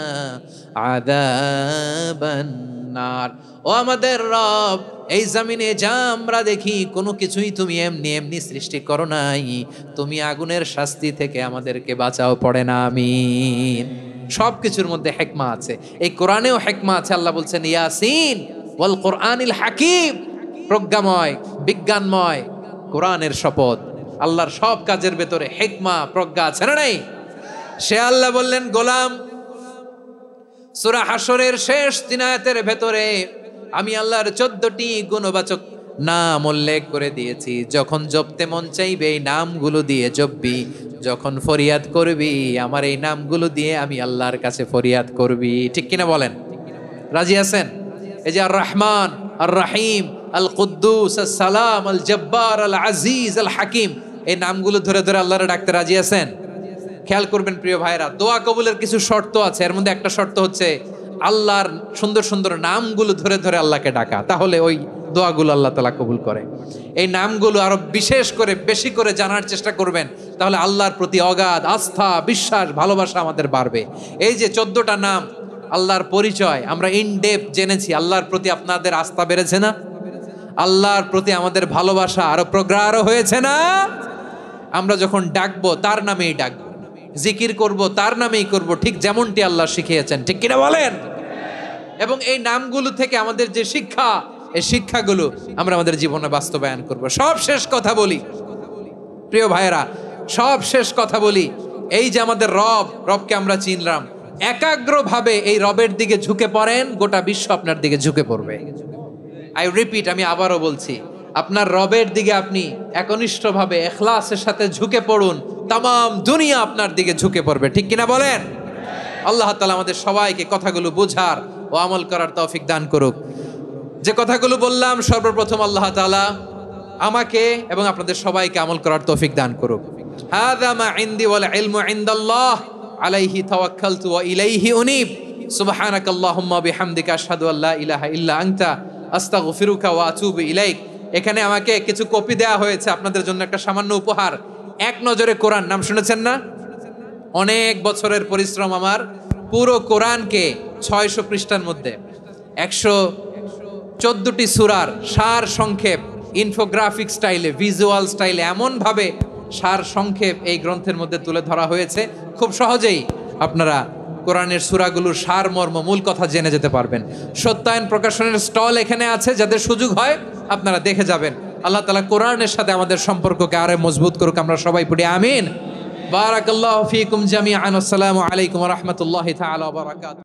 আযাবান নার। ও আমাদের রব, এই জমিনে যা আমরা দেখি কোনো কিছুই তুমি এমনি এমনি সৃষ্টি করো নাই, তুমি আগুনের শাস্তি থেকে আমাদেরকে বাঁচাও, পড়ে না আমিন। সব কিছুর মধ্যে হিকমা আছে, এই কোরআনেও হিকমা আছে। আল্লাহ বলছেন ইয়াসিন ওয়াল কোরআনিল হাকিম, প্রজ্ঞাময়, বিজ্ঞানময় কোরআনের শপথ। আল্লাহর সব কাজের ভেতরে হিকমা, প্রজ্ঞা আছে না নাই? সে আল্লাহ বললেন গোলাম, সূরা হাশরের শেষ 3 আয়াতের ভেতরে আমি আল্লাহর 14টি গুণবাচক নাম উল্লেখ করে দিয়েছি। যখন জপতে মন চাইবে এই নামগুলো দিয়ে জপবি, যখন ফরিয়াদ করবি আমার এই নামগুলো দিয়ে আমি আল্লাহর কাছে ফরিয়াদ করবি। ঠিক কিনা বলেন? রাজি আছেন? এই যে আর রহমান, আর রাহিম, আল কুদ্দুস, আস সালাম, আল জব্বার, আল আজিজ, আল হাকিম, এই নামগুলো ধরে ধরে আল্লাহরে ডাকতে রাজি আছেন? খেয়াল করবেন প্রিয় ভাইরা, দোয়া কবুলের কিছু শর্ত আছে। এর মধ্যে একটা শর্ত হচ্ছে আল্লাহর সুন্দর সুন্দর নামগুলো ধরে ধরে আল্লাহকে ডাকা, তাহলে ওই দোয়াগুলো আল্লাহ তাআলা কবুল করে। এই নামগুলো আরো বিশেষ করে বেশি করে জানার চেষ্টা করবেন, তাহলে আল্লাহর প্রতি অগাধ আস্থা, বিশ্বাস, ভালোবাসা আমাদের বাড়বে। এই যে 14টা নাম আল্লাহর পরিচয় আমরা ইন ডেপথ জেনেছি, আল্লাহর প্রতি আপনাদের আস্থা বেড়েছে না? আল্লাহর প্রতি আমাদের ভালোবাসা আরো প্রগাঢ় হয়েছে না? আমরা যখন ডাকবো তার নামেই ডাকবো, জিকির করব তার নামেই করব, ঠিক যেমনটি আল্লাহ শিখিয়েছেন। ঠিক কিনা বলেন? এবং এই নামগুলো থেকে আমাদের যে শিক্ষা, এই শিক্ষাগুলো আমরা আমাদের জীবনে বাস্তবায়ন করব। সব শেষ কথা বলি প্রিয় ভাইয়েরা, সব শেষ কথা বলি, এই যে আমাদের রবকে আমরা চিনলাম, একাগ্রভাবে এই রবের দিকে ঝুঁকে পড়েন, গোটা বিশ্ব আপনার দিকে ঝুঁকে পড়বে। আই রিপিট, আমি আবারও বলছি, আপনার রবের দিকে আপনি একনিষ্ঠভাবে ইখলাসের সাথে ঝুঁকে পড়ুন, তামাম দুনিয়া আপনার দিকে ঝুঁকে পড়বে। ঠিক কিনা বলেন? আল্লাহ তাআলা আমাদের সবাইকে কথাগুলো বোঝার ও আমল করার তৌফিক দান করুক। যে কথাগুলো বললাম, সর্বপ্রথম আল্লাহ তাআলা আমাকে এবং আপনাদের সবাইকে আমল করার তৌফিক দান করুক। হাযা মা ইনদি ওয়াল ইলমু ইনদাল্লাহ আলাইহি তাওয়াক্কালতু ওয়া ইলাইহি উনীব। সুবহানাকাল্লাহুম্মা বিহামদিকা আশহাদু আল্লা ইলাহা ইল্লা আনতা আস্তাগফিরুকা ওয়া আতুবু ইলাইক। এখানে আমাকে কিছু কপি দেওয়া হয়েছে আপনাদের জন্য, একটা সামান্য উপহার। এক নজরে কোরআন, নাম শুনেছেন না? অনেক বছরের পরিশ্রম আমার, পুরো কোরআনকে 600 পৃষ্ঠার মধ্যে 114টি সূরার সার সংক্ষেপ, ইনফোগ্রাফিক স্টাইলে, ভিজুয়াল স্টাইলে এমন ভাবে সার সংক্ষেপ এই গ্রন্থের মধ্যে তুলে ধরা হয়েছে, খুব সহজেই আপনারা কোরআনের সূরাগুলোর সার মর্ম, মূল কথা জেনে যেতে পারবেন। সত্যায়ন প্রকাশনের স্টল এখানে আছে, যাদের সুযোগ হয় আপনারা দেখে যাবেন। আল্লাহ তাআলা কোরআনের সাথে আমাদের সম্পর্ককে আরো মজবুত করুক, আমরা সবাই পড়ি আমিন। বারাকাল্লাহু ফীকুম জামিআন। আসসালামু আলাইকুম ওয়া রাহমাতুল্লাহি তাআলা ওয়া বারাকাতুহু।